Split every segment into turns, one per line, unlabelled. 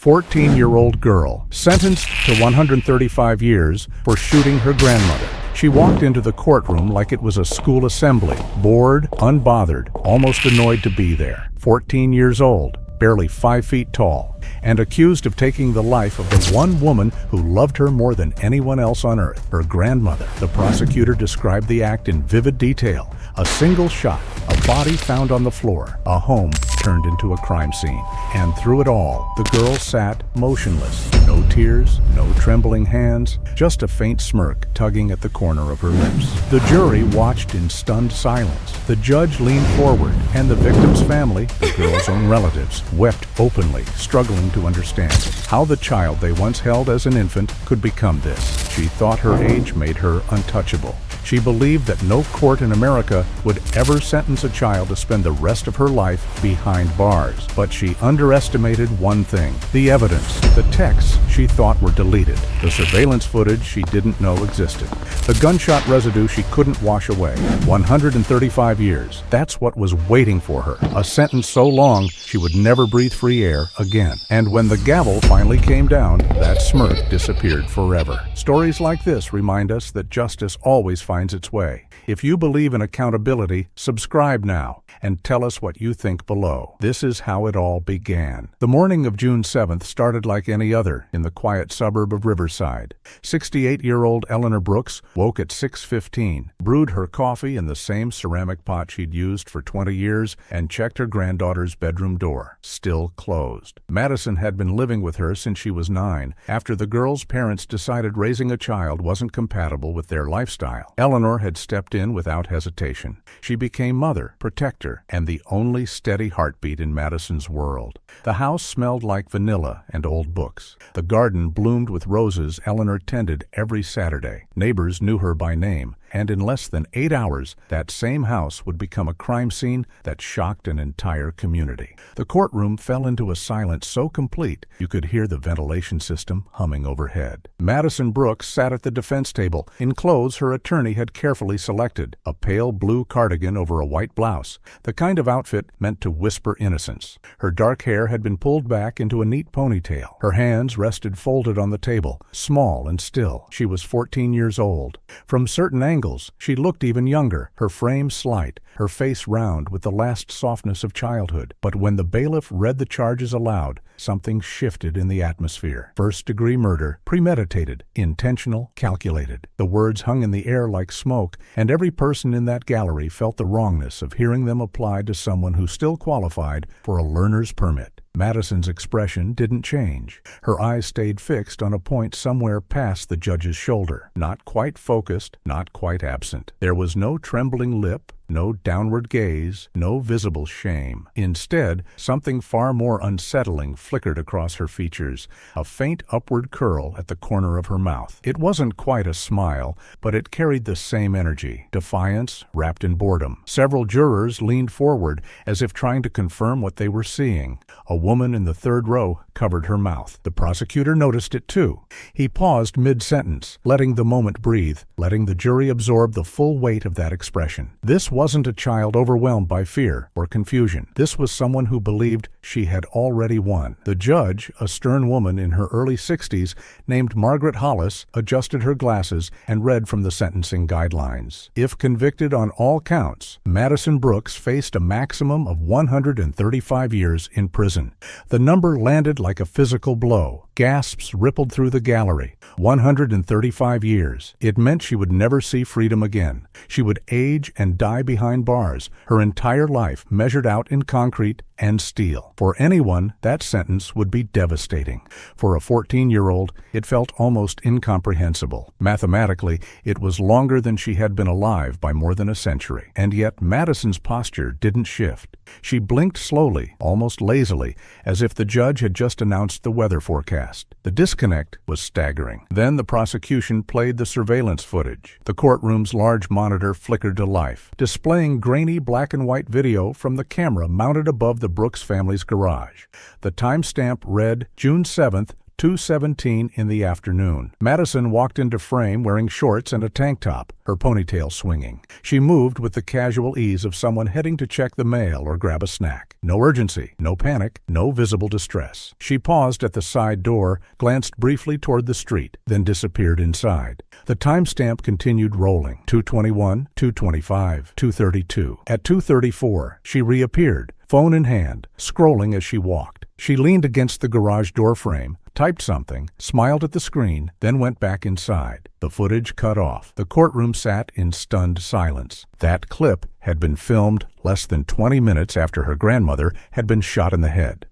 14-year-old girl, sentenced to 135 years for shooting her grandmother. She walked into the courtroom like it was a school assembly, bored, unbothered, almost annoyed to be there. 14 years old, barely 5 feet tall, and accused of taking the life of the one woman who loved her more than anyone else on earth, her grandmother. The prosecutor described the act in vivid detail. A single shot, a body found on the floor, a home turned into a crime scene. And through it all, the girl sat motionless. No tears, no trembling hands, just a faint smirk tugging at the corner of her lips. The jury watched in stunned silence. The judge leaned forward, and the victim's family, the girl's own relatives, wept openly, struggling to understand how the child they once held as an infant could become this. She thought her age made her untouchable. She believed that no court in America would ever sentence a child to spend the rest of her life behind bars. But she underestimated one thing: the evidence, the texts she thought were deleted, the surveillance footage she didn't know existed, the gunshot residue she couldn't wash away. 135 years. That's what was waiting for her. A sentence so long she would never breathe free air again. And when the gavel finally came down, that smirk disappeared forever. Stories like this remind us that justice always finds its way. If you believe in accountability, subscribe now and tell us what you think below. This is how it all began. The morning of June 7th started like any other in the quiet suburb of Riverside. 68-year-old Eleanor Brooks woke at 6:15, brewed her coffee in the same ceramic pot she'd used for 20 years, and checked her granddaughter's bedroom door, still closed. Madison had been living with her since she was 9, after the girl's parents decided raising a child wasn't compatible with their lifestyle. Eleanor had stepped in without hesitation. She became mother, protector, and the only steady heartbeat in Madison's world. The house smelled like vanilla and old books. The garden bloomed with roses Eleanor tended every Saturday. Neighbors knew her by name, and in less than 8 hours, that same house would become a crime scene that shocked an entire community. The courtroom fell into a silence so complete you could hear the ventilation system humming overhead. Madison Brooks sat at the defense table in clothes her attorney had carefully selected, a pale blue cardigan over a white blouse, the kind of outfit meant to whisper innocence. Her dark hair had been pulled back into a neat ponytail. Her hands rested folded on the table, small and still. She was 14 years old. From certain angles, she looked even younger, her frame slight, her face round with the last softness of childhood. But when the bailiff read the charges aloud, something shifted in the atmosphere. First-degree murder, premeditated, intentional, calculated. The words hung in the air like smoke, and every person in that gallery felt the wrongness of hearing them applied to someone who still qualified for a learner's permit. Madison's expression didn't change. Her eyes stayed fixed on a point somewhere past the judge's shoulder, not quite focused, not quite absent. There was no trembling lip, no downward gaze, no visible shame. Instead, something far more unsettling flickered across her features, a faint upward curl at the corner of her mouth. It wasn't quite a smile, but it carried the same energy, defiance wrapped in boredom. Several jurors leaned forward as if trying to confirm what they were seeing. A woman in the third row covered her mouth. The prosecutor noticed it too. He paused mid-sentence, letting the moment breathe, letting the jury absorb the full weight of that expression. This wasn't a child overwhelmed by fear or confusion. This was someone who believed she had already won. The judge, a stern woman in her early 60s, named Margaret Hollis, adjusted her glasses and read from the sentencing guidelines. If convicted on all counts, Madison Brooks faced a maximum of 135 years in prison. The number landed like a physical blow. Gasps rippled through the gallery. 135 years. It meant she would never see freedom again. She would age and die behind bars, her entire life measured out in concrete and steel. For anyone, that sentence would be devastating. For a 14-year-old, it felt almost incomprehensible. Mathematically, it was longer than she had been alive by more than a century. And yet Madison's posture didn't shift. She blinked slowly, almost lazily, as if the judge had just announced the weather forecast. The disconnect was staggering. Then the prosecution played the surveillance footage. The courtroom's large monitor flickered to life, displaying grainy black and white video from the camera mounted above the Brooks family's garage. The timestamp read June 7th, 2:17 in the afternoon. Madison walked into frame wearing shorts and a tank top, her ponytail swinging. She moved with the casual ease of someone heading to check the mail or grab a snack. No urgency, no panic, no visible distress. She paused at the side door, glanced briefly toward the street, then disappeared inside. The timestamp continued rolling. 2:21, 2:25, 2:32. At 2:34, she reappeared, phone in hand, scrolling as she walked. She leaned against the garage door frame, typed something, smiled at the screen, then went back inside. The footage cut off. The courtroom sat in stunned silence. That clip had been filmed less than 20 minutes after her grandmother had been shot in the head.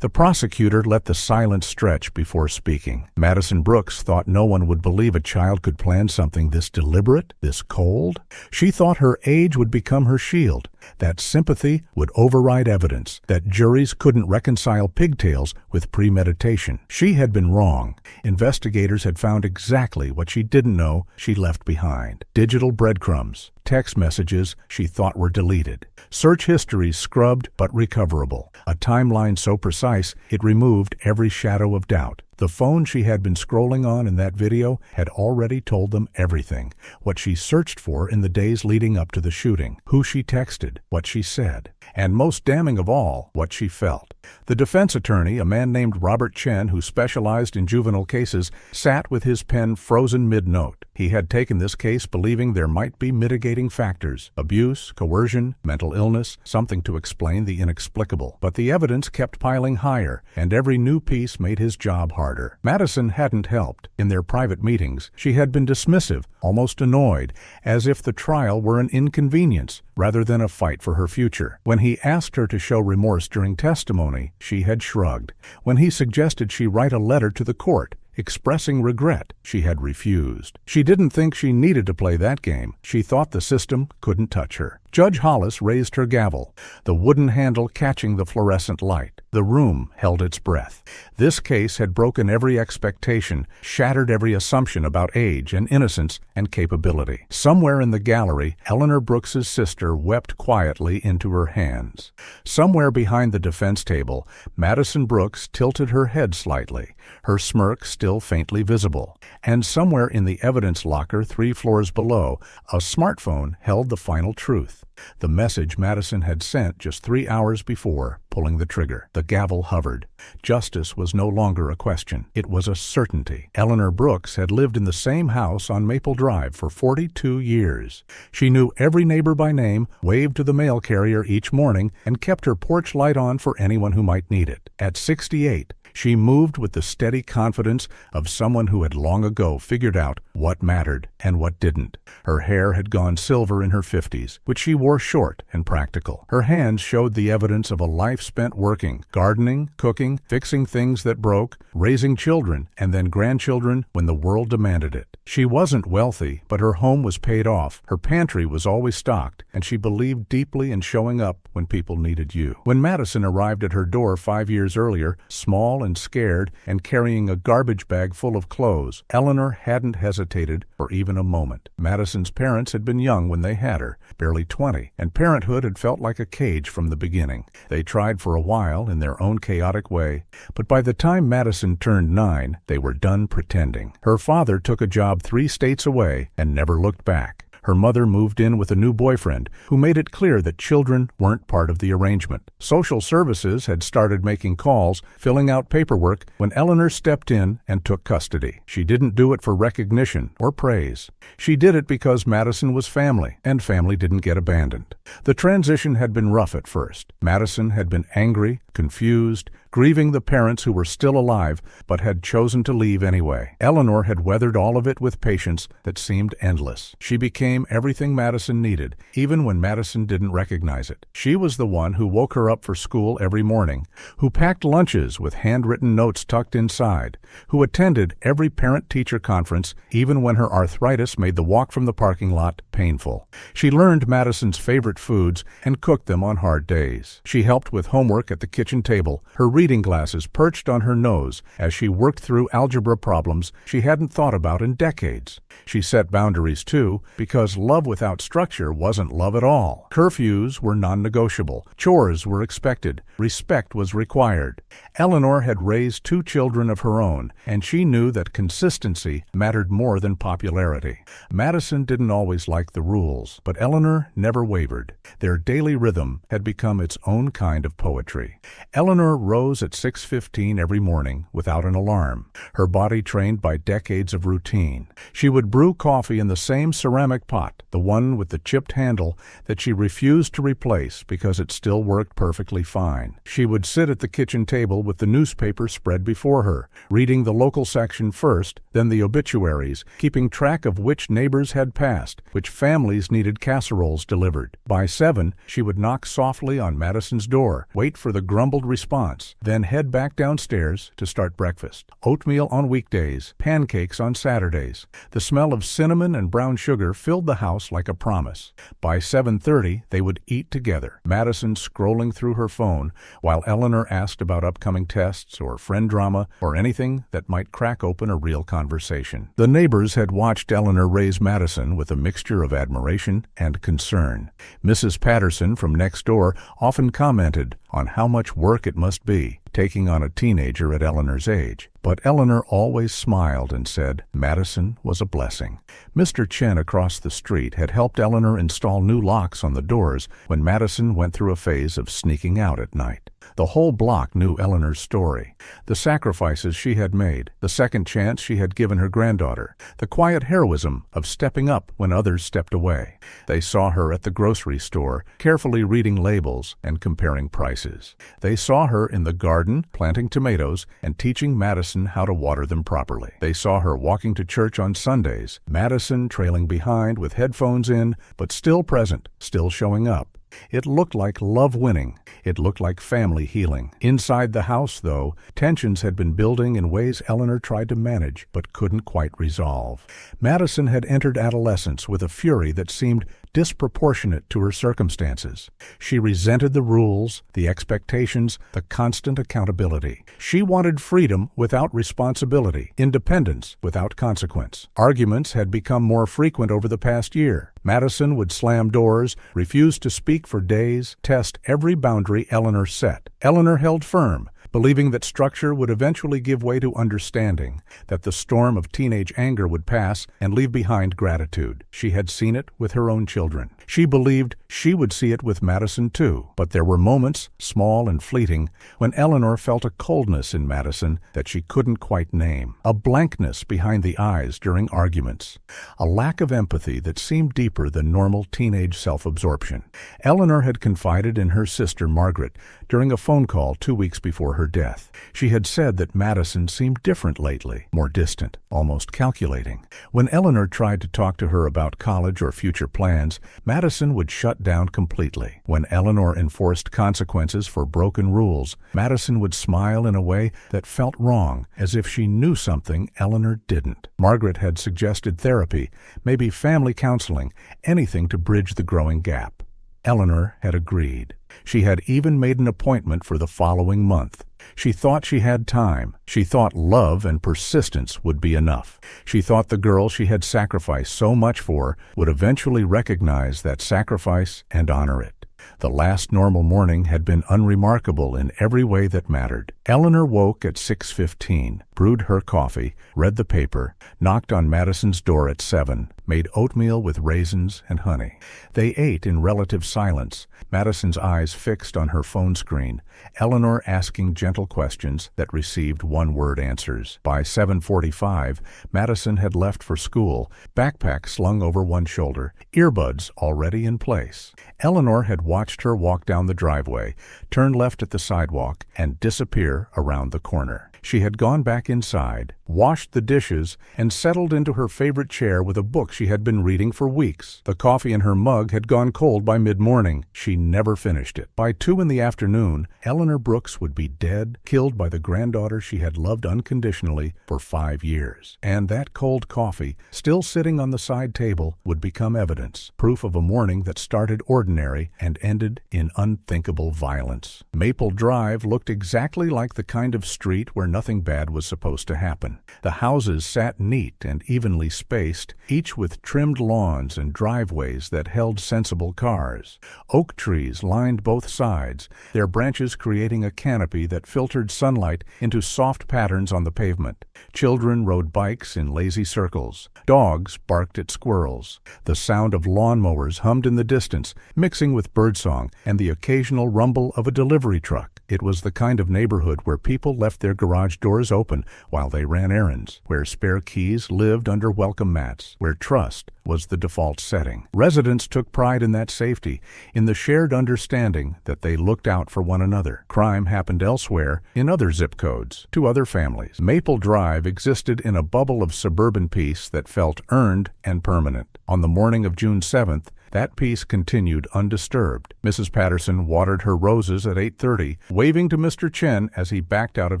The prosecutor let the silence stretch before speaking. Madison Brooks thought no one would believe a child could plan something this deliberate, this cold. She thought her age would become her shield, that sympathy would override evidence, that juries couldn't reconcile pigtails with premeditation. She had been wrong. Investigators had found exactly what she didn't know she left behind. Digital breadcrumbs, text messages she thought were deleted, search histories scrubbed but recoverable, a timeline so precise it removed every shadow of doubt. The phone she had been scrolling on in that video had already told them everything, what she searched for in the days leading up to the shooting, who she texted, what she said, and most damning of all, what she felt. The defense attorney, a man named Robert Chen, who specialized in juvenile cases, sat with his pen frozen mid-note. He had taken this case believing there might be mitigating factors, abuse, coercion, mental illness, something to explain the inexplicable. But the evidence kept piling higher, and every new piece made his job harder. Madison hadn't helped. In their private meetings, she had been dismissive, almost annoyed, as if the trial were an inconvenience rather than a fight for her future. When he asked her to show remorse during testimony, she had shrugged. When he suggested she write a letter to the court, expressing regret, she had refused. She didn't think she needed to play that game. She thought the system couldn't touch her. Judge Hollis raised her gavel, the wooden handle catching the fluorescent light. The room held its breath. This case had broken every expectation, shattered every assumption about age and innocence and capability. Somewhere in the gallery, Eleanor Brooks's sister wept quietly into her hands. Somewhere behind the defense table, Madison Brooks tilted her head slightly, her smirk still faintly visible. And somewhere in the evidence locker 3 floors below, a smartphone held the final truth. The message Madison had sent just 3 hours before, pulling the trigger. The gavel hovered. Justice was no longer a question. It was a certainty. Eleanor Brooks had lived in the same house on Maple Drive for 42 years. She knew every neighbor by name, waved to the mail carrier each morning, and kept her porch light on for anyone who might need it. At 68, she moved with the steady confidence of someone who had long ago figured out what mattered and what didn't. Her hair had gone silver in her 50s, which she wore short and practical. Her hands showed the evidence of a life spent working, gardening, cooking, fixing things that broke, raising children, and then grandchildren when the world demanded it. She wasn't wealthy, but her home was paid off, her pantry was always stocked, and she believed deeply in showing up when people needed you. When Madison arrived at her door 5 years earlier, small and scared and carrying a garbage bag full of clothes, Eleanor hadn't hesitated for even a moment. Madison's parents had been young when they had her, barely 20, and parenthood had felt like a cage from the beginning. They tried for a while in their own chaotic way, but by the time Madison turned 9, they were done pretending. Her father took a job 3 states away and never looked back. Her mother moved in with a new boyfriend who made it clear that children weren't part of the arrangement. Social services had started making calls, filling out paperwork when Eleanor stepped in and took custody. She didn't do it for recognition or praise. She did it because Madison was family, and family didn't get abandoned. The transition had been rough at first. Madison had been angry, confused, grieving the parents who were still alive but had chosen to leave anyway. Eleanor had weathered all of it with patience that seemed endless. She became everything Madison needed, even when Madison didn't recognize it. She was the one who woke her up for school every morning, who packed lunches with handwritten notes tucked inside, who attended every parent-teacher conference even when her arthritis made the walk from the parking lot painful. She learned Madison's favorite foods and cooked them on hard days. She helped with homework at the kitchen table, her reading reading glasses perched on her nose as she worked through algebra problems she hadn't thought about in decades. She set boundaries too, because love without structure wasn't love at all. Curfews were non-negotiable. Chores were expected. Respect was required. Eleanor had raised 2 children of her own, and she knew that consistency mattered more than popularity. Madison didn't always like the rules, but Eleanor never wavered. Their daily rhythm had become its own kind of poetry. Eleanor rose at 6:15 every morning without an alarm, her body trained by decades of routine. She would brew coffee in the same ceramic pot, the one with the chipped handle that she refused to replace because it still worked perfectly fine. She would sit at the kitchen table with the newspaper spread before her, reading the local section first, then the obituaries, keeping track of which neighbors had passed, which families needed casseroles delivered. By 7, she would knock softly on Madison's door, wait for the grumbled response, then head back downstairs to start breakfast. Oatmeal on weekdays, pancakes on Saturdays. The smell of cinnamon and brown sugar filled the house like a promise. By 7:30, they would eat together, Madison scrolling through her phone, while Eleanor asked about upcoming tests or friend drama or anything that might crack open a real conversation. The neighbors had watched Eleanor raise Madison with a mixture of admiration and concern. Mrs. Patterson from next door often commented on how much work it must be taking on a teenager at Eleanor's age. But Eleanor always smiled and said Madison was a blessing. Mr. Chen across the street had helped Eleanor install new locks on the doors when Madison went through a phase of sneaking out at night. The whole block knew Eleanor's story, the sacrifices she had made, the second chance she had given her granddaughter, the quiet heroism of stepping up when others stepped away. They saw her at the grocery store, carefully reading labels and comparing prices. They saw her in the garden, planting tomatoes and teaching Madison how to water them properly. They saw her walking to church on Sundays, Madison trailing behind with headphones in, but still present, still showing up. It looked like love winning. It looked like family healing. Inside the house, though, tensions had been building in ways Eleanor tried to manage but couldn't quite resolve. Madison had entered adolescence with a fury that seemed disproportionate to her circumstances. She resented the rules, the expectations, the constant accountability. She wanted freedom without responsibility, independence without consequence. Arguments had become more frequent over the past year. Madison would slam doors, refuse to speak for days, test every boundary Eleanor set. Eleanor held firm, believing that structure would eventually give way to understanding, that the storm of teenage anger would pass and leave behind gratitude. She had seen it with her own children. She believed she would see it with Madison too. But there were moments, small and fleeting, when Eleanor felt a coldness in Madison that she couldn't quite name, a blankness behind the eyes during arguments, a lack of empathy that seemed deeper than normal teenage self-absorption. Eleanor had confided in her sister Margaret during a phone call 2 weeks before her death. She had said that Madison seemed different lately, more distant, almost calculating. When Eleanor tried to talk to her about college or future plans, Madison would shut down completely. When Eleanor enforced consequences for broken rules, Madison would smile in a way that felt wrong, as if she knew something Eleanor didn't. Margaret had suggested therapy, maybe family counseling, anything to bridge the growing gap. Eleanor had agreed. She had even made an appointment for the following month. She thought she had time. She thought love and persistence would be enough. She thought the girl she had sacrificed so much for would eventually recognize that sacrifice and honor it. The last normal morning had been unremarkable in every way that mattered. Eleanor woke at 6:15, brewed her coffee, read the paper, knocked on Madison's door at 7, made oatmeal with raisins and honey. They ate in relative silence, Madison's eyes fixed on her phone screen, Eleanor asking gentle questions that received one-word answers. By 7:45, Madison had left for school, backpack slung over one shoulder, earbuds already in place. Eleanor had watched her walk down the driveway, turn left at the sidewalk, and disappear around the corner. She had gone back inside, washed the dishes, and settled into her favorite chair with a book she had been reading for weeks. The coffee in her mug had gone cold by mid-morning. She never finished it. By 2 in the afternoon, Eleanor Brooks would be dead, killed by the granddaughter she had loved unconditionally for 5 years. And that cold coffee, still sitting on the side table, would become evidence, proof of a morning that started ordinary and ended in unthinkable violence. Maple Drive looked exactly like the kind of street where nothing bad was supposed to happen. The houses sat neat and evenly spaced, each with trimmed lawns and driveways that held sensible cars. Oak trees lined both sides, their branches creating a canopy that filtered sunlight into soft patterns on the pavement. Children rode bikes in lazy circles. Dogs barked at squirrels. The sound of lawnmowers hummed in the distance, mixing with birdsong and the occasional rumble of a delivery truck. It was the kind of neighborhood where people left their garage doors open while they ran errands, where spare keys lived under welcome mats, where trust was the default setting. Residents took pride in that safety, in the shared understanding that they looked out for one another. Crime happened elsewhere, in other zip codes, to other families. Maple Drive existed in a bubble of suburban peace that felt earned and permanent. On the morning of June 7th, that peace continued undisturbed. Mrs. Patterson watered her roses at 8:30, waving to Mr. Chen as he backed out of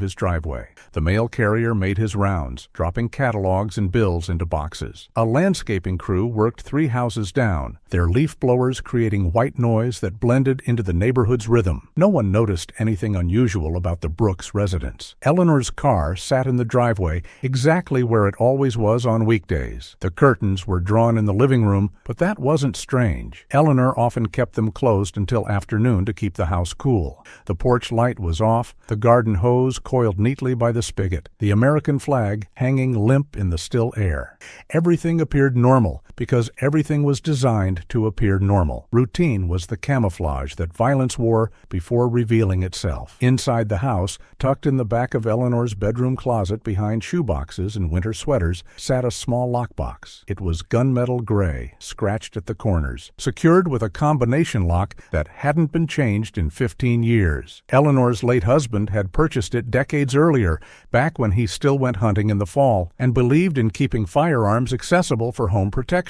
his driveway. The mail carrier made his rounds, dropping catalogs and bills into boxes. A landscaping crew worked 3 houses down, their leaf blowers creating white noise that blended into the neighborhood's rhythm. No one noticed anything unusual about the Brooks residence. Eleanor's car sat in the driveway exactly where it always was on weekdays. The curtains were drawn in the living room, but that wasn't strange. Eleanor often kept them closed until afternoon to keep the house cool. The porch light was off, the garden hose coiled neatly by the spigot, the American flag hanging limp in the still air. Everything appeared normal because everything was designed to appear normal. Routine was the camouflage that violence wore before revealing itself. Inside the house, tucked in the back of Eleanor's bedroom closet behind shoeboxes and winter sweaters, sat a small lockbox. It was gunmetal gray, scratched at the corners, secured with a combination lock that hadn't been changed in 15 years. Eleanor's late husband had purchased it decades earlier, back when he still went hunting in the fall, and believed in keeping firearms accessible for home protection.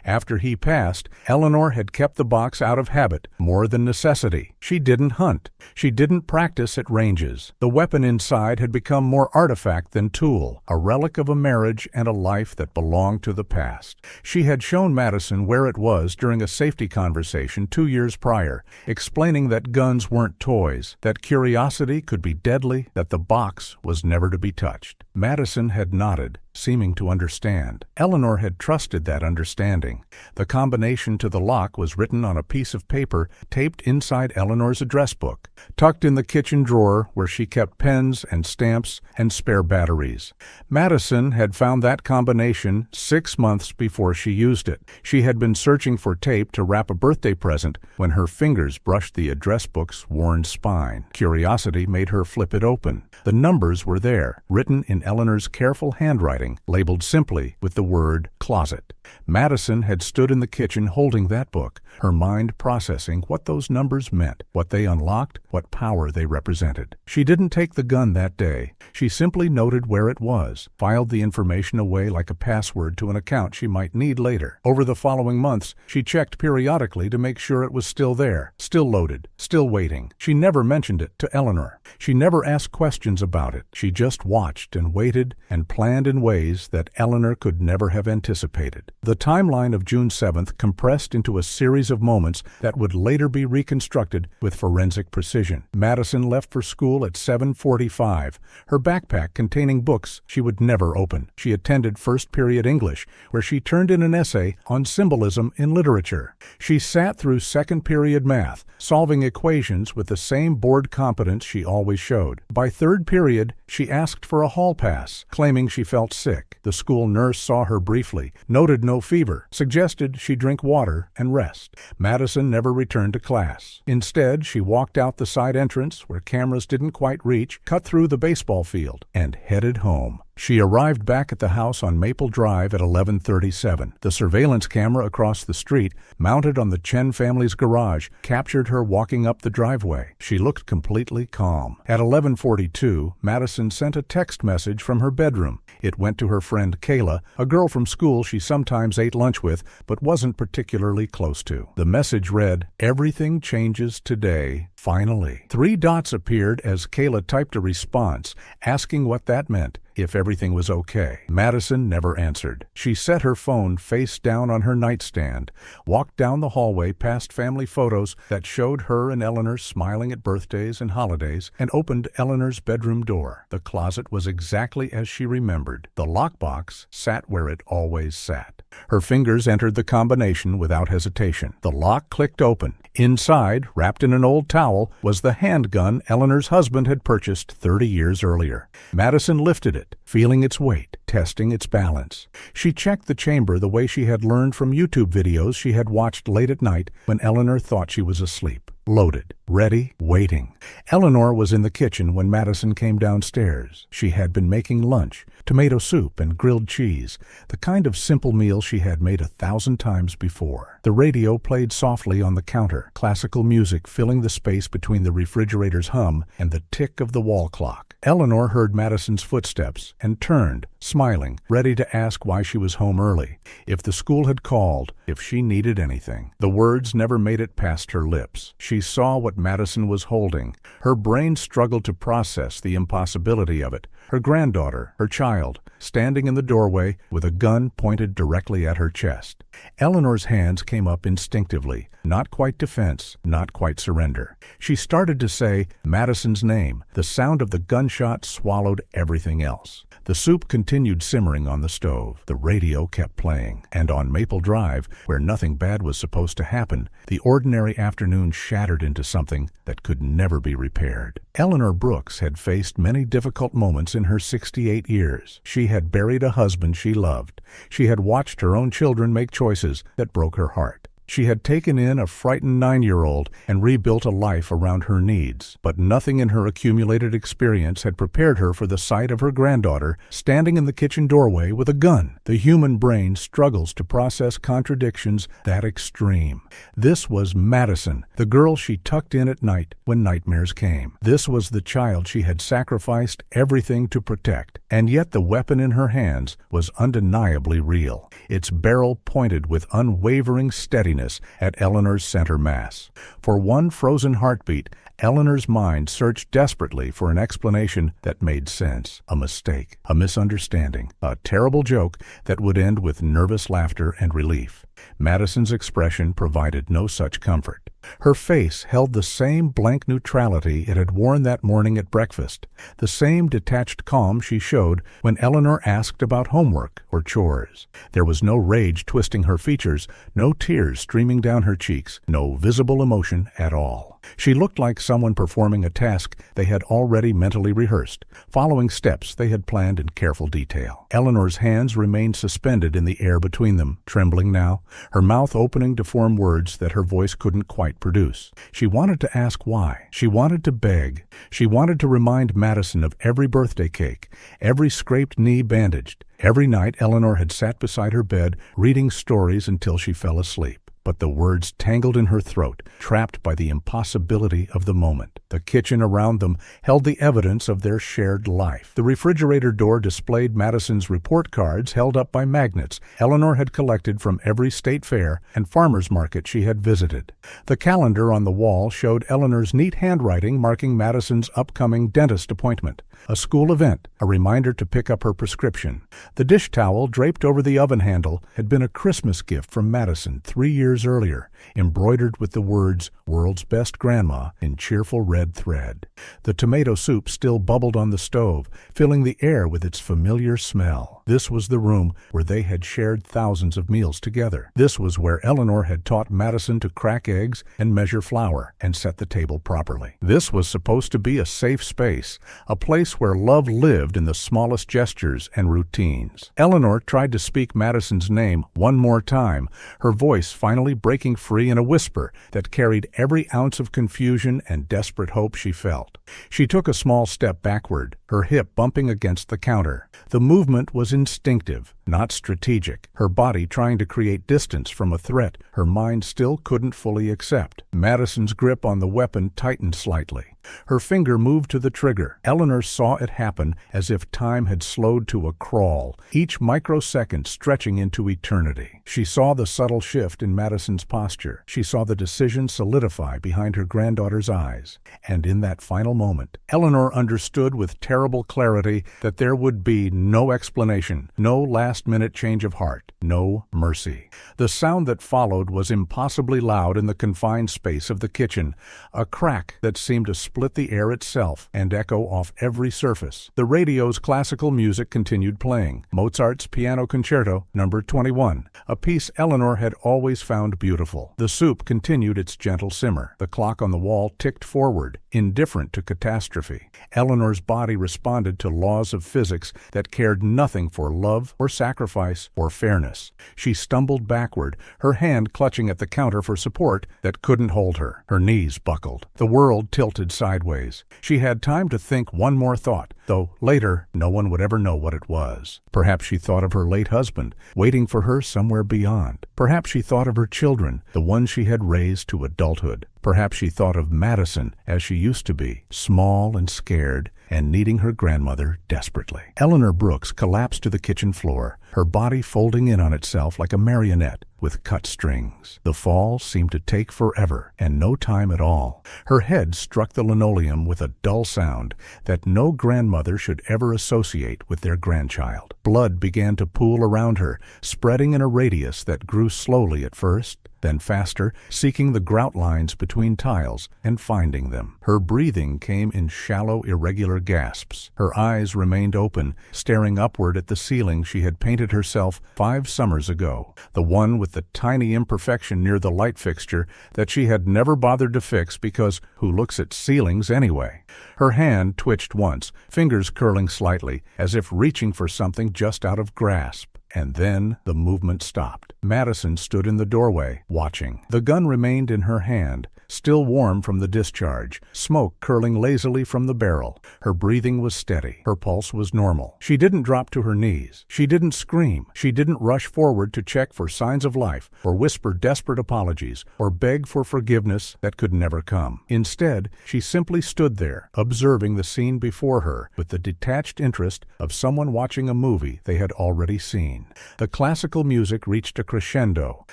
After he passed, Eleanor had kept the box out of habit, more than necessity. She didn't hunt. She didn't practice at ranges. The weapon inside had become more artifact than tool, a relic of a marriage and a life that belonged to the past. She had shown Madison where it was during a safety conversation 2 years prior, explaining that guns weren't toys, that curiosity could be deadly, that the box was never to be touched. Madison had nodded, seeming to understand. Eleanor had trusted that understanding. The combination to the lock was written on a piece of paper taped inside Eleanor's address book, tucked in the kitchen drawer where she kept pens and stamps and spare batteries. Madison had found that combination 6 months before she used it. She had been searching for tape to wrap a birthday present when her fingers brushed the address book's worn spine. Curiosity made her flip it open. The numbers were there, written in Eleanor's careful handwriting, labeled simply with the word closet. Madison had stood in the kitchen holding that book, her mind processing what those numbers meant, what they unlocked, what power they represented. She didn't take the gun that day. She simply noted where it was, filed the information away like a password to an account she might need later. Over the following months, she checked periodically to make sure it was still there, still loaded, still waiting. She never mentioned it to Eleanor. She never asked questions about it. She just watched and waited and planned in ways that Eleanor could never have anticipated. The timeline of June 7th compressed into a series of moments that would later be reconstructed with forensic precision. Madison left for school at 7:45, her backpack containing books she would never open. She attended first period English, where she turned in an essay on symbolism in literature. She sat through second period math, solving equations with the same board competence she always showed. By third period, she asked for a hall pass, claiming she felt sick. The school nurse saw her briefly, noted no fever, suggested she drink water and rest. Madison never returned to class. Instead, she walked out the side entrance where cameras didn't quite reach, cut through the baseball field, and headed home. She arrived back at the house on Maple Drive at 11:37. The surveillance camera across the street, mounted on the Chen family's garage, captured her walking up the driveway. She looked completely calm. At 11:42, Madison sent a text message from her bedroom. It went to her friend Kayla, a girl from school she sometimes ate lunch with but wasn't particularly close to. The message read, "Everything changes today, finally." 3 dots appeared as Kayla typed a response, asking what that meant, if everything was okay. Madison never answered. She set her phone face down on her nightstand, walked down the hallway past family photos that showed her and Eleanor smiling at birthdays and holidays, and opened Eleanor's bedroom door. The closet was exactly as she remembered. The lockbox sat where it always sat. Her fingers entered the combination without hesitation. The lock clicked open. Inside, wrapped in an old towel, was the handgun Eleanor's husband had purchased 30 years earlier. Madison lifted it, feeling its weight, testing its balance. She checked the chamber the way she had learned from YouTube videos she had watched late at night when Eleanor thought she was asleep. Loaded, ready, waiting. Eleanor was in the kitchen when Madison came downstairs. She had been making lunch, tomato soup and grilled cheese, the kind of simple meal she had made 1,000 times before. The radio played softly on the counter, classical music filling the space between the refrigerator's hum and the tick of the wall clock. Eleanor heard Madison's footsteps and turned, smiling, ready to ask why she was home early, if the school had called, if she needed anything. The words never made it past her lips. She saw what Madison was holding. Her brain struggled to process the impossibility of it. Her granddaughter, her child, standing in the doorway with a gun pointed directly at her chest. Eleanor's hands came up instinctively, not quite defense, not quite surrender. She started to say Madison's name. The sound of the gunshot swallowed everything else. The soup continued simmering on the stove. The radio kept playing. And on Maple Drive, where nothing bad was supposed to happen, the ordinary afternoon shattered into something that could never be repaired. Eleanor Brooks had faced many difficult moments in her 68 years. She had buried a husband she loved. She had watched her own children make choices that broke her heart. She had taken in a frightened 9-year-old and rebuilt a life around her needs, but nothing in her accumulated experience had prepared her for the sight of her granddaughter standing in the kitchen doorway with a gun. The human brain struggles to process contradictions that extreme. This was Madison, the girl she tucked in at night when nightmares came. This was the child she had sacrificed everything to protect, and yet the weapon in her hands was undeniably real, its barrel pointed with unwavering steadiness at Eleanor's center mass. For one frozen heartbeat, Eleanor's mind searched desperately for an explanation that made sense. A mistake, a misunderstanding, a terrible joke that would end with nervous laughter and relief. Madison's expression provided no such comfort. Her face held the same blank neutrality it had worn that morning at breakfast, the same detached calm she showed when Eleanor asked about homework or chores. There was no rage twisting her features, no tears streaming down her cheeks, no visible emotion at all. She looked like someone performing a task they had already mentally rehearsed, following steps they had planned in careful detail. Eleanor's hands remained suspended in the air between them, trembling now, her mouth opening to form words that her voice couldn't quite produce. She wanted to ask why. She wanted to beg. She wanted to remind Madison of every birthday cake, every scraped knee bandaged. Every night Eleanor had sat beside her bed, reading stories until she fell asleep. But the words tangled in her throat, trapped by the impossibility of the moment. The kitchen around them held the evidence of their shared life. The refrigerator door displayed Madison's report cards held up by magnets Eleanor had collected from every state fair and farmer's market she had visited. The calendar on the wall showed Eleanor's neat handwriting marking Madison's upcoming dentist appointment, a school event, a reminder to pick up her prescription. The dish towel draped over the oven handle had been a Christmas gift from Madison 3 years earlier, embroidered with the words "World's Best Grandma" in cheerful red thread. The tomato soup still bubbled on the stove, filling the air with its familiar smell. This was the room where they had shared thousands of meals together. This was where Eleanor had taught Madison to crack eggs and measure flour and set the table properly. This was supposed to be a safe space, a place where love lived in the smallest gestures and routines. Eleanor tried to speak Madison's name one more time, her voice finally breaking free in a whisper that carried every ounce of confusion and desperate hope she felt. She took a small step backward, her her hip bumping against the counter. The movement was instinctive, not strategic, her body trying to create distance from a threat her mind still couldn't fully accept. Madison's grip on the weapon tightened slightly. Her finger moved to the trigger. Eleanor saw it happen as if time had slowed to a crawl, each microsecond stretching into eternity. She saw the subtle shift in Madison's posture. She saw the decision solidify behind her granddaughter's eyes. And in that final moment, Eleanor understood with terrible clarity that there would be no explanation, no last-minute change of heart, no mercy. The sound that followed was impossibly loud in the confined space of the kitchen, a crack that seemed to split the air itself and echo off every surface. The radio's classical music continued playing, Mozart's Piano Concerto No. 21, a piece Eleanor had always found beautiful. The soup continued its gentle simmer. The clock on the wall ticked forward, indifferent to catastrophe. Eleanor's body responded to laws of physics that cared nothing for love or sacrifice or fairness. She stumbled backward, her hand clutching at the counter for support that couldn't hold her. Her knees buckled. The world tilted sideways. She had time to think one more thought, though later no one would ever know what it was. Perhaps she thought of her late husband, waiting for her somewhere beyond. Perhaps she thought of her children, the ones she had raised to adulthood. Perhaps she thought of Madison as she used to be, small and scared, and needing her grandmother desperately. Eleanor Brooks collapsed to the kitchen floor, her body folding in on itself like a marionette with cut strings. The fall seemed to take forever, and no time at all. Her head struck the linoleum with a dull sound that no grandmother should ever associate with their grandchild. Blood began to pool around her, spreading in a radius that grew slowly at first, then faster, seeking the grout lines between tiles and finding them. Her breathing came in shallow, irregular gasps. Her eyes remained open, staring upward at the ceiling she had painted herself 5 summers ago, the one with the tiny imperfection near the light fixture that she had never bothered to fix because who looks at ceilings anyway? Her hand twitched once, fingers curling slightly, as if reaching for something just out of grasp. And then the movement stopped. Madison stood in the doorway, watching. The gun remained in her hand, still warm from the discharge, smoke curling lazily from the barrel. Her breathing was steady. Her pulse was normal. She didn't drop to her knees. She didn't scream. She didn't rush forward to check for signs of life, or whisper desperate apologies, or beg for forgiveness that could never come. Instead, she simply stood there, observing the scene before her with the detached interest of someone watching a movie they had already seen. The classical music reached a crescendo,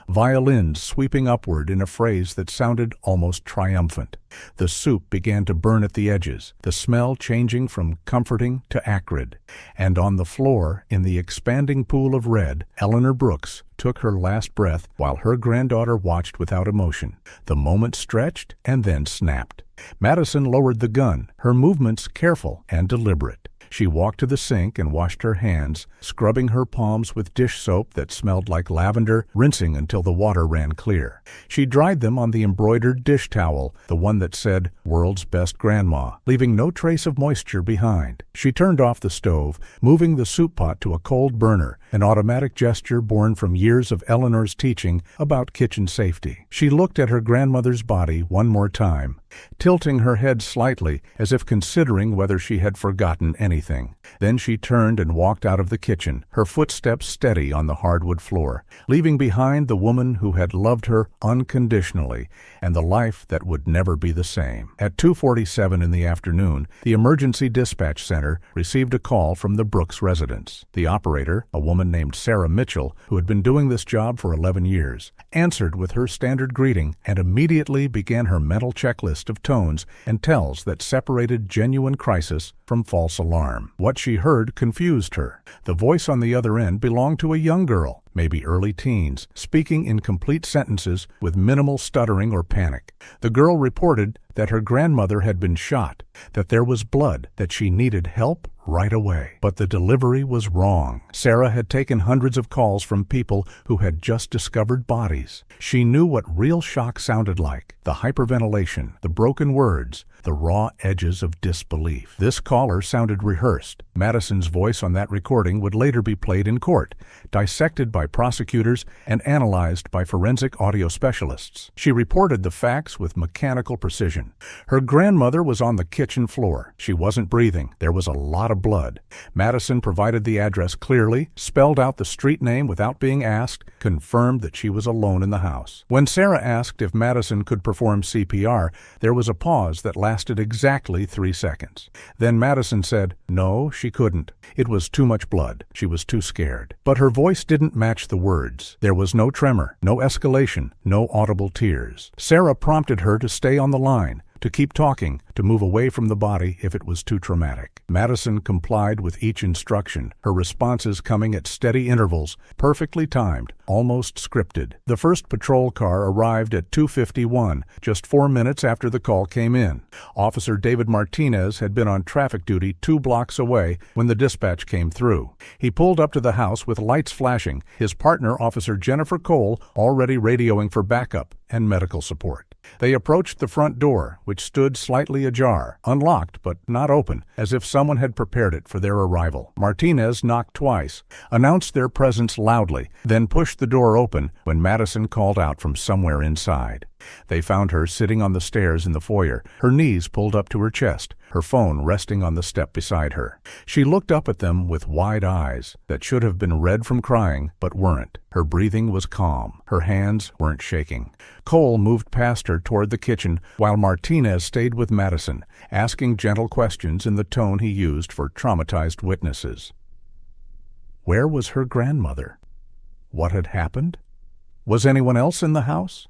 violins sweeping upward in a phrase that sounded almost triumphant. The soup began to burn at the edges, the smell changing from comforting to acrid. And on the floor, in the expanding pool of red, Eleanor Brooks took her last breath while her granddaughter watched without emotion. The moment stretched and then snapped. Madison lowered the gun, her movements careful and deliberate. She walked to the sink and washed her hands, scrubbing her palms with dish soap that smelled like lavender, rinsing until the water ran clear. She dried them on the embroidered dish towel, the one that said, "World's Best Grandma," leaving no trace of moisture behind. She turned off the stove, moving the soup pot to a cold burner, an automatic gesture born from years of Eleanor's teaching about kitchen safety. She looked at her grandmother's body one more time, tilting her head slightly as if considering whether she had forgotten anything. Then she turned and walked out of the kitchen, her footsteps steady on the hardwood floor, leaving behind the woman who had loved her unconditionally and the life that would never be the same. At 2:47 in the afternoon, the emergency dispatch center received a call from the Brooks residence. The operator, a woman named Sarah Mitchell, who had been doing this job for 11 years, answered with her standard greeting and immediately began her mental checklist of tones and tells that separated genuine crisis from false alarm. What she heard confused her. The voice on the other end belonged to a young girl, maybe early teens, speaking in complete sentences with minimal stuttering or panic. The girl reported that her grandmother had been shot, that there was blood, that she needed help right away. But the delivery was wrong. Sarah had taken hundreds of calls from people who had just discovered bodies. She knew what real shock sounded like: the hyperventilation, the broken words, the raw edges of disbelief. This caller sounded rehearsed. Madison's voice on that recording would later be played in court, dissected by prosecutors and analyzed by forensic audio specialists. She reported the facts with mechanical precision. Her grandmother was on the kitchen floor. She wasn't breathing. There was a lot of blood. Madison provided the address clearly, spelled out the street name without being asked, confirmed that she was alone in the house. When Sarah asked if Madison could perform CPR, there was a pause that lasted exactly 3 seconds. Then Madison said, no, she couldn't. It was too much blood. She was too scared. But her voice didn't match the words. There was no tremor, no escalation, no audible tears. Sarah prompted her to stay on the line, to keep talking, to move away from the body if it was too traumatic. Madison complied with each instruction, her responses coming at steady intervals, perfectly timed, almost scripted. The first patrol car arrived at 2:51, just 4 minutes after the call came in. Officer David Martinez had been on traffic duty 2 blocks away when the dispatch came through. He pulled up to the house with lights flashing, his partner, Officer Jennifer Cole, already radioing for backup and medical support. They approached the front door, which stood slightly ajar, unlocked but not open, as if someone had prepared it for their arrival. Martinez knocked twice, announced their presence loudly, then pushed the door open when Madison called out from somewhere inside. They found her sitting on the stairs in the foyer, her knees pulled up to her chest, her phone resting on the step beside her. She looked up at them with wide eyes that should have been red from crying, but weren't. Her breathing was calm. Her hands weren't shaking. Cole moved past her toward the kitchen, while Martinez stayed with Madison, asking gentle questions in the tone he used for traumatized witnesses. Where was her grandmother? What had happened? Was anyone else in the house?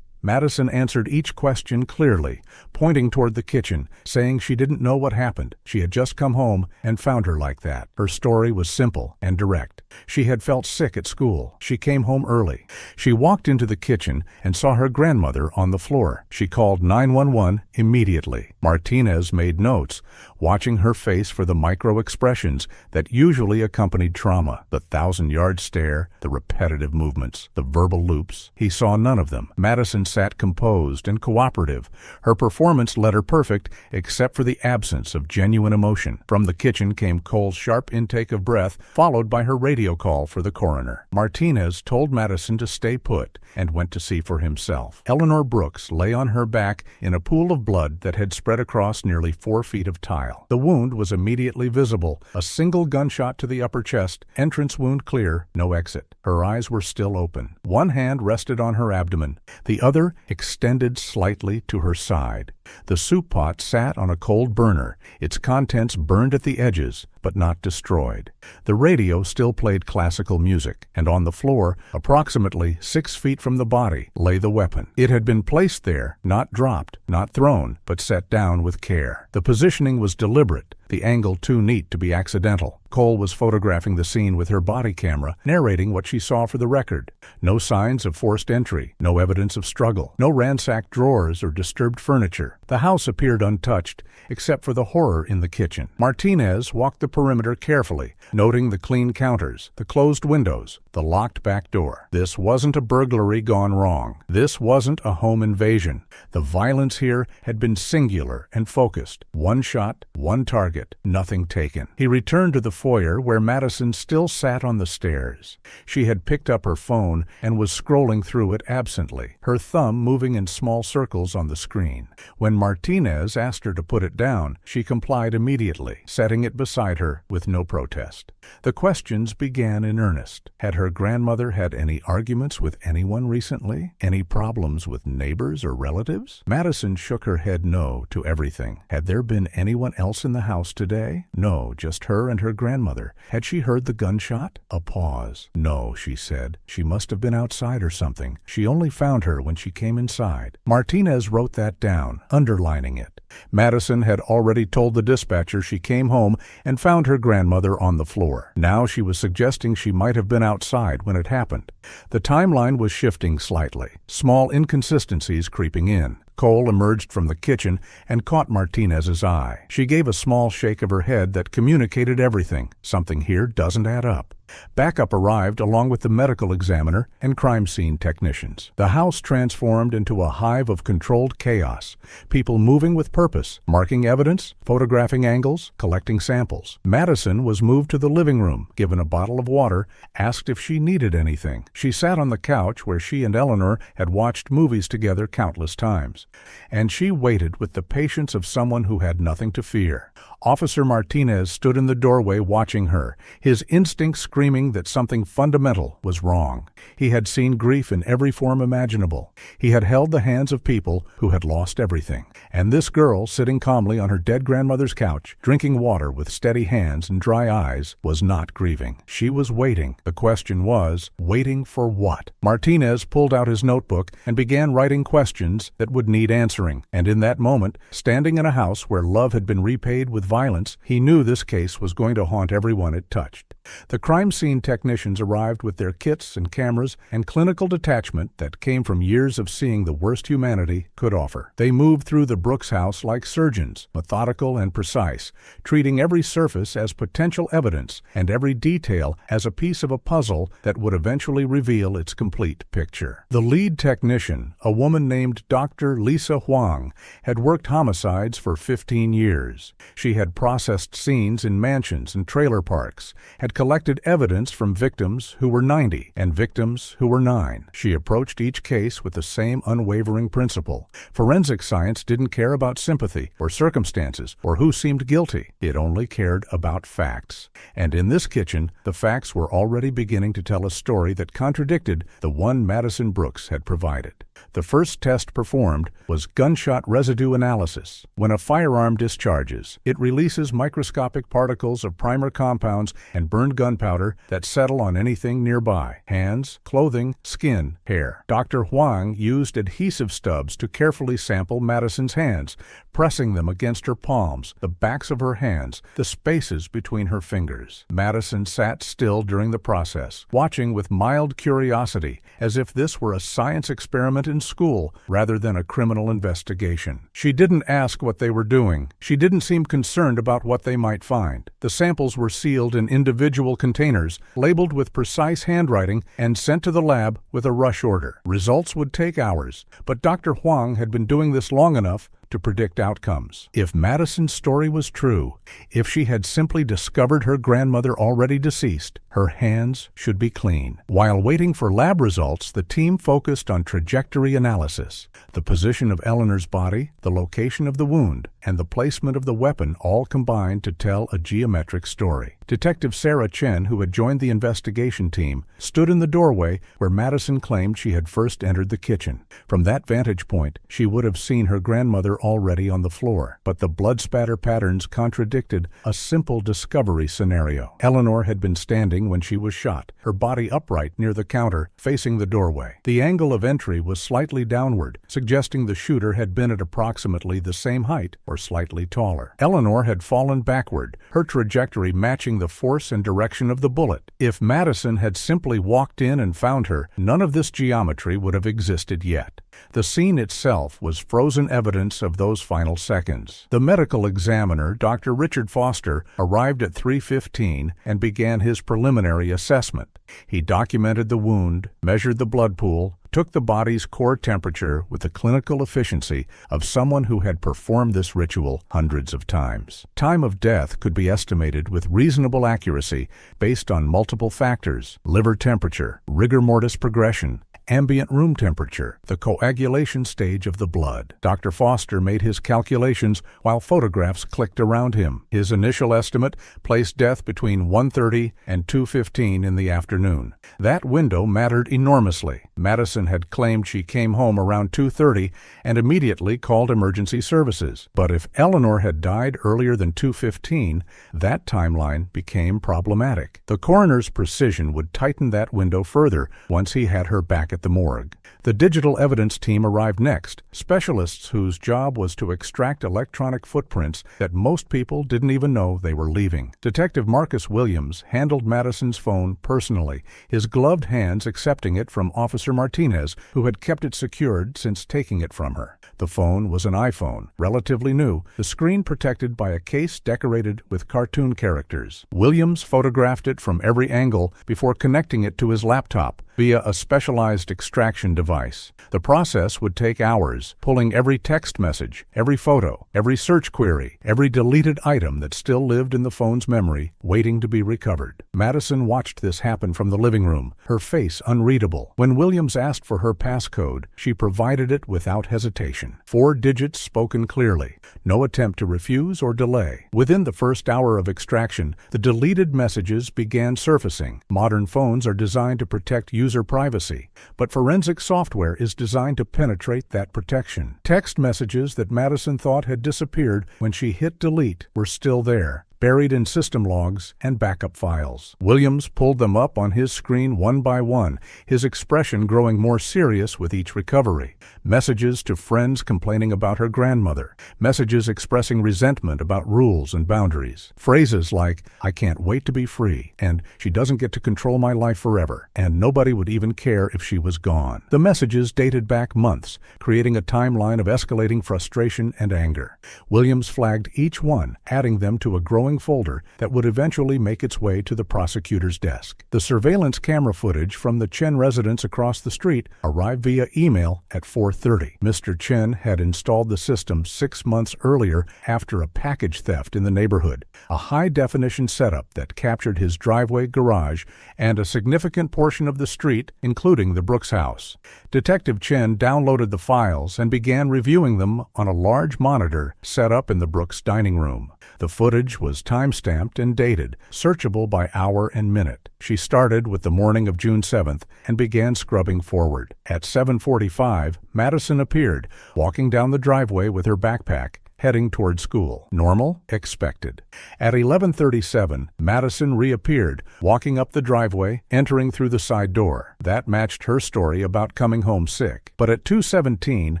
Madison answered each question clearly, pointing toward the kitchen, saying she didn't know what happened. She had just come home and found her like that. Her story was simple and direct. She had felt sick at school. She came home early. She walked into the kitchen and saw her grandmother on the floor. She called 911 immediately. Martinez made notes, watching her face for the micro-expressions that usually accompanied trauma. The 1,000-yard stare, the repetitive movements, the verbal loops. He saw none of them. Madison sat composed and cooperative. Her performance led her perfect, except for the absence of genuine emotion. From the kitchen came Cole's sharp intake of breath, followed by her radio call for the coroner. Martinez told Madison to stay put and went to see for himself. Eleanor Brooks lay on her back in a pool of blood that had spread across nearly 4 feet of tile. The wound was immediately visible, a single gunshot to the upper chest, entrance wound clear, no exit. Her eyes were still open. One hand rested on her abdomen, the other extended slightly to her side. The soup pot sat on a cold burner, its contents burned at the edges, but not destroyed. The radio still played classical music, and on the floor, approximately 6 feet from the body, lay the weapon. It had been placed there, not dropped, not thrown, but set down with care. The positioning was deliberate, the angle too neat to be accidental. Cole was photographing the scene with her body camera, narrating what she saw for the record. No signs of forced entry, no evidence of struggle, no ransacked drawers or disturbed furniture. The house appeared untouched, except for the horror in the kitchen. Martinez walked the perimeter carefully, noting the clean counters, the closed windows, the locked back door. This wasn't a burglary gone wrong. This wasn't a home invasion. The violence here had been singular and focused. One shot, one target, nothing taken. He returned to the foyer where Madison still sat on the stairs. She had picked up her phone and was scrolling through it absently, her thumb moving in small circles on the screen. When Martinez asked her to put it down, she complied immediately, setting it beside her with no protest. The questions began in earnest. Had her grandmother had any arguments with anyone recently? Any problems with neighbors or relatives? Madison shook her head no to everything. Had there been anyone else in the house today? No, just her and her grandmother. Had she heard the gunshot? A pause. No, she said. She must have been outside or something. She only found her when she came inside. Martinez wrote that down, underlining it. Madison had already told the dispatcher she came home and found her grandmother on the floor. Now she was suggesting she might have been outside when it happened. The timeline was shifting slightly, small inconsistencies creeping in. Cole emerged from the kitchen and caught Martinez's eye. She gave a small shake of her head that communicated everything. Something here doesn't add up. Backup arrived along with the medical examiner and crime scene technicians. The house transformed into a hive of controlled chaos. People moving with purpose, marking evidence, photographing angles, collecting samples. Madison was moved to the living room, given a bottle of water, asked if she needed anything. She sat on the couch where she and Eleanor had watched movies together countless times. And she waited with the patience of someone who had nothing to fear. Officer Martinez stood in the doorway watching her, his instincts screaming that something fundamental was wrong. He had seen grief in every form imaginable. He had held the hands of people who had lost everything. And this girl, sitting calmly on her dead grandmother's couch, drinking water with steady hands and dry eyes, was not grieving. She was waiting. The question was, waiting for what? Martinez pulled out his notebook and began writing questions that would need answering. And in that moment, standing in a house where love had been repaid with violence, he knew this case was going to haunt everyone it touched. The crime scene technicians arrived with their kits and cameras and clinical detachment that came from years of seeing the worst humanity could offer. They moved through the Brooks house like surgeons, methodical and precise, treating every surface as potential evidence and every detail as a piece of a puzzle that would eventually reveal its complete picture. The lead technician, a woman named Dr. Lisa Huang, had worked homicides for 15 years. She had processed scenes in mansions and trailer parks, had collected evidence from victims who were 90 and victims who were 9. She approached each case with the same unwavering principle. Forensic science didn't care about sympathy or circumstances or who seemed guilty. It only cared about facts. And in this kitchen, the facts were already beginning to tell a story that contradicted the one Madison Brooks had provided. The first test performed was gunshot residue analysis. When a firearm discharges, it releases microscopic particles of primer compounds and burned gunpowder that settle on anything nearby: hands, clothing, skin, hair. Dr. Huang used adhesive stubs to carefully sample Madison's hands, pressing them against her palms, the backs of her hands, the spaces between her fingers. Madison sat still during the process, watching with mild curiosity, as if this were a science experiment in school rather than a criminal investigation. She didn't ask what they were doing. She didn't seem concerned about what they might find. The samples were sealed in individual containers, labeled with precise handwriting, and sent to the lab with a rush order. Results would take hours, but Dr. Huang had been doing this long enough to predict outcomes. If Madison's story was true, if she had simply discovered her grandmother already deceased, her hands should be clean. While waiting for lab results, the team focused on trajectory analysis. The position of Eleanor's body, the location of the wound, and the placement of the weapon all combined to tell a geometric story. Detective Sarah Chen, who had joined the investigation team, stood in the doorway where Madison claimed she had first entered the kitchen. From that vantage point, she would have seen her grandmother already on the floor, but the blood spatter patterns contradicted a simple discovery scenario. Eleanor had been standing when she was shot, her body upright near the counter, facing the doorway. The angle of entry was slightly downward, suggesting the shooter had been at approximately the same height or slightly taller. Eleanor had fallen backward, her trajectory matching the force and direction of the bullet. If Madison had simply walked in and found her, none of this geometry would have existed yet. The scene itself was frozen evidence of those final seconds. The medical examiner, Dr. Richard Foster, arrived at 3:15 and began his preliminary assessment. He documented the wound, measured the blood pool, took the body's core temperature with the clinical efficiency of someone who had performed this ritual hundreds of times. Time of death could be estimated with reasonable accuracy based on multiple factors: liver temperature, rigor mortis progression, ambient room temperature, the coagulation stage of the blood. Dr. Foster made his calculations while photographs clicked around him. His initial estimate placed death between 1:30 and 2:15 in the afternoon. That window mattered enormously. Madison had claimed she came home around 2:30 and immediately called emergency services. But if Eleanor had died earlier than 2:15, that timeline became problematic. The coroner's precision would tighten that window further once he had her back at the morgue. The digital evidence team arrived next, specialists whose job was to extract electronic footprints that most people didn't even know they were leaving. Detective Marcus Williams handled Madison's phone personally, his gloved hands accepting it from Officer Martinez, who had kept it secured since taking it from her. The phone was an iPhone, relatively new, the screen protected by a case decorated with cartoon characters. Williams photographed it from every angle before connecting it to his laptop via a specialized extraction device. The process would take hours, pulling every text message, every photo, every search query, every deleted item that still lived in the phone's memory, waiting to be recovered. Madison watched this happen from the living room, her face unreadable. When Williams asked for her passcode, she provided it without hesitation. 4 digits spoken clearly. No attempt to refuse or delay. Within the first hour of extraction, the deleted messages began surfacing. Modern phones are designed to protect user privacy, but forensic software is designed to penetrate that protection. Text messages that Madison thought had disappeared when she hit delete were still there, buried in system logs and backup files. Williams pulled them up on his screen one by one, his expression growing more serious with each recovery. Messages to friends complaining about her grandmother, messages expressing resentment about rules and boundaries, phrases like, "I can't wait to be free," and "she doesn't get to control my life forever," and "nobody would even care if she was gone." The messages dated back months, creating a timeline of escalating frustration and anger. Williams flagged each one, adding them to a growing folder that would eventually make its way to the prosecutor's desk. The surveillance camera footage from the Chen residence across the street arrived via email at 4:30. Mr. Chen had installed the system 6 months earlier after a package theft in the neighborhood, a high-definition setup that captured his driveway, garage, and a significant portion of the street, including the Brooks house. Detective Chen downloaded the files and began reviewing them on a large monitor set up in the Brooks dining room. The footage was time-stamped and dated, searchable by hour and minute. She started with the morning of June 7th and began scrubbing forward. At 7:45, Madison appeared, walking down the driveway with her backpack, heading toward school. Normal? Expected. At 11:37, Madison reappeared, walking up the driveway, entering through the side door. That matched her story about coming home sick. But at 2:17,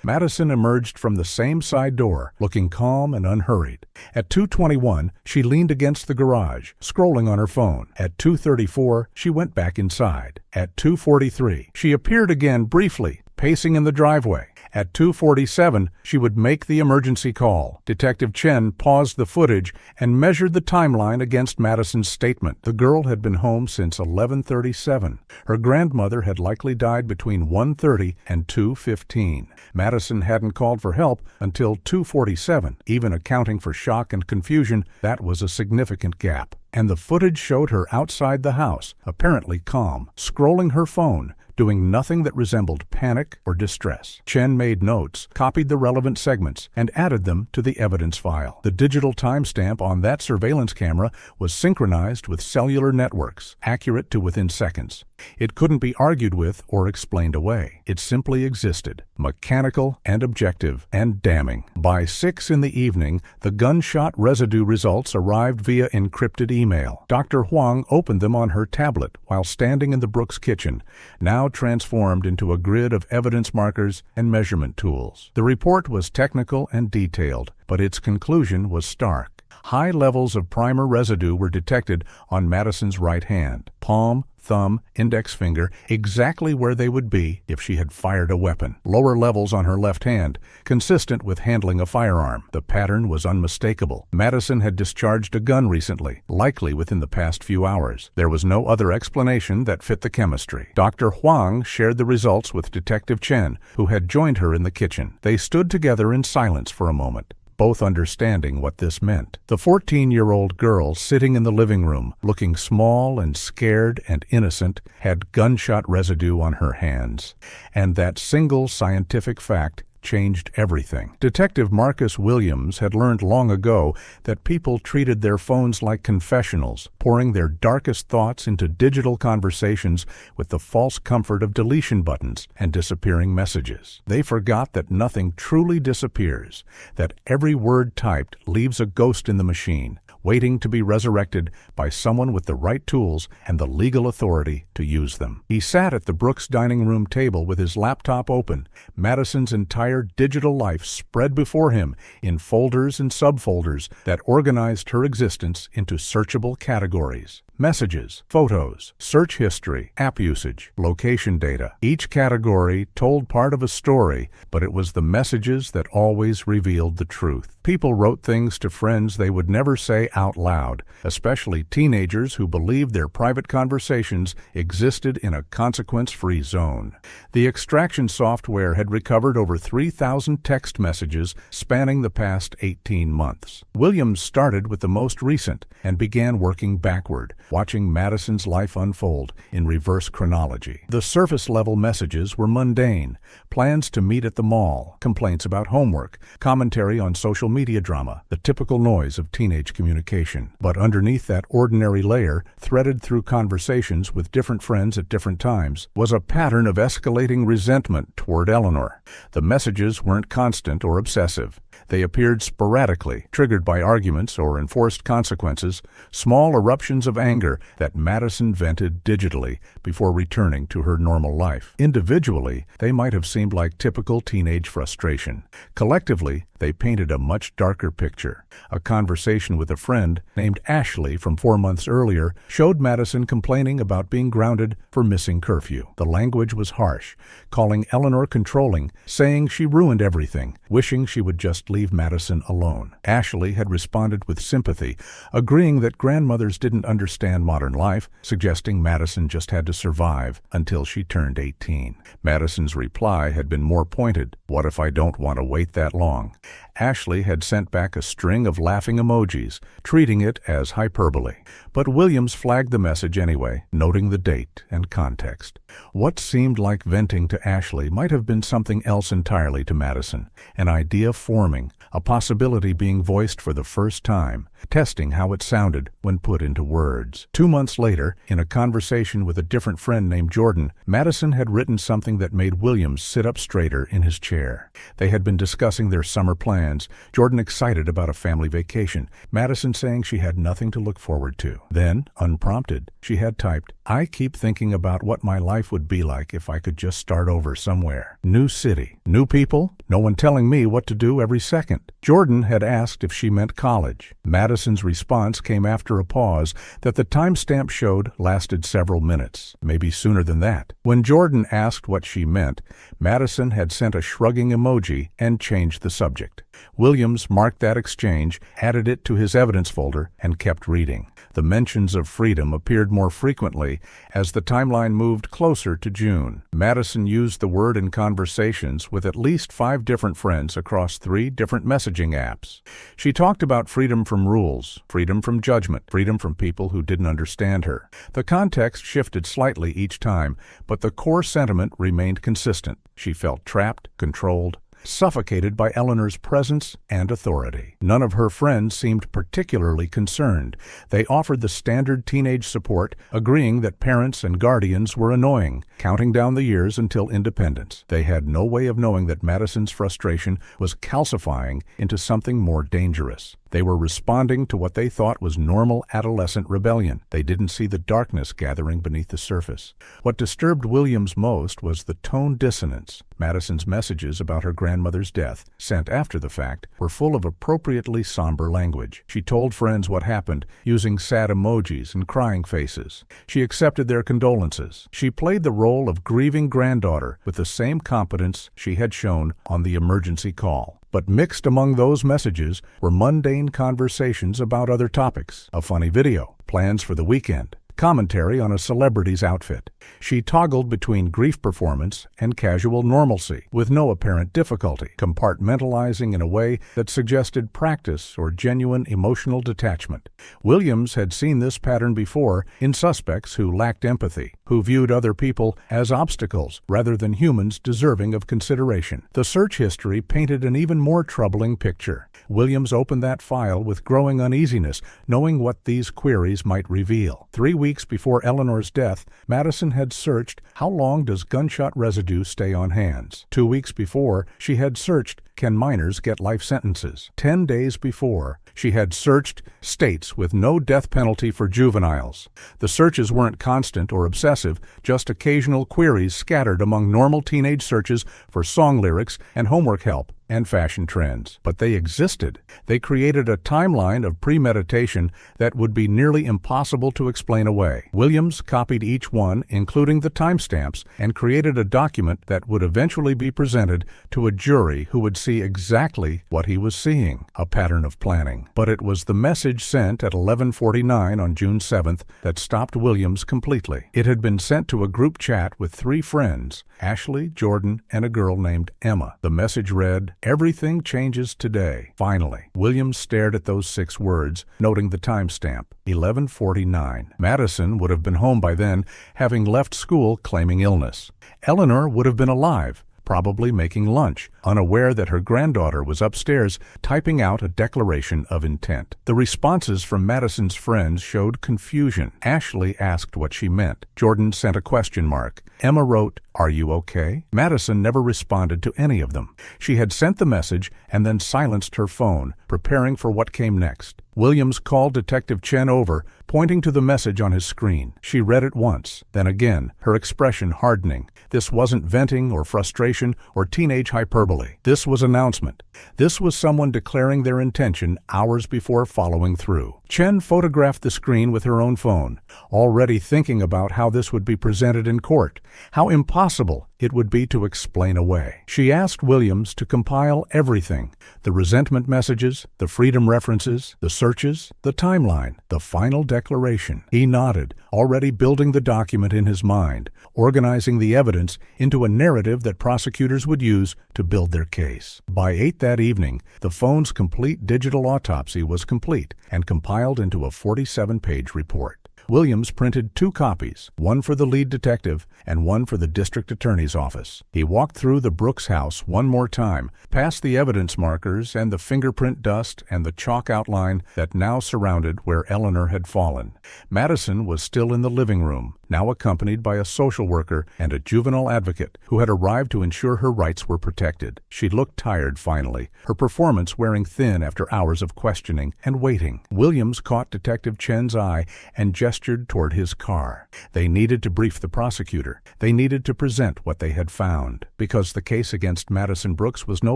Madison emerged from the same side door, looking calm and unhurried. At 2:21, she leaned against the garage, scrolling on her phone. At 2:34, she went back inside. At 2:43, she appeared again briefly, pacing in the driveway. At 2:47, she would make the emergency call. Detective Chen paused the footage and measured the timeline against Madison's statement. The girl had been home since 11:37. Her grandmother had likely died between 1:30 and 2:15. Madison hadn't called for help until 2:47. Even accounting for shock and confusion, that was a significant gap. And the footage showed her outside the house, apparently calm, scrolling her phone, doing nothing that resembled panic or distress. Chen made notes, copied the relevant segments, and added them to the evidence file. The digital timestamp on that surveillance camera was synchronized with cellular networks, accurate to within seconds. It couldn't be argued with or explained away. It simply existed, mechanical and objective and damning. By 6 in the evening, the gunshot residue results arrived via encrypted email. Dr. Huang opened them on her tablet while standing in the Brooks kitchen, now transformed into a grid of evidence markers and measurement tools. The report was technical and detailed, but its conclusion was stark. High levels of primer residue were detected on Madison's right hand, palm, thumb, index finger, exactly where they would be if she had fired a weapon. Lower levels on her left hand, consistent with handling a firearm. The pattern was unmistakable. Madison had discharged a gun recently, likely within the past few hours. There was no other explanation that fit the chemistry. Dr. Huang shared the results with Detective Chen, who had joined her in the kitchen. They stood together in silence for a moment, both understanding what this meant. The 14-year-old girl sitting in the living room, looking small and scared and innocent, had gunshot residue on her hands. And that single scientific fact changed everything. Detective Marcus Williams had learned long ago that people treated their phones like confessionals, pouring their darkest thoughts into digital conversations with the false comfort of deletion buttons and disappearing messages. They forgot that nothing truly disappears, that every word typed leaves a ghost in the machine, waiting to be resurrected by someone with the right tools and the legal authority to use them. He sat at the Brooks dining room table with his laptop open, Madison's entire digital life spread before him in folders and subfolders that organized her existence into searchable categories. Messages, photos, search history, app usage, location data. Each category told part of a story, but it was the messages that always revealed the truth. People wrote things to friends they would never say out loud, especially teenagers who believed their private conversations existed in a consequence-free zone. The extraction software had recovered over 3,000 text messages spanning the past 18 months. Williams started with the most recent and began working backward, watching Madison's life unfold in reverse chronology. The surface-level messages were mundane: plans to meet at the mall, complaints about homework, commentary on social media drama, the typical noise of teenage communication. But underneath that ordinary layer, threaded through conversations with different friends at different times, was a pattern of escalating resentment toward Eleanor. The messages weren't constant or obsessive. They appeared sporadically, triggered by arguments or enforced consequences, small eruptions of anger that Madison vented digitally before returning to her normal life. Individually, they might have seemed like typical teenage frustration. Collectively, they painted a much darker picture. A conversation with a friend named Ashley from 4 months earlier showed Madison complaining about being grounded for missing curfew. The language was harsh, calling Eleanor controlling, saying she ruined everything, wishing she would just leave Madison alone. Ashley had responded with sympathy, agreeing that grandmothers didn't understand modern life, suggesting Madison just had to survive until she turned 18. Madison's reply had been more pointed: "What if I don't want to wait that long?" Ashley had sent back a string of laughing emojis, treating it as hyperbole. But Williams flagged the message anyway, noting the date and context. What seemed like venting to Ashley might have been something else entirely to Madison, an idea forming, a possibility being voiced for the first time, testing how it sounded when put into words. 2 months later, in a conversation with a different friend named Jordan, Madison had written something that made Williams sit up straighter in his chair. They had been discussing their summer plans, Jordan excited about a family vacation, Madison saying she had nothing to look forward to. Then, unprompted, she had typed, "I keep thinking about what my life would be like if I could just start over somewhere. New city, new people, no one telling me what to do every second." Jordan had asked if she meant college. Madison's response came after a pause that the timestamp showed lasted several minutes, maybe sooner than that. When Jordan asked what she meant, Madison had sent a shrugging emoji and changed the subject. Williams marked that exchange, added it to his evidence folder, and kept reading. The mentions of freedom appeared more frequently as the timeline moved closer to June. Madison used the word in conversations with at least 5 different friends across 3 different messaging apps. She talked about freedom from rules, freedom from judgment, freedom from people who didn't understand her. The context shifted slightly each time, but the core sentiment remained consistent. She felt trapped, controlled, suffocated by Eleanor's presence and authority. None of her friends seemed particularly concerned. They offered the standard teenage support, agreeing that parents and guardians were annoying, counting down the years until independence. They had no way of knowing that Madison's frustration was calcifying into something more dangerous. They were responding to what they thought was normal adolescent rebellion. They didn't see the darkness gathering beneath the surface. What disturbed Williams most was the tone dissonance. Madison's messages about her grandmother's death, sent after the fact, were full of appropriately somber language. She told friends what happened, using sad emojis and crying faces. She accepted their condolences. She played the role of grieving granddaughter with the same competence she had shown on the emergency call. But mixed among those messages were mundane conversations about other topics, a funny video, plans for the weekend, commentary on a celebrity's outfit. She toggled between grief performance and casual normalcy, with no apparent difficulty, compartmentalizing in a way that suggested practice or genuine emotional detachment. Williams had seen this pattern before in suspects who lacked empathy, who viewed other people as obstacles rather than humans deserving of consideration. The search history painted an even more troubling picture. Williams opened that file with growing uneasiness, knowing what these queries might reveal. 3 weeks before Eleanor's death, Madison had searched, "How long does gunshot residue stay on hands?" 2 weeks before, she had searched, Can minors get life sentences? 10 days before, she had searched states with no death penalty for juveniles. The searches weren't constant or obsessive, just occasional queries scattered among normal teenage searches for song lyrics and homework help and fashion trends. But they existed. They created a timeline of premeditation that would be nearly impossible to explain away. Williams copied each one, including the timestamps, and created a document that would eventually be presented to a jury who would see exactly what he was seeing, a pattern of planning. But it was the message sent at 11:49 on June 7th that stopped Williams completely. It had been sent to a group chat with 3 friends, Ashley, Jordan, and a girl named Emma. The message read, "Everything changes today." Finally, Williams stared at those 6 words, noting the timestamp, 11:49. Madison would have been home by then, having left school claiming illness. Eleanor would have been alive, probably making lunch, unaware that her granddaughter was upstairs typing out a declaration of intent. The responses from Madison's friends showed confusion. Ashley asked what she meant. Jordan sent a question mark. Emma wrote, "Are you okay?" Madison never responded to any of them. She had sent the message and then silenced her phone, preparing for what came next. Williams called Detective Chen over, pointing to the message on his screen. She read it once, then again, her expression hardening. This wasn't venting or frustration or teenage hyperbole. This was announcement. This was someone declaring their intention hours before following through. Chen photographed the screen with her own phone, already thinking about how this would be presented in court, how impossible it would be to explain away. She asked Williams to compile everything: the resentment messages, the freedom references, the searches, the timeline, the final declaration. He nodded, already building the document in his mind, organizing the evidence into a narrative that prosecutors would use to build their case. By 8 that evening, the phone's complete digital autopsy was complete and compiled into a 47-page report. Williams printed 2 copies, one for the lead detective and one for the district attorney's office. He walked through the Brooks house one more time, past the evidence markers and the fingerprint dust and the chalk outline that now surrounded where Eleanor had fallen. Madison was still in the living room, now accompanied by a social worker and a juvenile advocate who had arrived to ensure her rights were protected. She looked tired finally, her performance wearing thin after hours of questioning and waiting. Williams caught Detective Chen's eye and gestured toward his car. They needed to brief the prosecutor. They needed to present what they had found, because the case against Madison Brooks was no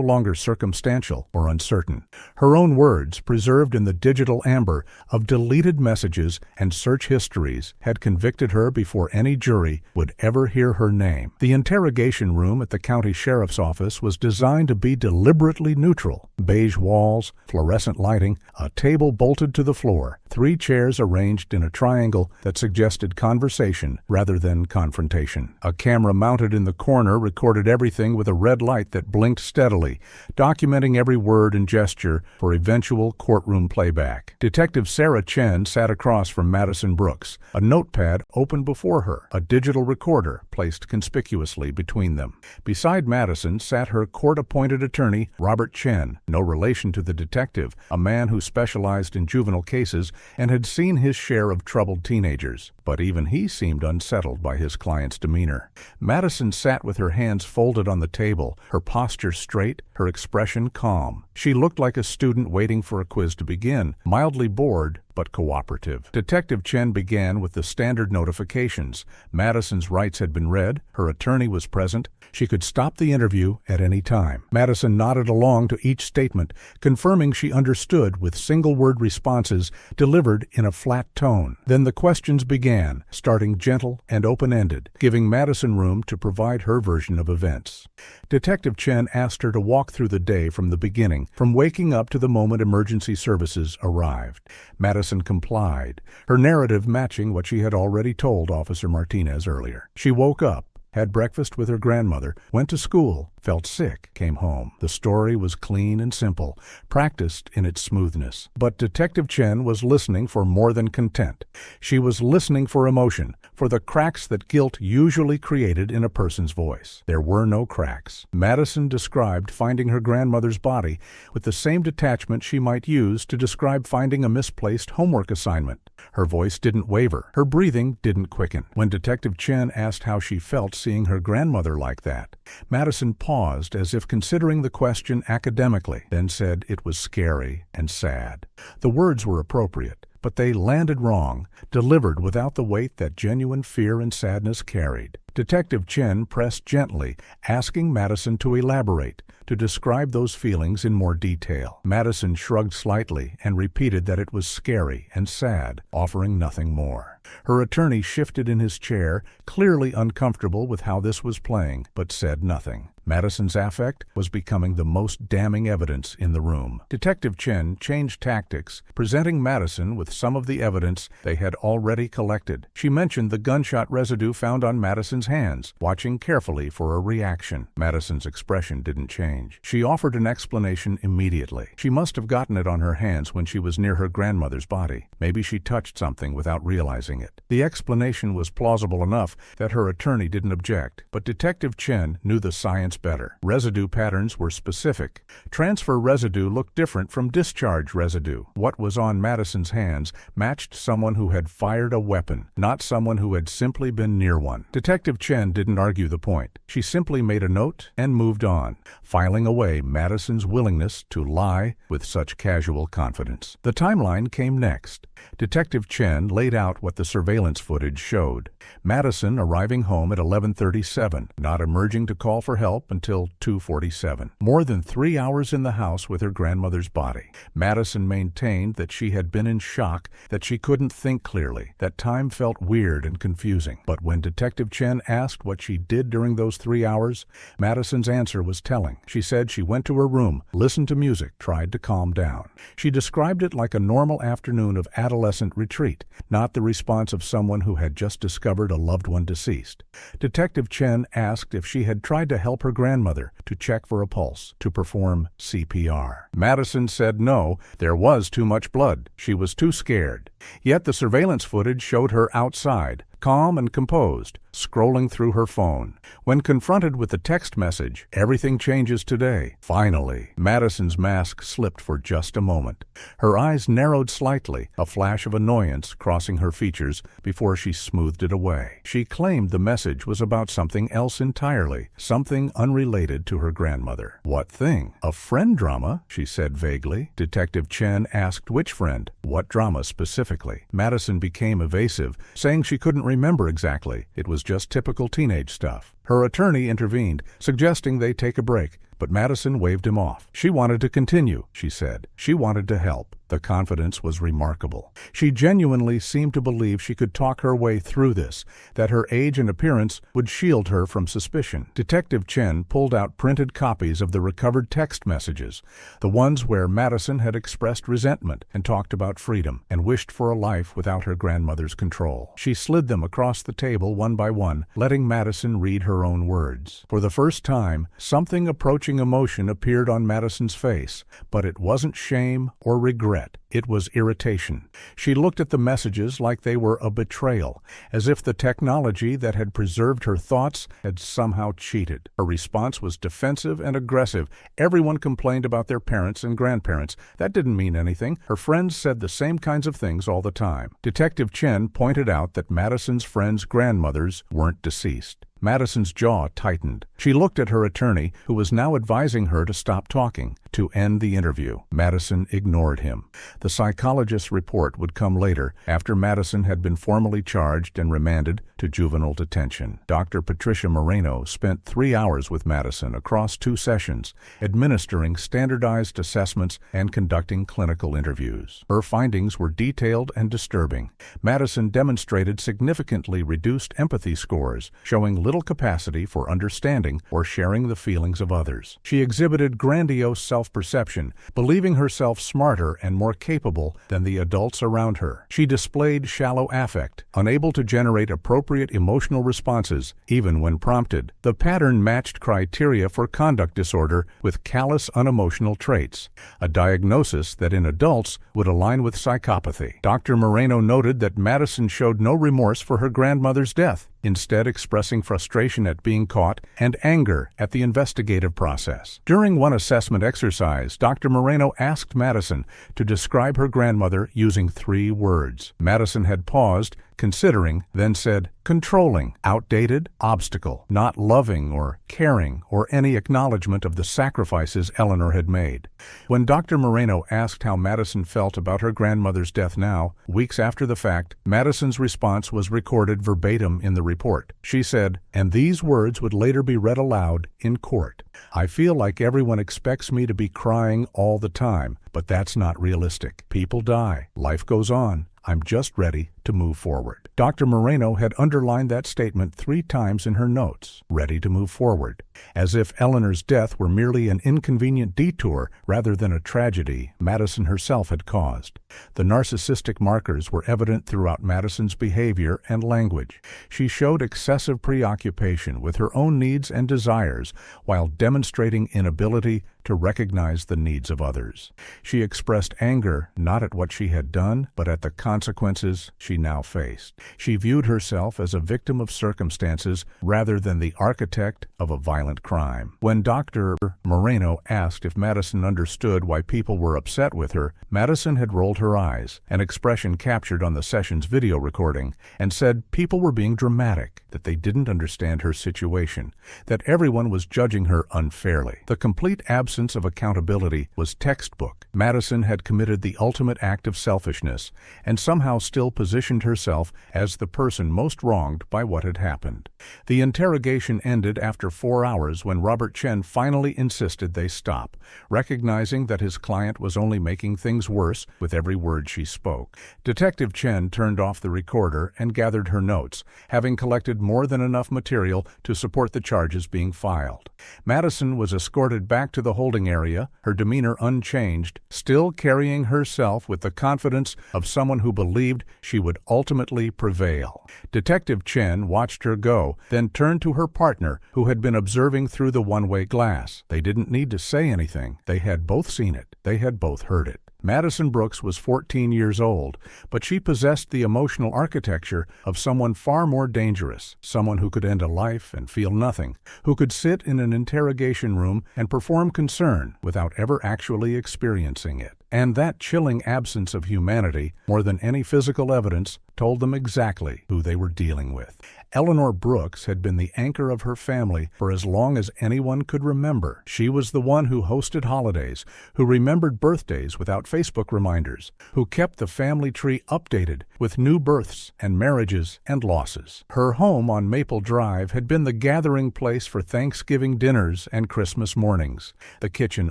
longer circumstantial or uncertain. Her own words, preserved in the digital amber of deleted messages and search histories, had convicted her before any jury would ever hear her name. The interrogation room at the county sheriff's office was designed to be deliberately neutral. Beige walls, fluorescent lighting, a table bolted to the floor, 3 chairs arranged in a triangle that suggested conversation rather than confrontation. A camera mounted in the corner recorded everything with a red light that blinked steadily, documenting every word and gesture for eventual courtroom playback. Detective Sarah Chen sat across from Madison Brooks, a notepad open before her, a digital recorder placed conspicuously between them. Beside Madison sat her court-appointed attorney, Robert Chen, no relation to the detective, a man who specialized in juvenile cases and had seen his share of troubled teenagers. But even he seemed unsettled by his client's demeanor. Madison sat with her hands folded on the table, her posture straight, her expression calm. She looked like a student waiting for a quiz to begin, mildly bored but cooperative. Detective Chen began with the standard notifications. Madison's rights had been read, her attorney was present, she could stop the interview at any time. Madison nodded along to each statement, confirming she understood with single-word responses delivered in a flat tone. Then the questions began, starting gentle and open-ended, giving Madison room to provide her version of events. Detective Chen asked her to walk through the day from the beginning, from waking up to the moment emergency services arrived. Madison complied, her narrative matching what she had already told Officer Martinez earlier. She woke up, had breakfast with her grandmother, went to school, felt sick, came home. The story was clean and simple, practiced in its smoothness. But Detective Chen was listening for more than content. She was listening for emotion, for the cracks that guilt usually created in a person's voice. There were no cracks. Madison described finding her grandmother's body with the same detachment she might use to describe finding a misplaced homework assignment. Her voice didn't waver. Her breathing didn't quicken. When Detective Chen asked how she felt seeing her grandmother like that, Madison paused as if considering the question academically, then said it was scary and sad. The words were appropriate, but they landed wrong, delivered without the weight that genuine fear and sadness carried. Detective Chen pressed gently, asking Madison to elaborate, to describe those feelings in more detail. Madison shrugged slightly and repeated that it was scary and sad, offering nothing more. Her attorney shifted in his chair, clearly uncomfortable with how this was playing, but said nothing. Madison's affect was becoming the most damning evidence in the room. Detective Chen changed tactics, presenting Madison with some of the evidence they had already collected. She mentioned the gunshot residue found on Madison's hands, watching carefully for a reaction. Madison's expression didn't change. She offered an explanation immediately. She must have gotten it on her hands when she was near her grandmother's body. Maybe she touched something without realizing it. The explanation was plausible enough that her attorney didn't object, but Detective Chen knew the science better. Residue patterns were specific. Transfer residue looked different from discharge residue. What was on Madison's hands matched someone who had fired a weapon, not someone who had simply been near one. Detective Chen didn't argue the point. She simply made a note and moved on, filing away Madison's willingness to lie with such casual confidence. The timeline came next. Detective Chen laid out what the surveillance footage showed. Madison arriving home at 11:37, not emerging to call for help until 2:47. More than 3 hours in the house with her grandmother's body. Madison maintained that she had been in shock, that she couldn't think clearly, that time felt weird and confusing. But when Detective Chen asked what she did during those 3 hours, Madison's answer was telling. She said she went to her room, listened to music, tried to calm down. She described it like a normal afternoon of adolescent retreat, not the response of someone who had just discovered a loved one deceased. Detective Chen asked if she had tried to help her grandmother, to check for a pulse, to perform CPR. Madison said no, there was too much blood. She was too scared. Yet the surveillance footage showed her outside, calm and composed, scrolling through her phone. When confronted with the text message, "Everything changes today," finally, Madison's mask slipped for just a moment. Her eyes narrowed slightly, a flash of annoyance crossing her features before she smoothed it away. She claimed the message was about something else entirely, something unrelated to her grandmother. What thing? A friend drama? She said vaguely. Detective Chen asked which friend, what drama specifically. Madison became evasive, saying she couldn't remember exactly. It was just typical teenage stuff. Her attorney intervened, suggesting they take a break, but Madison waved him off. She wanted to continue, she said. She wanted to help. The confidence was remarkable. She genuinely seemed to believe she could talk her way through this, that her age and appearance would shield her from suspicion. Detective Chen pulled out printed copies of the recovered text messages, the ones where Madison had expressed resentment and talked about freedom and wished for a life without her grandmother's control. She slid them across the table one by one, letting Madison read her own words. For the first time, something approaching emotion appeared on Madison's face, but it wasn't shame or regret. It was irritation. She looked at the messages like they were a betrayal, as if the technology that had preserved her thoughts had somehow cheated. Her response was defensive and aggressive. Everyone complained about their parents and grandparents. That didn't mean anything. Her friends said the same kinds of things all the time. Detective Chen pointed out that Madison's friends' grandmothers weren't deceased. Madison's jaw tightened. She looked at her attorney, who was now advising her to stop talking, to end the interview. Madison ignored him. The psychologist's report would come later, after Madison had been formally charged and remanded to juvenile detention. Dr. Patricia Moreno spent 3 hours with Madison across 2 sessions, administering standardized assessments and conducting clinical interviews. Her findings were detailed and disturbing. Madison demonstrated significantly reduced empathy scores, showing little capacity for understanding or sharing the feelings of others. She exhibited grandiose self-perception, believing herself smarter and more capable than the adults around her. She displayed shallow affect, unable to generate appropriate emotional responses, even when prompted. The pattern matched criteria for conduct disorder with callous, unemotional traits, a diagnosis that in adults would align with psychopathy. Dr. Moreno noted that Madison showed no remorse for her grandmother's death. instead expressing frustration at being caught and anger at the investigative process. During one assessment exercise, Dr. Moreno asked Madison to describe her grandmother using 3 words. Madison had paused, considering, then said, controlling, outdated, obstacle, not loving or caring, or any acknowledgement of the sacrifices Eleanor had made. When Dr. Moreno asked how Madison felt about her grandmother's death now, weeks after the fact, Madison's response was recorded verbatim in the report. She said, and these words would later be read aloud in court. I feel like everyone expects me to be crying all the time, but that's not realistic. People die. Life goes on. I'm just ready to move forward. Dr. Moreno had underlined that statement 3 times in her notes, ready to move forward, as if Eleanor's death were merely an inconvenient detour rather than a tragedy Madison herself had caused. The narcissistic markers were evident throughout Madison's behavior and language. She showed excessive preoccupation with her own needs and desires while demonstrating inability to recognize the needs of others. She expressed anger not at what she had done, but at the consequences she now faced. She viewed herself as a victim of circumstances rather than the architect of a violent crime. When Dr. Moreno asked if Madison understood why people were upset with her, Madison had rolled her eyes, an expression captured on the session's video recording, and said people were being dramatic, that they didn't understand her situation, that everyone was judging her unfairly. The complete absence of accountability was textbook. Madison had committed the ultimate act of selfishness and somehow still positioned herself as the person most wronged by what had happened. The interrogation ended after 4 hours when Robert Chen finally insisted they stop, recognizing that his client was only making things worse with every word she spoke. Detective Chen turned off the recorder and gathered her notes, having collected more than enough material to support the charges being filed. Madison was escorted back to the holding area, her demeanor unchanged, still carrying herself with the confidence of someone who believed she would ultimately prevail. Detective Chen watched her go, then turned to her partner, who had been observing through the one-way glass. They didn't need to say anything. They had both seen it. They had both heard it. Madison Brooks was 14 years old, but she possessed the emotional architecture of someone far more dangerous, someone who could end a life and feel nothing, who could sit in an interrogation room and perform concern without ever actually experiencing it. And that chilling absence of humanity, more than any physical evidence, told them exactly who they were dealing with. Eleanor Brooks had been the anchor of her family for as long as anyone could remember. She was the one who hosted holidays, who remembered birthdays without Facebook reminders, who kept the family tree updated with new births and marriages and losses. Her home on Maple Drive had been the gathering place for Thanksgiving dinners and Christmas mornings, the kitchen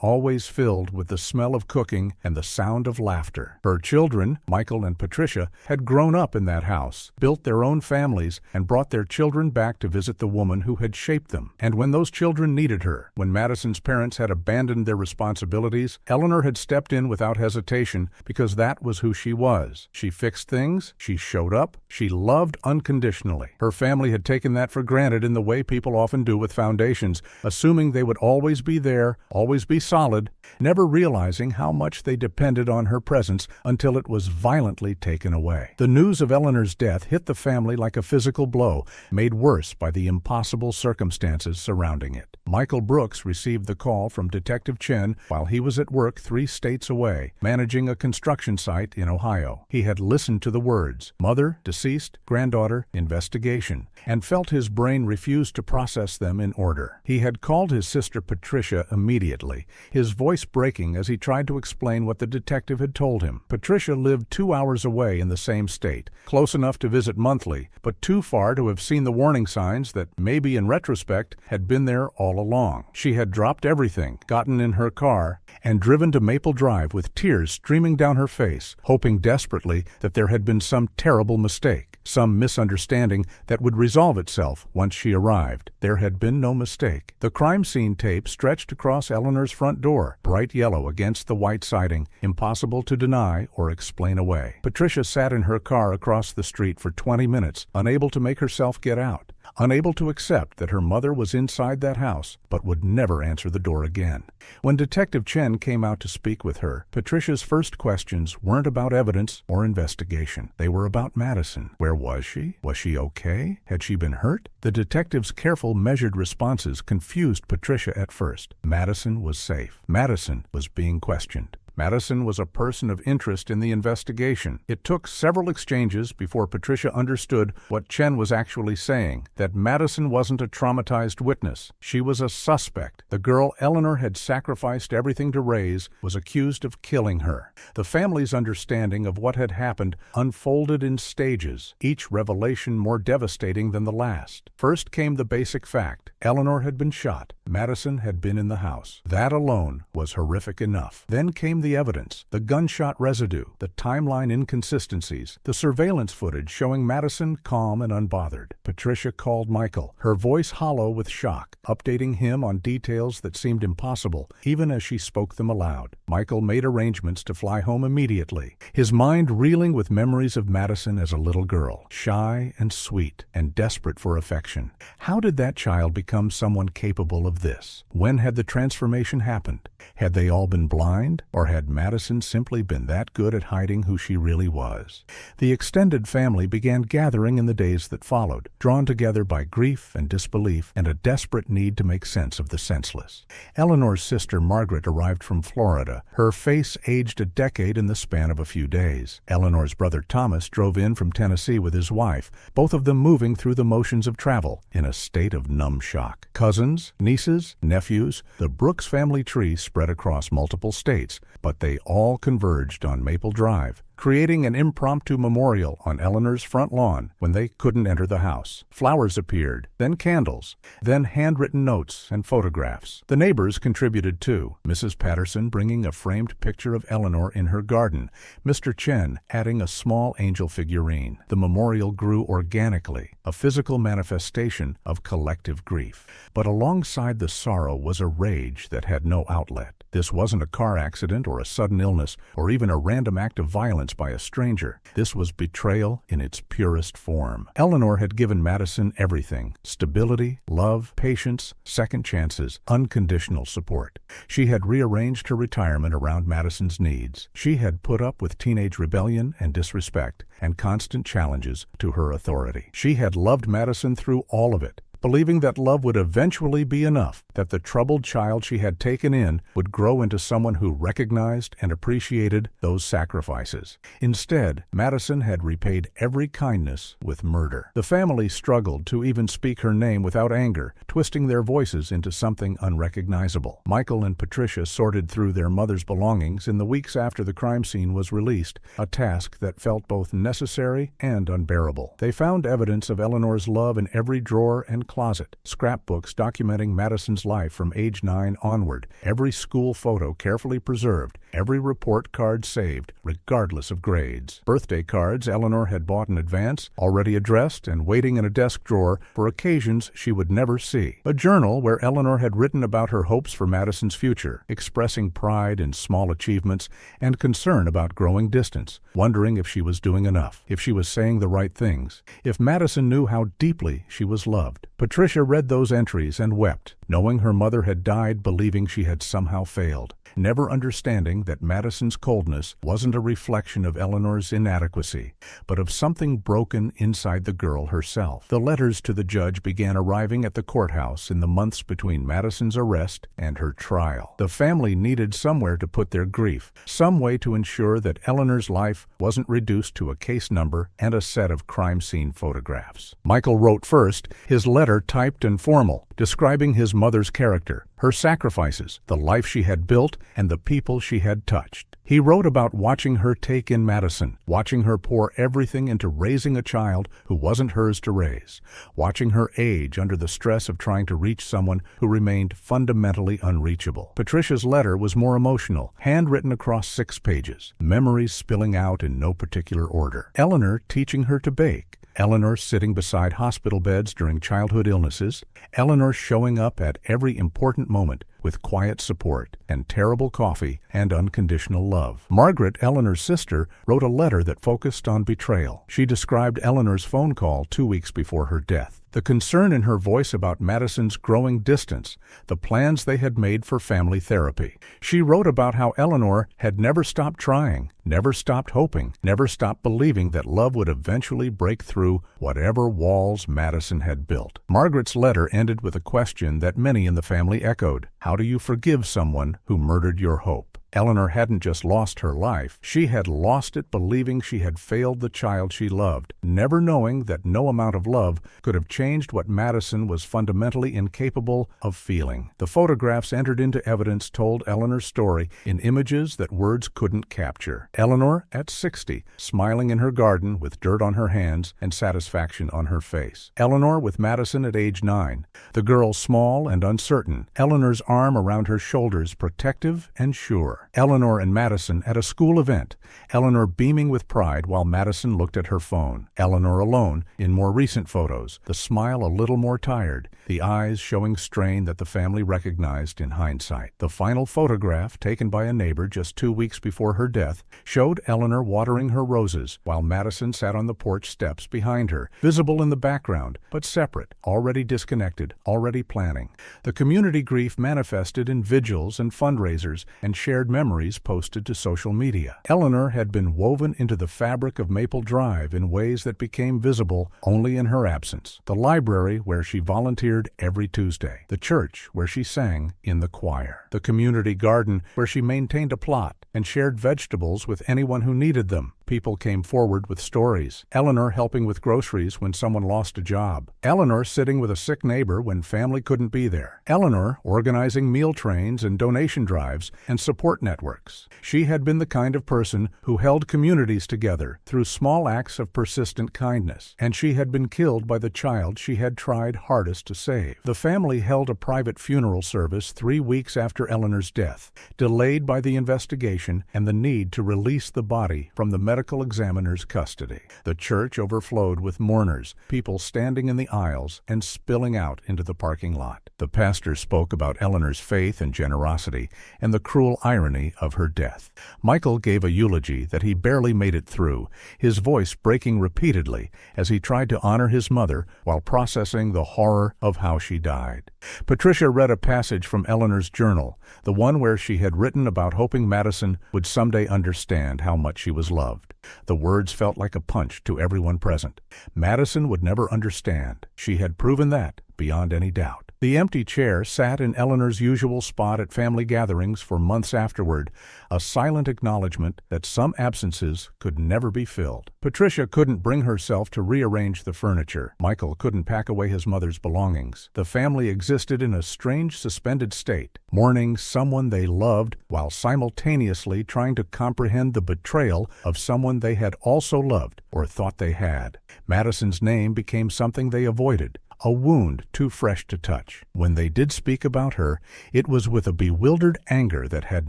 always filled with the smell of cooking and the sound of laughter. Her children, Michael and Patricia, had grown up in that house, built their own families, and brought their children back to visit the woman who had shaped them. And when those children needed her, when Madison's parents had abandoned their responsibilities, Eleanor had stepped in without hesitation because that was who she was. She fixed things, she showed up, she loved unconditionally. Her family had taken that for granted in the way people often do with foundations, assuming they would always be there, always be solid, never realizing how much they depended on her presence until it was violently taken away. The news of Eleanor's death hit the family like a physical blow, made worse by the impossible circumstances surrounding it. Michael Brooks received the call from Detective Chen while he was at work 3 states away, managing a construction site in Ohio. He had listened to the words, mother, deceased, granddaughter, investigation, and felt his brain refuse to process them in order. He had called his sister Patricia immediately, his voice breaking as he tried to explain what the detective had told him. Patricia lived 2 hours away in the same state, close enough to visit monthly, but too far to have seen the warning signs that, maybe in retrospect, had been there all along. She had dropped everything, gotten in her car, and driven to Maple Drive with tears streaming down her face, hoping desperately that there had been some terrible mistake, some misunderstanding that would resolve itself once she arrived. There had been no mistake. The crime scene tape stretched across Eleanor's front door, bright yellow against the white siding, impossible to deny or explain away. Patricia sat in her car across the street for 20 minutes, unable to make herself get out. unable to accept that her mother was inside that house but would never answer the door again. When Detective Chen came out to speak with her, Patricia's first questions weren't about evidence or investigation. They were about Madison. Where was she? Was she okay? Had she been hurt? The detective's careful, measured responses confused Patricia at first. Madison was safe. Madison was being questioned. Madison was a person of interest in the investigation. It took several exchanges before Patricia understood what Chen was actually saying, that Madison wasn't a traumatized witness. She was a suspect. The girl Eleanor had sacrificed everything to raise was accused of killing her. The family's understanding of what had happened unfolded in stages, each revelation more devastating than the last. First came the basic fact. Eleanor had been shot. Madison had been in the house. That alone was horrific enough. Then came the evidence, the gunshot residue, the timeline inconsistencies, the surveillance footage showing Madison calm and unbothered. Patricia called Michael, her voice hollow with shock, updating him on details that seemed impossible, even as she spoke them aloud. Michael made arrangements to fly home immediately, his mind reeling with memories of Madison as a little girl, shy and sweet and desperate for affection. How did that child become someone capable of this? When had the transformation happened? Had they all been blind, or had Madison simply been that good at hiding who she really was? The extended family began gathering in the days that followed, drawn together by grief and disbelief and a desperate need to make sense of the senseless. Eleanor's sister Margaret arrived from Florida, her face aged a decade in the span of a few days. Eleanor's brother Thomas drove in from Tennessee with his wife, both of them moving through the motions of travel in a state of numb shock. Cousins, nieces, nephews, the Brooks family tree spread across multiple states, but they all converged on Maple Drive, creating an impromptu memorial on Eleanor's front lawn when they couldn't enter the house. Flowers appeared, then candles, then handwritten notes and photographs. The neighbors contributed too, Mrs. Patterson bringing a framed picture of Eleanor in her garden, Mr. Chen adding a small angel figurine. The memorial grew organically, a physical manifestation of collective grief. But alongside the sorrow was a rage that had no outlet. This wasn't a car accident or a sudden illness or even a random act of violence by a stranger. This was betrayal in its purest form. Eleanor had given Madison everything: stability, love, patience, second chances, unconditional support. She had rearranged her retirement around Madison's needs. She had put up with teenage rebellion and disrespect and constant challenges to her authority. She had loved Madison through all of it, believing that love would eventually be enough, that the troubled child she had taken in would grow into someone who recognized and appreciated those sacrifices. Instead, Madison had repaid every kindness with murder. The family struggled to even speak her name without anger, twisting their voices into something unrecognizable. Michael and Patricia sorted through their mother's belongings in the weeks after the crime scene was released, a task that felt both necessary and unbearable. They found evidence of Eleanor's love in every drawer and closet, scrapbooks documenting Madison's life from age 9 onward, every school photo carefully preserved, every report card saved, regardless of grades. Birthday cards Eleanor had bought in advance, already addressed and waiting in a desk drawer for occasions she would never see. A journal where Eleanor had written about her hopes for Madison's future, expressing pride in small achievements and concern about growing distance, wondering if she was doing enough, if she was saying the right things, if Madison knew how deeply she was loved. Patricia read those entries and wept, knowing her mother had died believing she had somehow failed, never understanding that Madison's coldness wasn't a reflection of Eleanor's inadequacy, but of something broken inside the girl herself. The letters to the judge began arriving at the courthouse in the months between Madison's arrest and her trial. The family needed somewhere to put their grief, some way to ensure that Eleanor's life wasn't reduced to a case number and a set of crime scene photographs. Michael wrote first, his letter typed and formal, describing his mother's character, her sacrifices, the life she had built, and the people she had touched. He wrote about watching her take in Madison, watching her pour everything into raising a child who wasn't hers to raise, watching her age under the stress of trying to reach someone who remained fundamentally unreachable. Patricia's letter was more emotional, handwritten across 6 pages, memories spilling out in no particular order. Eleanor teaching her to bake, Eleanor sitting beside hospital beds during childhood illnesses, Eleanor showing up at every important moment with quiet support and terrible coffee and unconditional love. Margaret, Eleanor's sister, wrote a letter that focused on betrayal. She described Eleanor's phone call 2 weeks before her death, the concern in her voice about Madison's growing distance, the plans they had made for family therapy. She wrote about how Eleanor had never stopped trying, never stopped hoping, never stopped believing that love would eventually break through whatever walls Madison had built. Margaret's letter ended with a question that many in the family echoed. How do you forgive someone who murdered your hope? Eleanor hadn't just lost her life, she had lost it believing she had failed the child she loved, never knowing that no amount of love could have changed what Madison was fundamentally incapable of feeling. The photographs entered into evidence told Eleanor's story in images that words couldn't capture. Eleanor, at 60, smiling in her garden with dirt on her hands and satisfaction on her face. Eleanor with Madison at age 9, the girl small and uncertain, Eleanor's arm around her shoulders protective and sure. Eleanor and Madison at a school event, Eleanor beaming with pride while Madison looked at her phone. Eleanor alone in more recent photos, the smile a little more tired, the eyes showing strain that the family recognized in hindsight. The final photograph, taken by a neighbor just 2 weeks before her death, showed Eleanor watering her roses while Madison sat on the porch steps behind her, visible in the background, but separate, already disconnected, already planning. The community grief manifested in vigils and fundraisers and shared memories posted to social media. Eleanor had been woven into the fabric of Maple Drive in ways that became visible only in her absence. The library where she volunteered every Tuesday. The church where she sang in the choir. The community garden where she maintained a plot and shared vegetables with anyone who needed them. People came forward with stories. Eleanor helping with groceries when someone lost a job. Eleanor sitting with a sick neighbor when family couldn't be there. Eleanor organizing meal trains and donation drives and support networks. She had been the kind of person who held communities together through small acts of persistent kindness, and she had been killed by the child she had tried hardest to save. The family held a private funeral service 3 weeks after Eleanor's death, delayed by the investigation and the need to release the body from the medical examiner's custody. The church overflowed with mourners, people standing in the aisles and spilling out into the parking lot. The pastor spoke about Eleanor's faith and generosity and the cruel irony of her death. Michael gave a eulogy that he barely made it through, his voice breaking repeatedly as he tried to honor his mother while processing the horror of how she died. Patricia read a passage from Eleanor's journal, the one where she had written about hoping Madison would someday understand how much she was loved. The words felt like a punch to everyone present. Madison would never understand. She had proven that beyond any doubt. The empty chair sat in Eleanor's usual spot at family gatherings for months afterward, a silent acknowledgement that some absences could never be filled. Patricia couldn't bring herself to rearrange the furniture. Michael couldn't pack away his mother's belongings. The family existed in a strange suspended state, mourning someone they loved while simultaneously trying to comprehend the betrayal of someone they had also loved or thought they had. Madison's name became something they avoided, a wound too fresh to touch. When they did speak about her, it was with a bewildered anger that had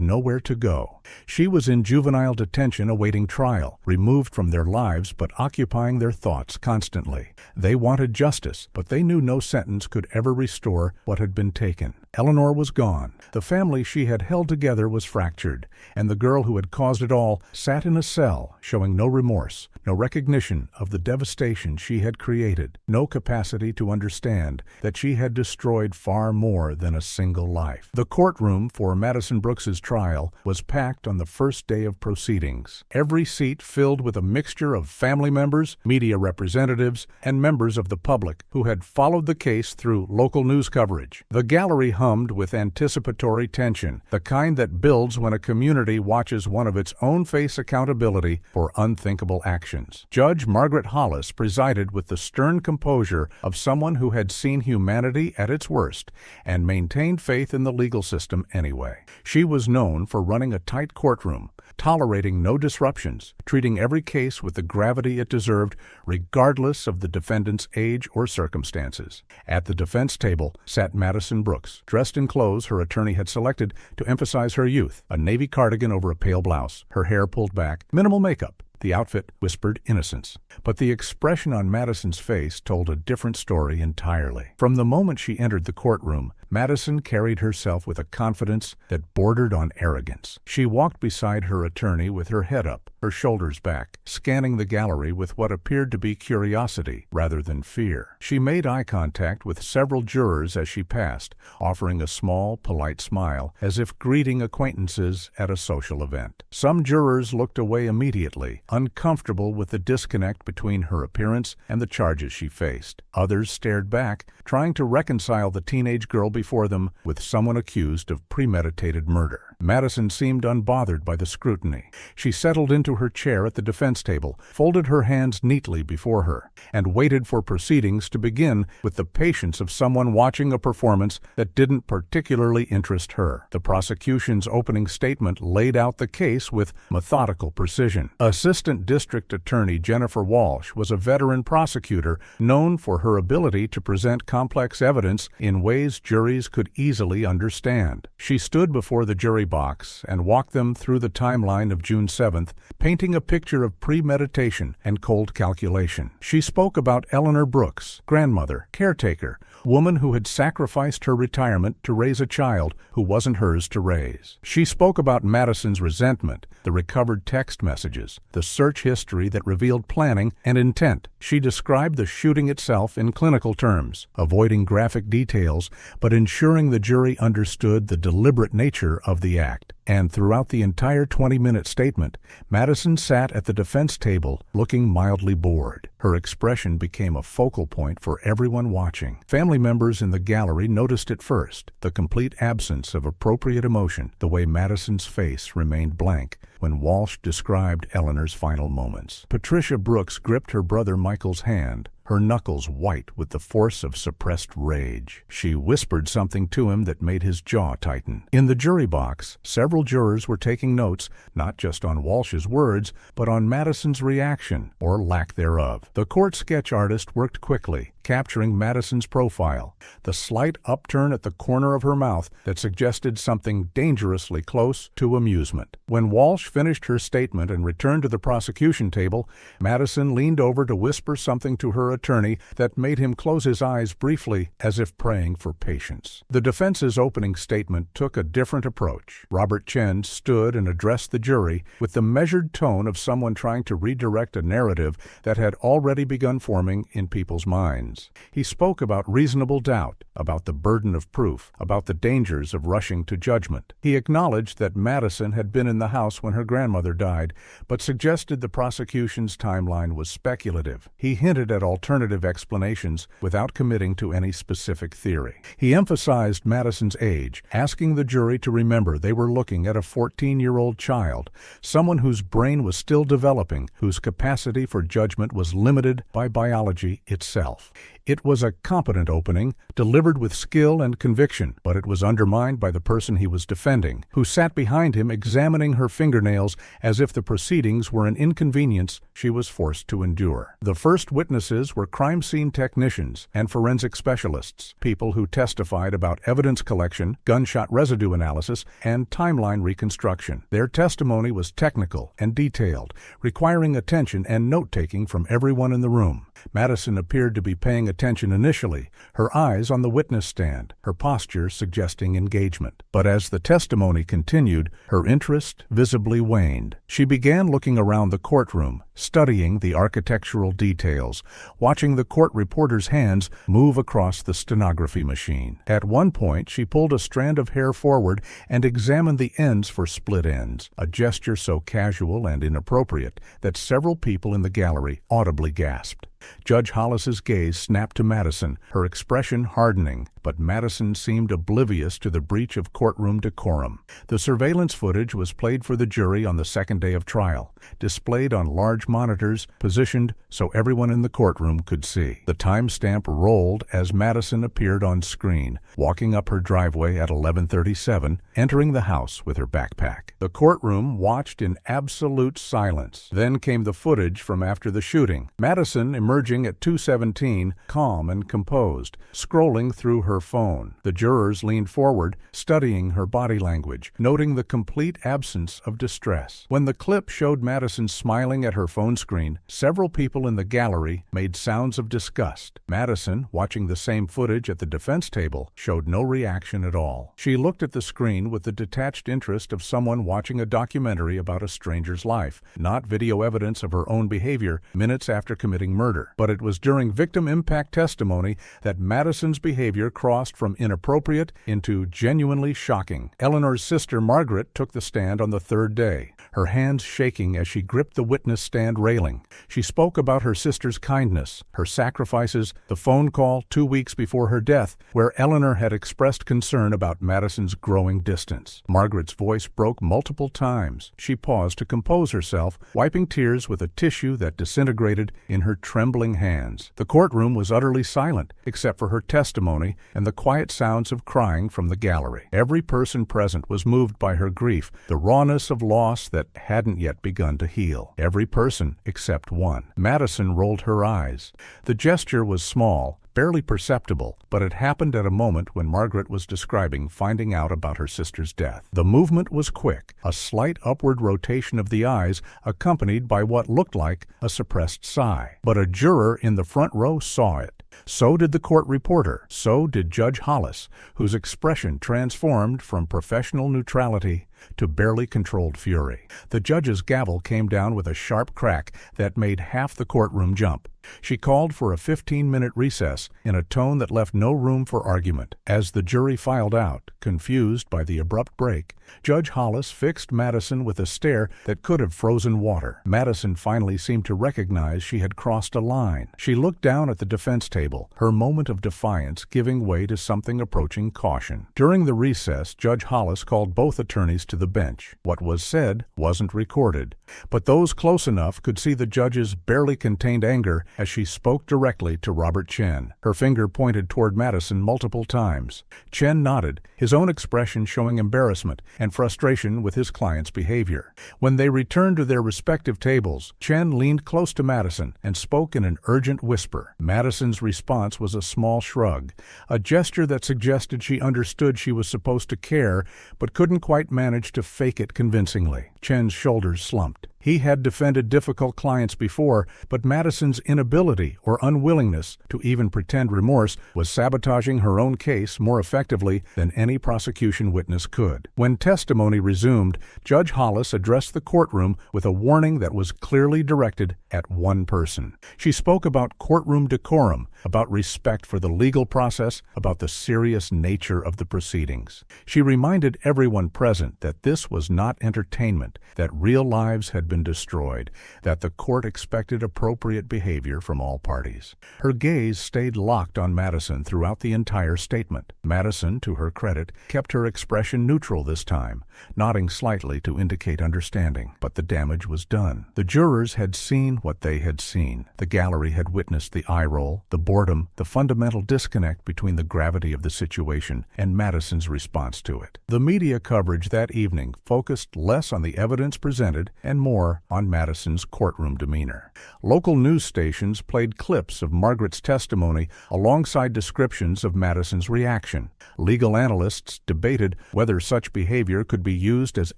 nowhere to go. She was in juvenile detention awaiting trial, removed from their lives but occupying their thoughts constantly. They wanted justice, but they knew no sentence could ever restore what had been taken. Eleanor was gone. The family she had held together was fractured, and the girl who had caused it all sat in a cell, showing no remorse, no recognition of the devastation she had created, no capacity to understand that she had destroyed far more than a single life. The courtroom for Madison Brooks's trial was packed on the first day of proceedings, every seat filled with a mixture of family members, media representatives, and members of the public who had followed the case through local news coverage. The gallery hummed with anticipatory tension, the kind that builds when a community watches one of its own face accountability for unthinkable actions. Judge Margaret Hollis presided with the stern composure of someone who had seen humanity at its worst and maintained faith in the legal system anyway. She was known for running a tight courtroom, tolerating no disruptions, treating every case with the gravity it deserved, regardless of the defendant's age or circumstances. At the defense table sat Madison Brooks, dressed in clothes her attorney had selected to emphasize her youth, a navy cardigan over a pale blouse, her hair pulled back, minimal makeup, The outfit whispered innocence. But the expression on Madison's face told a different story entirely. From the moment she entered the courtroom, Madison carried herself with a confidence that bordered on arrogance. She walked beside her attorney with her head up, her shoulders back, scanning the gallery with what appeared to be curiosity rather than fear. She made eye contact with several jurors as she passed, offering a small, polite smile, as if greeting acquaintances at a social event. Some jurors looked away immediately, uncomfortable with the disconnect between her appearance and the charges she faced. Others stared back, trying to reconcile the teenage girl before them with someone accused of premeditated murder. Madison seemed unbothered by the scrutiny. She settled into her chair at the defense table, folded her hands neatly before her, and waited for proceedings to begin with the patience of someone watching a performance that didn't particularly interest her. The prosecution's opening statement laid out the case with methodical precision. Assistant District Attorney Jennifer Walsh was a veteran prosecutor known for her ability to present complex evidence in ways juries could easily understand. She stood before the jury box and walked them through the timeline of June 7th, painting a picture of premeditation and cold calculation. She spoke about Eleanor Brooks, grandmother, caretaker, woman who had sacrificed her retirement to raise a child who wasn't hers to raise. She spoke about Madison's resentment, the recovered text messages, the search history that revealed planning and intent. She described the shooting itself in clinical terms, avoiding graphic details but ensuring the jury understood the deliberate nature of the act. And throughout the entire 20-minute statement, Madison sat at the defense table looking mildly bored. Her expression became a focal point for everyone watching. Family members in the gallery noticed it first, the complete absence of appropriate emotion, the way Madison's face remained blank when Walsh described Eleanor's final moments. Patricia Brooks gripped her brother Michael's hand, her knuckles white with the force of suppressed rage. She whispered something to him that made his jaw tighten. In the jury box, several jurors were taking notes, not just on Walsh's words, but on Madison's reaction, or lack thereof. The court sketch artist worked quickly, capturing Madison's profile, the slight upturn at the corner of her mouth that suggested something dangerously close to amusement. When Walsh finished her statement and returned to the prosecution table, Madison leaned over to whisper something to her attorney that made him close his eyes briefly, as if praying for patience. The defense's opening statement took a different approach. Robert Chen stood and addressed the jury with the measured tone of someone trying to redirect a narrative that had already begun forming in people's minds. He spoke about reasonable doubt, about the burden of proof, about the dangers of rushing to judgment. He acknowledged that Madison had been in the house when her grandmother died, but suggested the prosecution's timeline was speculative. He hinted at alternative explanations without committing to any specific theory. He emphasized Madison's age, asking the jury to remember they were looking at a 14-year-old child, someone whose brain was still developing, whose capacity for judgment was limited by biology itself. It was a competent opening, delivered with skill and conviction, but it was undermined by the person he was defending, who sat behind him examining her fingernails as if the proceedings were an inconvenience she was forced to endure. The first witnesses were crime scene technicians and forensic specialists, people who testified about evidence collection, gunshot residue analysis, and timeline reconstruction. Their testimony was technical and detailed, requiring attention and note-taking from everyone in the room. Madison appeared to be paying attention initially, her eyes on the witness stand, her posture suggesting engagement. But as the testimony continued, her interest visibly waned. She began looking around the courtroom, studying the architectural details, watching the court reporter's hands move across the stenography machine. At one point, she pulled a strand of hair forward and examined the ends for split ends, a gesture so casual and inappropriate that several people in the gallery audibly gasped. Judge Hollis's gaze snapped to Madison, her expression hardening, but Madison seemed oblivious to the breach of courtroom decorum. The surveillance footage was played for the jury on the second day of trial, displayed on large monitors positioned so everyone in the courtroom could see. The timestamp rolled as Madison appeared on screen, walking up her driveway at 11:37, entering the house with her backpack. The courtroom watched in absolute silence. Then came the footage from after the shooting. Madison emerged emerging at 2:17, calm and composed, scrolling through her phone. The jurors leaned forward, studying her body language, noting the complete absence of distress. When the clip showed Madison smiling at her phone screen, several people in the gallery made sounds of disgust. Madison, watching the same footage at the defense table, showed no reaction at all. She looked at the screen with the detached interest of someone watching a documentary about a stranger's life, not video evidence of her own behavior minutes after committing murder. But it was during victim impact testimony that Madison's behavior crossed from inappropriate into genuinely shocking. Eleanor's sister Margaret took the stand on the third day, her hands shaking as she gripped the witness stand railing. She spoke about her sister's kindness, her sacrifices, the phone call 2 weeks before her death, where Eleanor had expressed concern about Madison's growing distance. Margaret's voice broke multiple times. She paused to compose herself, wiping tears with a tissue that disintegrated in her trembling hands. The courtroom was utterly silent, except for her testimony and the quiet sounds of crying from the gallery. Every person present was moved by her grief, the rawness of loss that hadn't yet begun to heal. Every person except one. Madison rolled her eyes. The gesture was small, barely perceptible, but it happened at a moment when Margaret was describing finding out about her sister's death. The movement was quick, a slight upward rotation of the eyes accompanied by what looked like a suppressed sigh. But a juror in the front row saw it. So did the court reporter. So did Judge Hollis, whose expression transformed from professional neutrality to barely controlled fury. The judge's gavel came down with a sharp crack that made half the courtroom jump. She called for a 15-minute recess in a tone that left no room for argument. As the jury filed out, confused by the abrupt break, Judge Hollis fixed Madison with a stare that could have frozen water. Madison finally seemed to recognize she had crossed a line. She looked down at the defense table, her moment of defiance giving way to something approaching caution. During the recess, Judge Hollis called both attorneys to the bench. What was said wasn't recorded, but those close enough could see the judge's barely contained anger as she spoke directly to Robert Chen. Her finger pointed toward Madison multiple times. Chen nodded, his own expression showing embarrassment and frustration with his client's behavior. When they returned to their respective tables, Chen leaned close to Madison and spoke in an urgent whisper. Madison's response was a small shrug, a gesture that suggested she understood she was supposed to care but couldn't quite manage to fake it convincingly. Chen's shoulders slumped. He had defended difficult clients before, but Madison's inability or unwillingness to even pretend remorse was sabotaging her own case more effectively than any prosecution witness could. When testimony resumed, Judge Hollis addressed the courtroom with a warning that was clearly directed at one person. She spoke about courtroom decorum, about respect for the legal process, about the serious nature of the proceedings. She reminded everyone present that this was not entertainment, that real lives had been destroyed, that the court expected appropriate behavior from all parties. Her gaze stayed locked on Madison throughout the entire statement. Madison, to her credit, kept her expression neutral this time, nodding slightly to indicate understanding. But the damage was done. The jurors had seen what they had seen. The gallery had witnessed the eye roll, the boredom, the fundamental disconnect between the gravity of the situation and Madison's response to it. The media coverage that evening focused less on the evidence presented and more on Madison's courtroom demeanor. Local news stations played clips of Margaret's testimony alongside descriptions of Madison's reaction. Legal analysts debated whether such behavior could be used as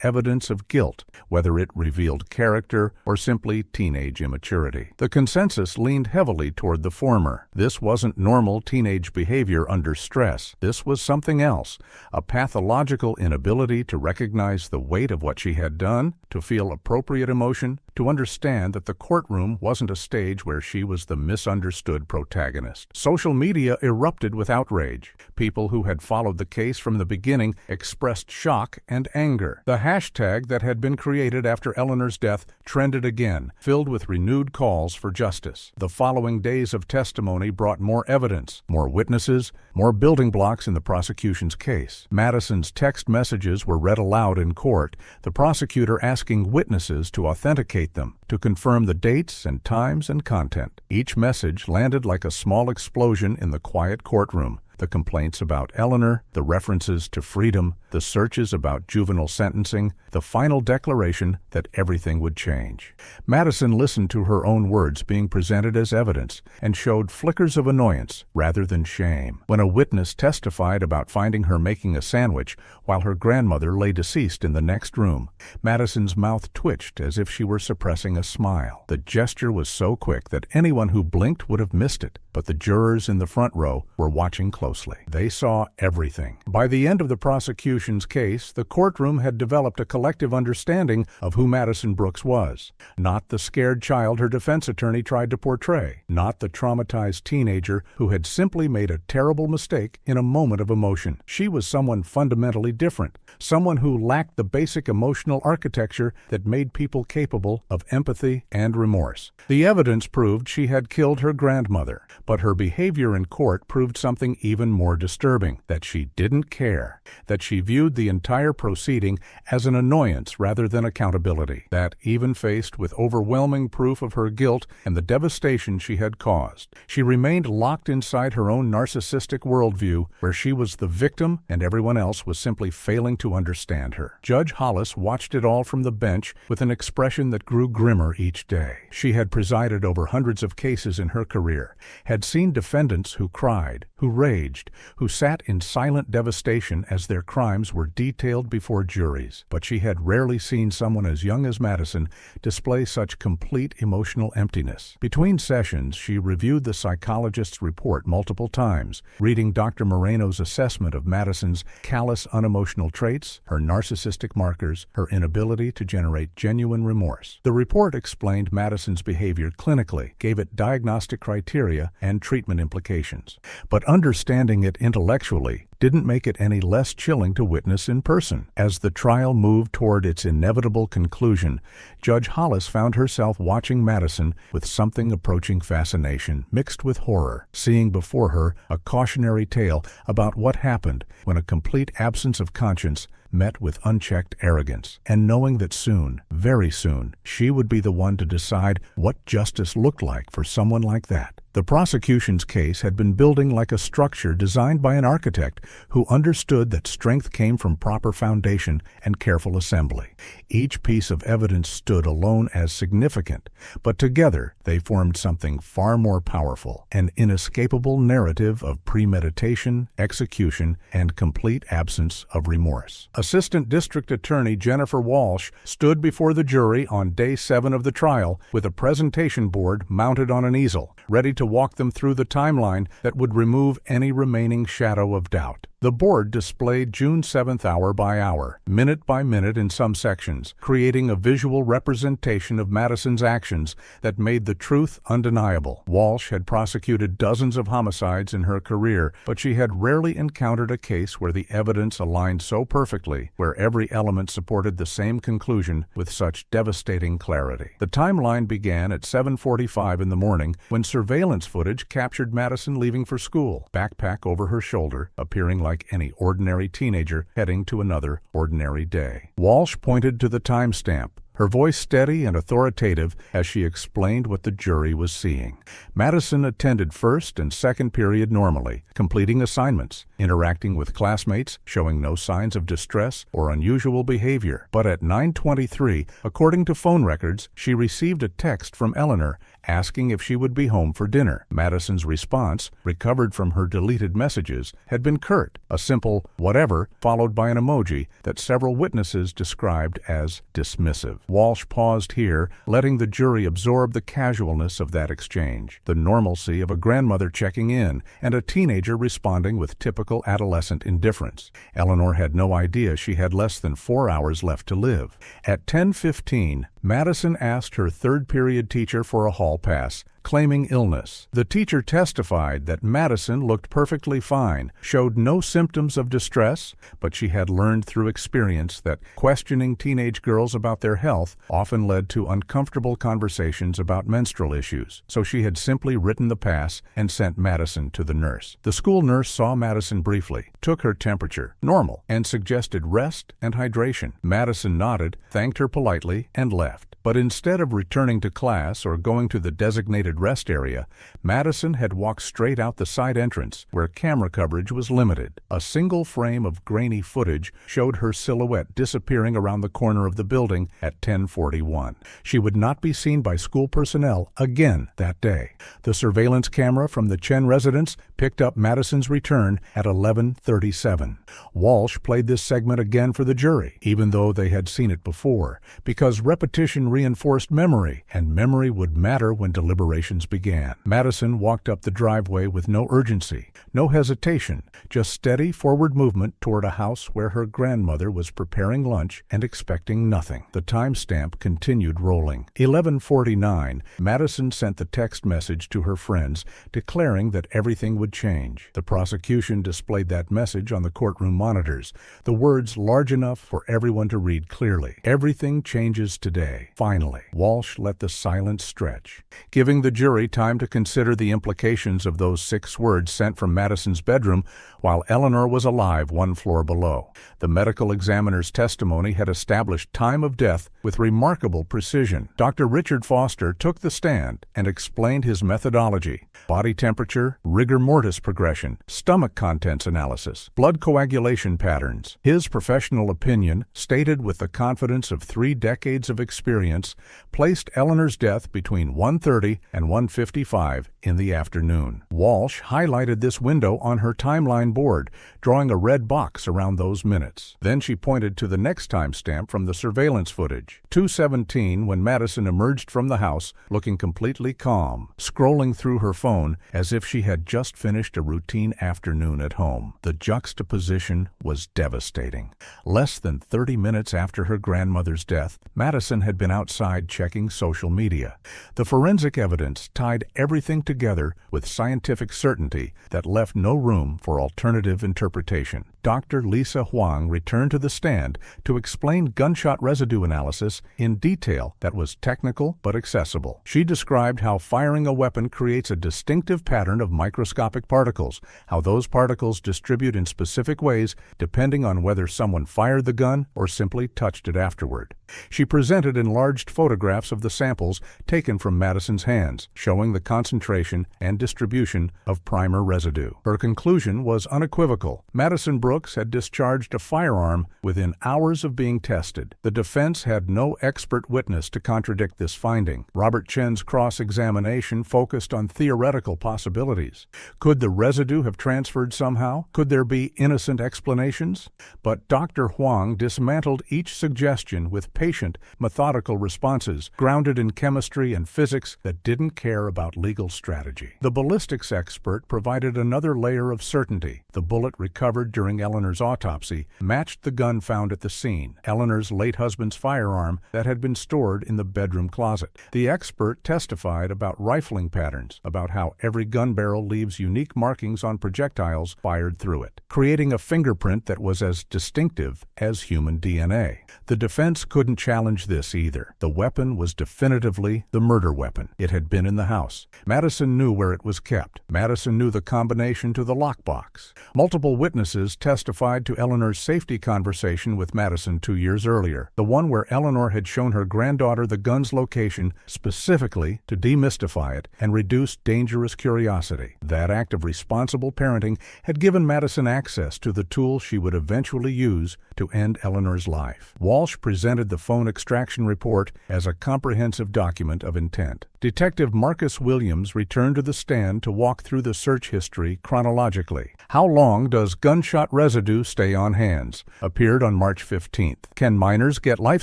evidence of guilt, whether it revealed character or simply teenage immaturity. The consensus leaned heavily toward the former. This wasn't normal teenage behavior under stress. This was something else, a pathological inability to recognize the weight of what she had done, to feel appropriate emotion, to understand that the courtroom wasn't a stage where she was the misunderstood protagonist. Social media erupted with outrage. People who had followed the case from the beginning expressed shock and anger. The hashtag that had been created after Eleanor's death trended again, filled with renewed calls for justice. The following days of testimony brought more evidence, more witnesses, more building blocks in the prosecution's case. Madison's text messages were read aloud in court, the prosecutor asking witnesses to authenticate them, to confirm the dates and times and content. Each message landed like a small explosion in the quiet courtroom, The complaints about Eleanor, the references to freedom, the searches about juvenile sentencing, the final declaration that everything would change. Madison listened to her own words being presented as evidence and showed flickers of annoyance rather than shame. When a witness testified about finding her making a sandwich while her grandmother lay deceased in the next room, Madison's mouth twitched as if she were suppressing a smile. The gesture was so quick that anyone who blinked would have missed it, but the jurors in the front row were watching closely. They saw everything. By the end of the prosecution's case, the courtroom had developed a collective understanding of who Madison Brooks was. Not the scared child her defense attorney tried to portray. Not the traumatized teenager who had simply made a terrible mistake in a moment of emotion. She was someone fundamentally different. Someone who lacked the basic emotional architecture that made people capable of empathy and remorse. The evidence proved she had killed her grandmother, but her behavior in court proved something even more disturbing, that she didn't care, that she viewed the entire proceeding as an annoyance rather than accountability, that even faced with overwhelming proof of her guilt and the devastation she had caused, she remained locked inside her own narcissistic worldview where she was the victim and everyone else was simply failing to understand her. Judge Hollis watched it all from the bench with an expression that grew grimmer each day. She had presided over hundreds of cases in her career, had seen defendants who cried, who raged, who sat in silent devastation as their crimes were detailed before juries. But she had rarely seen someone as young as Madison display such complete emotional emptiness. Between sessions, she reviewed the psychologist's report multiple times, reading Dr. Moreno's assessment of Madison's callous, unemotional traits, her narcissistic markers, her inability to generate genuine remorse. The report explained Madison's behavior clinically, gave it diagnostic criteria and treatment implications. But understanding it intellectually didn't make it any less chilling to witness in person. As the trial moved toward its inevitable conclusion, Judge Hollis found herself watching Madison with something approaching fascination mixed with horror, seeing before her a cautionary tale about what happened when a complete absence of conscience met with unchecked arrogance, and knowing that soon, very soon, she would be the one to decide what justice looked like for someone like that. The prosecution's case had been building like a structure designed by an architect who understood that strength came from proper foundation and careful assembly. Each piece of evidence stood alone as significant, but together they formed something far more powerful, an inescapable narrative of premeditation, execution, and complete absence of remorse. Assistant District Attorney Jennifer Walsh stood before the jury on day 7 of the trial with a presentation board mounted on an easel, ready to walk them through the timeline that would remove any remaining shadow of doubt. The board displayed June 7th hour by hour, minute by minute in some sections, creating a visual representation of Madison's actions that made the truth undeniable. Walsh had prosecuted dozens of homicides in her career, but she had rarely encountered a case where the evidence aligned so perfectly, where every element supported the same conclusion with such devastating clarity. The timeline began at 7:45 in the morning when surveillance footage captured Madison leaving for school, backpack over her shoulder, appearing like any ordinary teenager heading to another ordinary day. Walsh pointed to the timestamp, her voice steady and authoritative as she explained what the jury was seeing. Madison attended first and second period normally, completing assignments, interacting with classmates, showing no signs of distress or unusual behavior. But at 9:23, according to phone records, she received a text from Eleanor asking if she would be home for dinner. Madison's response, recovered from her deleted messages, had been curt, a simple "whatever" followed by an emoji that several witnesses described as dismissive. Walsh paused here, letting the jury absorb the casualness of that exchange, the normalcy of a grandmother checking in and a teenager responding with typical adolescent indifference. Eleanor had no idea she had less than 4 hours left to live. At 10:15, Madison asked her third-period teacher for a hall pass, claiming illness. The teacher testified that Madison looked perfectly fine, showed no symptoms of distress, but she had learned through experience that questioning teenage girls about their health often led to uncomfortable conversations about menstrual issues, so she had simply written the pass and sent Madison to the nurse. The school nurse saw Madison briefly, took her temperature, normal, and suggested rest and hydration. Madison nodded, thanked her politely, and left. But instead of returning to class or going to the designated designated rest area, Madison had walked straight out the side entrance, where camera coverage was limited. A single frame of grainy footage showed her silhouette disappearing around the corner of the building at 10:41. She would not be seen by school personnel again that day. The surveillance camera from the Chen residence picked up Madison's return at 11:37. Walsh played this segment again for the jury, even though they had seen it before, because repetition reinforced memory, and memory would matter when deliberations began. Madison walked up the driveway with no urgency, no hesitation, just steady forward movement toward a house where her grandmother was preparing lunch and expecting nothing. The timestamp continued rolling. 11:49, Madison sent the text message to her friends, declaring that everything would change. The prosecution displayed that message on the courtroom monitors, the words large enough for everyone to read clearly. Everything changes today. Finally, Walsh let the silence stretch, giving the jury time to consider the implications of those 6 words sent from Madison's bedroom while Eleanor was alive 1 floor below. The medical examiner's testimony had established time of death with remarkable precision. Dr. Richard Foster took the stand and explained his methodology: body temperature, rigor mortis progression, stomach contents analysis, blood coagulation patterns. His professional opinion, stated with the confidence of 3 decades of experience, placed Eleanor's death between 1:30 and 1:55 in the afternoon. Walsh highlighted this window on her timeline board, drawing a red box around those minutes. Then she pointed to the next timestamp from the surveillance footage, 2:17, when Madison emerged from the house looking completely calm, scrolling through her phone as if she had just finished a routine afternoon at home. The juxtaposition was devastating. Less than 30 minutes after her grandmother's death, Madison had been outside checking social media. The forensic evidence tied everything together with scientific certainty that left no room for alternative interpretation. Dr. Lisa Huang returned to the stand to explain gunshot residue analysis in detail that was technical but accessible. She described how firing a weapon creates a distinctive pattern of microscopic particles, how those particles distribute in specific ways depending on whether someone fired the gun or simply touched it afterward. She presented enlarged photographs of the samples taken from Madison's hands, showing the concentration and distribution of primer residue. Her conclusion was unequivocal. Madison Brooks had discharged a firearm within hours of being tested. The defense had no expert witness to contradict this finding. Robert Chen's cross-examination focused on theoretical possibilities. Could the residue have transferred somehow? Could there be innocent explanations? But Dr. Huang dismantled each suggestion with patient, methodical responses, grounded in chemistry and physics that didn't care about legal strategy. The ballistics expert provided another layer of certainty. The bullet recovered during Eleanor's autopsy matched the gun found at the scene, Eleanor's late husband's firearm that had been stored in the bedroom closet. The expert testified about rifling patterns, about how every gun barrel leaves unique markings on projectiles fired through it, creating a fingerprint that was as distinctive as human DNA. The defense couldn't challenge this either. The weapon was definitively the murder weapon. It had been in the house. Madison knew where it was kept. Madison knew the combination to the lockbox. Multiple witnesses testified to Eleanor's safety conversation with Madison 2 years earlier, the one where Eleanor had shown her granddaughter the gun's location specifically to demystify it and reduce dangerous curiosity. That act of responsible parenting had given Madison access to the tool she would eventually use to end Eleanor's life. Walsh presented the phone extraction report as a comprehensive document of intent. Detective Marcus Williams returned to the stand to walk through the search history chronologically. How long does gunshot residue stay on hands? Appeared on March 15th. Can minors get life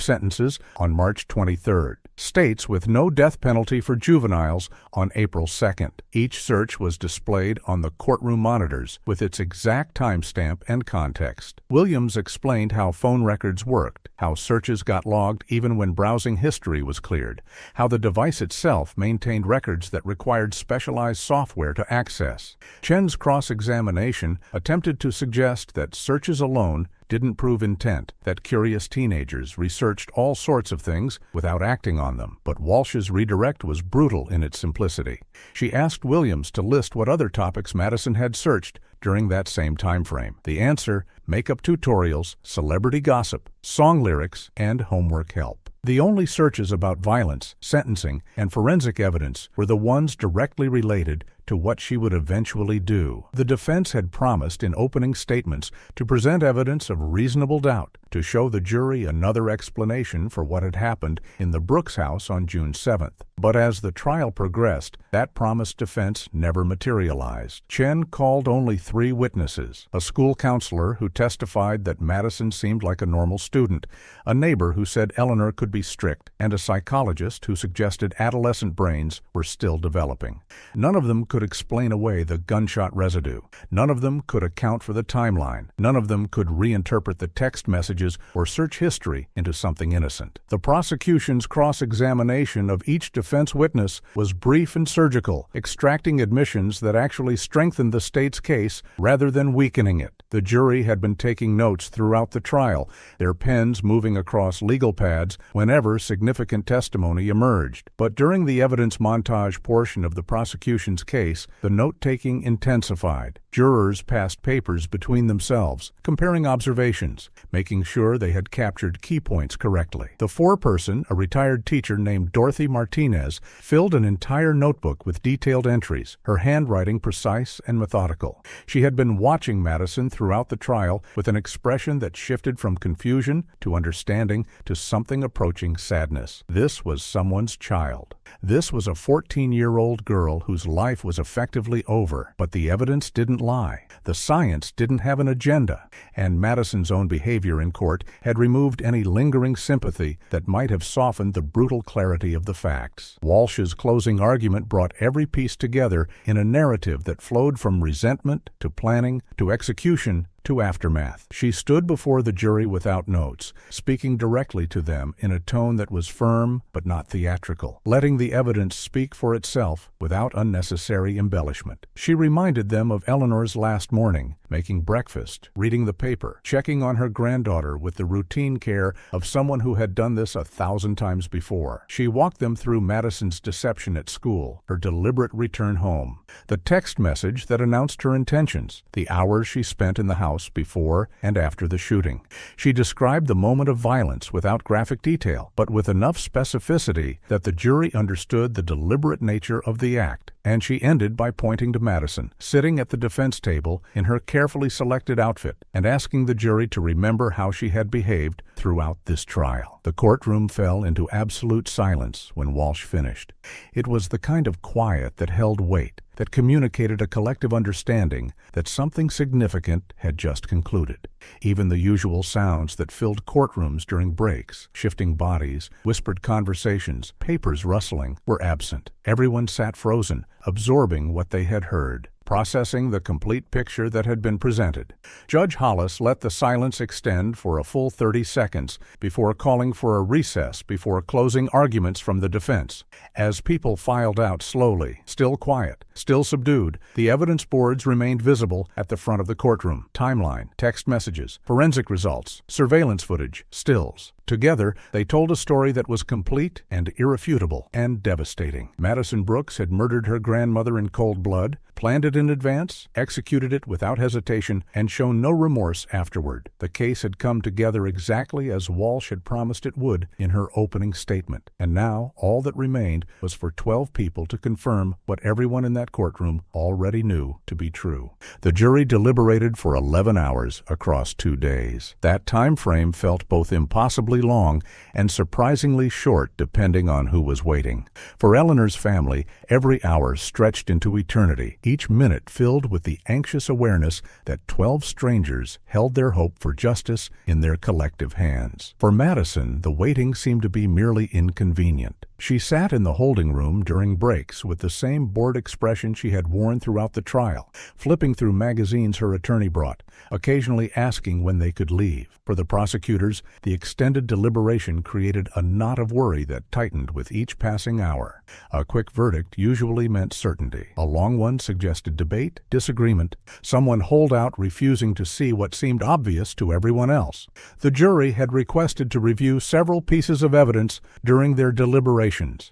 sentences? On March 23rd. States with no death penalty for juveniles on April 2nd. Each search was displayed on the courtroom monitors with its exact timestamp and context. Williams explained how phone records worked, how searches got logged even when browsing history was cleared, how the device itself maintained records that required specialized software to access. Chen's cross-examination attempted to suggest that searches alone didn't prove intent, that curious teenagers researched all sorts of things without acting on them. But Walsh's redirect was brutal in its simplicity. She asked Williams to list what other topics Madison had searched during that same time frame. The answer: makeup tutorials, celebrity gossip, song lyrics, and homework help. The only searches about violence, sentencing, and forensic evidence were the ones directly related to what she would eventually do. The defense had promised in opening statements to present evidence of reasonable doubt to show the jury another explanation for what had happened in the Brooks house on June 7th. But as the trial progressed, that promised defense never materialized. Chen called only 3 witnesses: a school counselor who testified that Madison seemed like a normal student, a neighbor who said Eleanor could be strict, and a psychologist who suggested adolescent brains were still developing. None of them could explain away the gunshot residue. None of them could account for the timeline. None of them could reinterpret the text messages or search history into something innocent. The prosecution's cross-examination of each defense witness was brief and surgical, extracting admissions that actually strengthened the state's case rather than weakening it. The jury had been taking notes throughout the trial, their pens moving across legal pads whenever significant testimony emerged. But during the evidence montage portion of the prosecution's case, the note-taking intensified. Jurors passed papers between themselves, comparing observations, making sure they had captured key points correctly. The foreperson, a retired teacher named Dorothy Martinez, filled an entire notebook with detailed entries, her handwriting precise and methodical. She had been watching Madison throughout the trial with an expression that shifted from confusion to understanding to something approaching sadness. This was someone's child. This was a 14-year-old girl whose life was effectively over, but the evidence didn't lie. The science didn't have an agenda, and Madison's own behavior in court had removed any lingering sympathy that might have softened the brutal clarity of the facts. Walsh's closing argument brought every piece together in a narrative that flowed from resentment to planning to execution to aftermath. She stood before the jury without notes, speaking directly to them in a tone that was firm but not theatrical, letting the evidence speak for itself without unnecessary embellishment. She reminded them of Eleanor's last morning, making breakfast, reading the paper, checking on her granddaughter with the routine care of someone who had done this 1,000 times before. She walked them through Madison's deception at school, her deliberate return home, the text message that announced her intentions, the hours she spent in the house before and after the shooting. She described the moment of violence without graphic detail, but with enough specificity that the jury understood the deliberate nature of the act. And she ended by pointing to Madison, sitting at the defense table in her carefully selected outfit, and asking the jury to remember how she had behaved throughout this trial. The courtroom fell into absolute silence when Walsh finished. It was the kind of quiet that held weight, that communicated a collective understanding that something significant had just concluded. Even the usual sounds that filled courtrooms during breaks, shifting bodies, whispered conversations, papers rustling, were absent. Everyone sat frozen, absorbing what they had heard, processing the complete picture that had been presented. Judge Hollis let the silence extend for a full 30 seconds before calling for a recess before closing arguments from the defense. As people filed out slowly, still quiet, still subdued, the evidence boards remained visible at the front of the courtroom. Timeline, text messages, forensic results, surveillance footage, stills. Together, they told a story that was complete and irrefutable and devastating. Madison Brooks had murdered her grandmother in cold blood, planned it in advance, executed it without hesitation, and shown no remorse afterward. The case had come together exactly as Walsh had promised it would in her opening statement. And now, all that remained was for 12 people to confirm what everyone in that courtroom already knew to be true. The jury deliberated for 11 hours across 2 days. That time frame felt both impossibly long and surprisingly short depending on who was waiting. For Eleanor's family, every hour stretched into eternity, each minute filled with the anxious awareness that 12 strangers held their hope for justice in their collective hands. For Madison, the waiting seemed to be merely inconvenient. She sat in the holding room during breaks with the same bored expression she had worn throughout the trial, flipping through magazines her attorney brought, occasionally asking when they could leave. For the prosecutors, the extended deliberation created a knot of worry that tightened with each passing hour. A quick verdict usually meant certainty. A long one suggested debate, disagreement, someone holdout refusing to see what seemed obvious to everyone else. The jury had requested to review several pieces of evidence during their deliberations.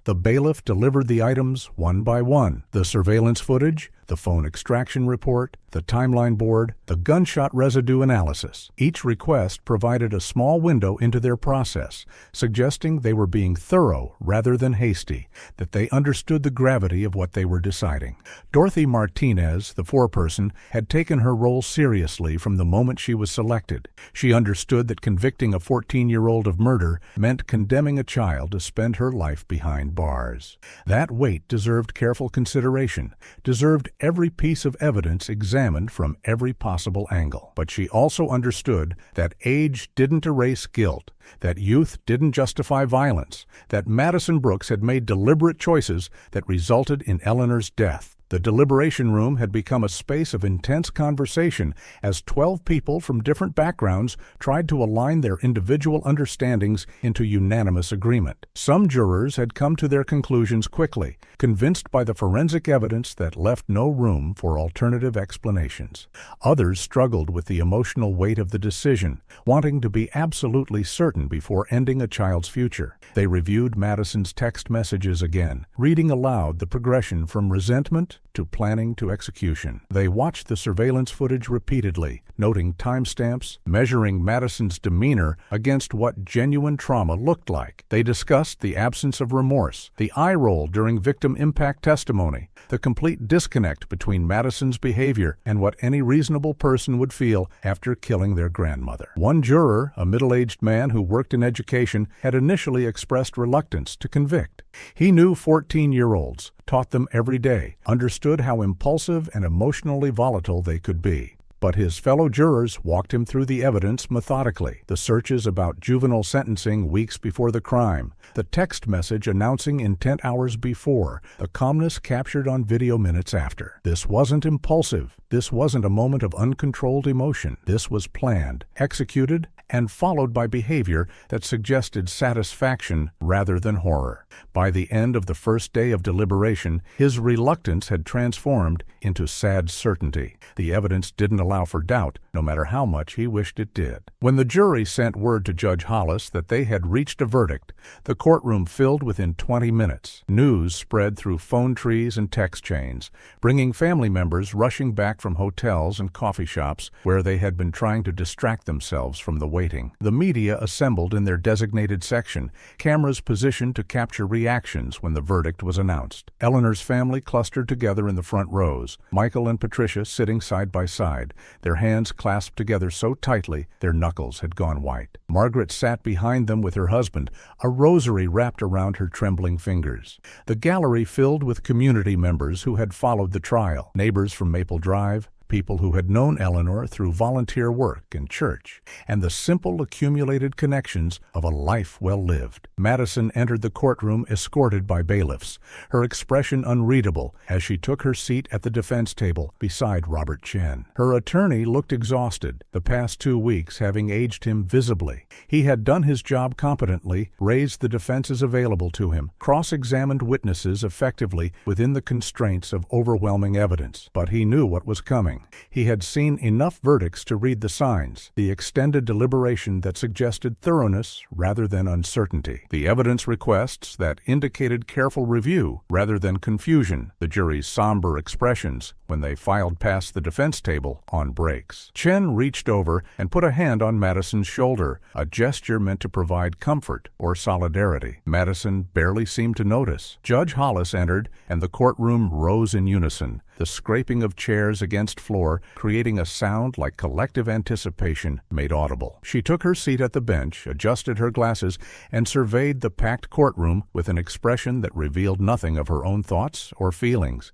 The bailiff delivered the items one by one: the surveillance footage, the the phone extraction report, the timeline board, the gunshot residue analysis. Each request provided a small window into their process, suggesting they were being thorough rather than hasty, that they understood the gravity of what they were deciding. Dorothy Martinez, the foreperson, had taken her role seriously from the moment she was selected. She understood that convicting a 14-year-old of murder meant condemning a child to spend her life behind bars. That weight deserved careful consideration, deserved every piece of evidence examined from every possible angle. But she also understood that age didn't erase guilt, that youth didn't justify violence, that Madison Brooks had made deliberate choices that resulted in Eleanor's death. The deliberation room had become a space of intense conversation as 12 people from different backgrounds tried to align their individual understandings into unanimous agreement. Some jurors had come to their conclusions quickly, convinced by the forensic evidence that left no room for alternative explanations. Others struggled with the emotional weight of the decision, wanting to be absolutely certain before ending a child's future. They reviewed Madison's text messages again, reading aloud the progression from resentment to planning to execution. They watched the surveillance footage repeatedly, noting timestamps, measuring Madison's demeanor against what genuine trauma looked like. They discussed the absence of remorse, the eye roll during victim impact testimony, the complete disconnect between Madison's behavior and what any reasonable person would feel after killing their grandmother. One juror, a middle-aged man who worked in education, had initially expressed reluctance to convict. He knew 14-year-olds, taught them every day, understood how impulsive and emotionally volatile they could be. But his fellow jurors walked him through the evidence methodically. The searches about juvenile sentencing weeks before the crime, the text message announcing intent hours before, the calmness captured on video minutes after. This wasn't impulsive. This wasn't a moment of uncontrolled emotion. This was planned, executed, and followed by behavior that suggested satisfaction rather than horror. By the end of the first day of deliberation, his reluctance had transformed into sad certainty. The evidence didn't allow for doubt, no matter how much he wished it did. When the jury sent word to Judge Hollis that they had reached a verdict, the courtroom filled within 20 minutes. News spread through phone trees and text chains, bringing family members rushing back from hotels and coffee shops where they had been trying to distract themselves from the waiting. The media assembled in their designated section, cameras positioned to capture reactions when the verdict was announced. Eleanor's family clustered together in the front rows, Michael and Patricia sitting side by side, their hands clasped together so tightly their knuckles had gone white. Margaret sat behind them with her husband, a rosary wrapped around her trembling fingers. The gallery filled with community members who had followed the trial, neighbors from Maple Drive, people who had known Eleanor through volunteer work and church, and the simple accumulated connections of a life well lived. Madison entered the courtroom escorted by bailiffs, her expression unreadable as she took her seat at the defense table beside Robert Chen. Her attorney looked exhausted, the past 2 weeks having aged him visibly. He had done his job competently, raised the defenses available to him, cross-examined witnesses effectively within the constraints of overwhelming evidence. But he knew what was coming. He had seen enough verdicts to read the signs, the extended deliberation that suggested thoroughness rather than uncertainty, the evidence requests that indicated careful review rather than confusion, the jury's somber expressions when they filed past the defense table on breaks. Chen reached over and put a hand on Madison's shoulder, a gesture meant to provide comfort or solidarity. Madison barely seemed to notice. Judge Hollis entered, and the courtroom rose in unison, the scraping of chairs against floor creating a sound like collective anticipation made audible. She took her seat at the bench, adjusted her glasses, and surveyed the packed courtroom with an expression that revealed nothing of her own thoughts or feelings.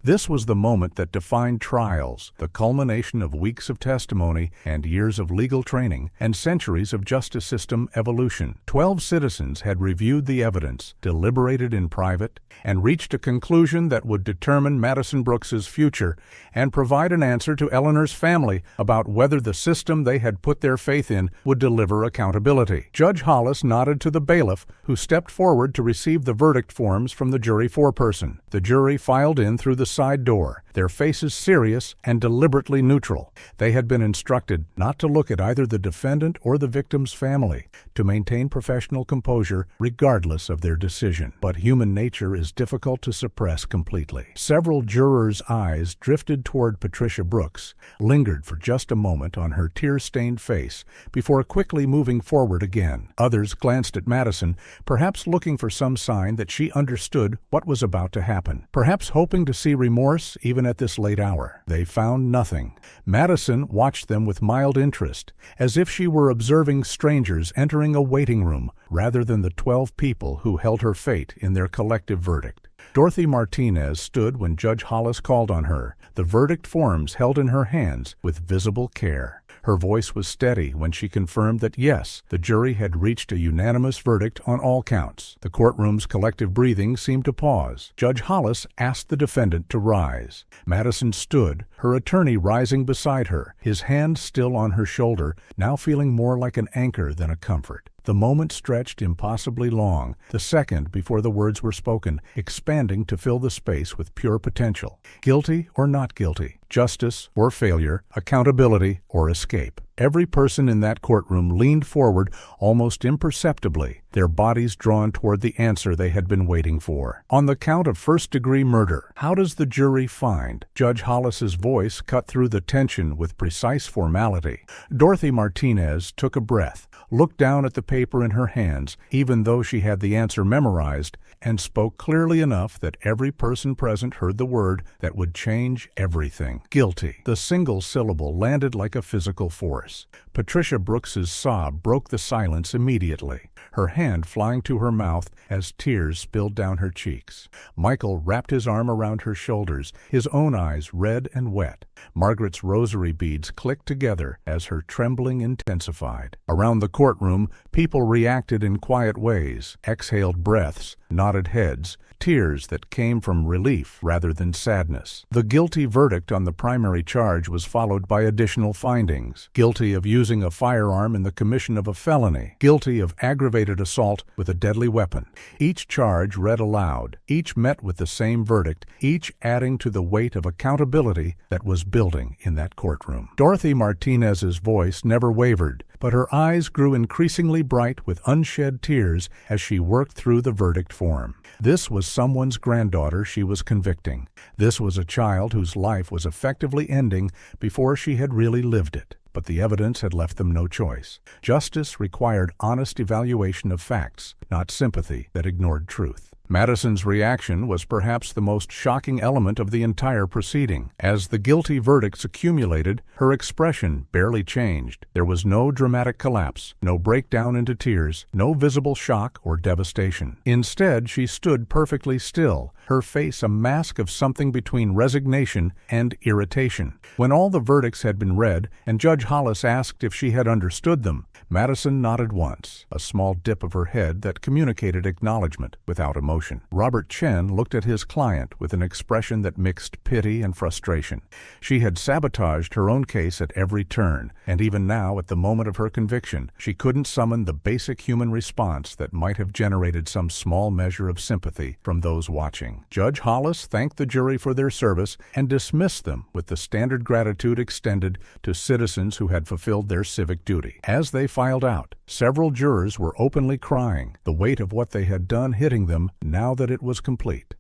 This was the moment that defined trials, the culmination of weeks of testimony and years of legal training and centuries of justice system evolution. 12 citizens had reviewed the evidence, deliberated in private, and reached a conclusion that would determine Madison Brooks's future and provide an answer to Eleanor's family about whether the system they had put their faith in would deliver accountability. Judge Hollis nodded to the bailiff, who stepped forward to receive the verdict forms from the jury foreperson. The jury filed in through the side door, their faces serious and deliberately neutral. They had been instructed not to look at either the defendant or the victim's family, to maintain professional composure regardless of their decision. But human nature is difficult to suppress completely. Several jurors jurors' eyes drifted toward Patricia Brooks, lingered for just a moment on her tear-stained face before quickly moving forward again. Others glanced at Madison, perhaps looking for some sign that she understood what was about to happen, perhaps hoping to see remorse even at this late hour. They found nothing. Madison watched them with mild interest, as if she were observing strangers entering a waiting room rather than the 12 people who held her fate in their collective verdict. Dorothy Martinez stood when Judge Hollis called on her, the verdict forms held in her hands with visible care. Her voice was steady when she confirmed that yes, the jury had reached a unanimous verdict on all counts. The courtroom's collective breathing seemed to pause. Judge Hollis asked the defendant to rise. Madison stood, her attorney rising beside her, his hand still on her shoulder, now feeling more like an anchor than a comfort. The moment stretched impossibly long, the second before the words were spoken, expanding to fill the space with pure potential. Guilty or not guilty, justice or failure, accountability or escape. Every person in that courtroom leaned forward almost imperceptibly, their bodies drawn toward the answer they had been waiting for. On the count of first-degree murder, how does the jury find? Judge Hollis's voice cut through the tension with precise formality. Dorothy Martinez took a breath, looked down at the paper in her hands, even though she had the answer memorized, and spoke clearly enough that every person present heard the word that would change everything. Guilty. The single syllable landed like a physical force. Patricia Brooks's sob broke the silence immediately, her hand flying to her mouth as tears spilled down her cheeks. Michael wrapped his arm around her shoulders, his own eyes red and wet. Margaret's rosary beads clicked together as her trembling intensified. Around the courtroom, people reacted in quiet ways, exhaled breaths, nodded heads, tears that came from relief rather than sadness. The guilty verdict on the primary charge was followed by additional findings. Guilty of using a firearm in the commission of a felony. Guilty of aggravated assault with a deadly weapon. Each charge read aloud, each met with the same verdict, each adding to the weight of accountability that was building in that courtroom. Dorothy Martinez's voice never wavered, but her eyes grew increasingly bright with unshed tears as she worked through the verdict form. This was someone's granddaughter she was convicting. This was a child whose life was effectively ending before she had really lived it. But the evidence had left them no choice. Justice required honest evaluation of facts, not sympathy that ignored truth. Madison's reaction was perhaps the most shocking element of the entire proceeding. As the guilty verdicts accumulated, her expression barely changed. There was no dramatic collapse, no breakdown into tears, no visible shock or devastation. Instead, she stood perfectly still, her face a mask of something between resignation and irritation. When all the verdicts had been read, and Judge Hollis asked if she had understood them, Madison nodded once, a small dip of her head that communicated acknowledgement without emotion. Robert Chen looked at his client with an expression that mixed pity and frustration. She had sabotaged her own case at every turn, and even now, at the moment of her conviction, she couldn't summon the basic human response that might have generated some small measure of sympathy from those watching. Judge Hollis thanked the jury for their service and dismissed them with the standard gratitude extended to citizens who had fulfilled their civic duty. As they filed out, several jurors were openly crying, the weight of what they had done hitting them now that it was complete.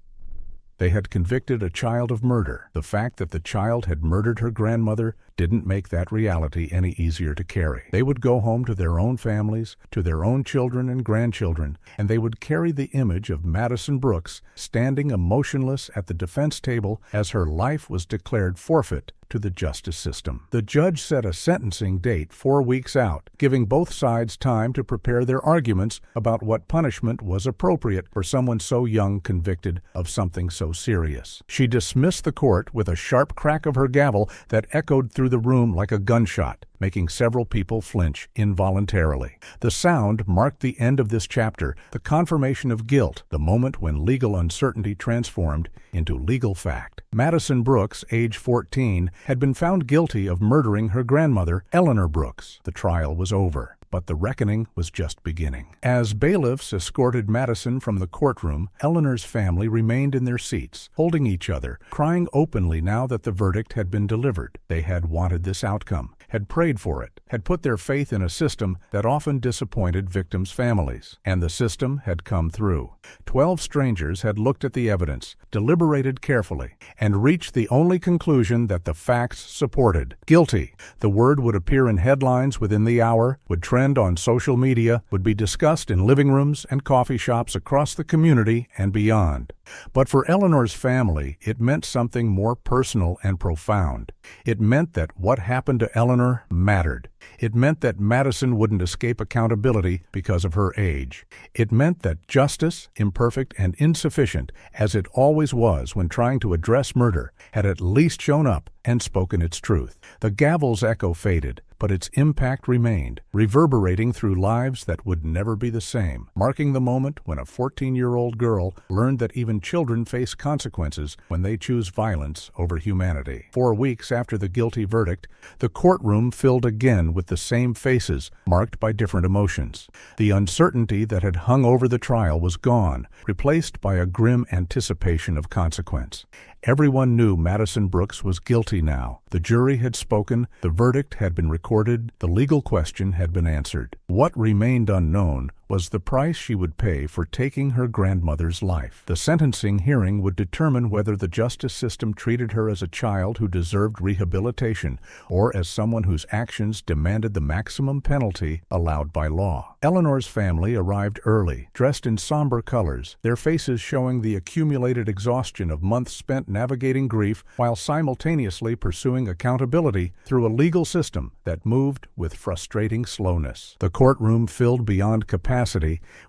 They had convicted a child of murder. The fact that the child had murdered her grandmother didn't make that reality any easier to carry. They would go home to their own families, to their own children and grandchildren, and they would carry the image of Madison Brooks standing emotionless at the defense table as her life was declared forfeit to the justice system. The judge set a sentencing date 4 weeks out, giving both sides time to prepare their arguments about what punishment was appropriate for someone so young convicted of something so serious. She dismissed the court with a sharp crack of her gavel that echoed through the room like a gunshot, making several people flinch involuntarily. The sound marked the end of this chapter, the confirmation of guilt, the moment when legal uncertainty transformed into legal fact. Madison Brooks, age 14, had been found guilty of murdering her grandmother, Eleanor Brooks. The trial was over, but the reckoning was just beginning. As bailiffs escorted Madison from the courtroom, Eleanor's family remained in their seats, holding each other, crying openly now that the verdict had been delivered. They had wanted this outcome, had prayed for it, had put their faith in a system that often disappointed victims' families. And the system had come through. 12 strangers had looked at the evidence, deliberated carefully, and reached the only conclusion that the facts supported: guilty. The word would appear in headlines within the hour, would trend on social media, would be discussed in living rooms and coffee shops across the community and beyond. But for Eleanor's family, it meant something more personal and profound. It meant that what happened to Eleanor mattered. It meant that Madison wouldn't escape accountability because of her age. It meant that justice, imperfect and insufficient, as it always was when trying to address murder, had at least shown up and spoken its truth. The gavel's echo faded, but its impact remained, reverberating through lives that would never be the same, marking the moment when a 14-year-old girl learned that even children face consequences when they choose violence over humanity. 4 weeks after the guilty verdict, the courtroom filled again with the same faces, marked by different emotions. The uncertainty that had hung over the trial was gone, replaced by a grim anticipation of consequence. Everyone knew Madison Brooks was guilty now. The jury had spoken, the verdict had been recorded, the legal question had been answered. What remained unknown was the price she would pay for taking her grandmother's life. The sentencing hearing would determine whether the justice system treated her as a child who deserved rehabilitation or as someone whose actions demanded the maximum penalty allowed by law. Eleanor's family arrived early, dressed in somber colors, their faces showing the accumulated exhaustion of months spent navigating grief while simultaneously pursuing accountability through a legal system that moved with frustrating slowness. The courtroom filled beyond capacity,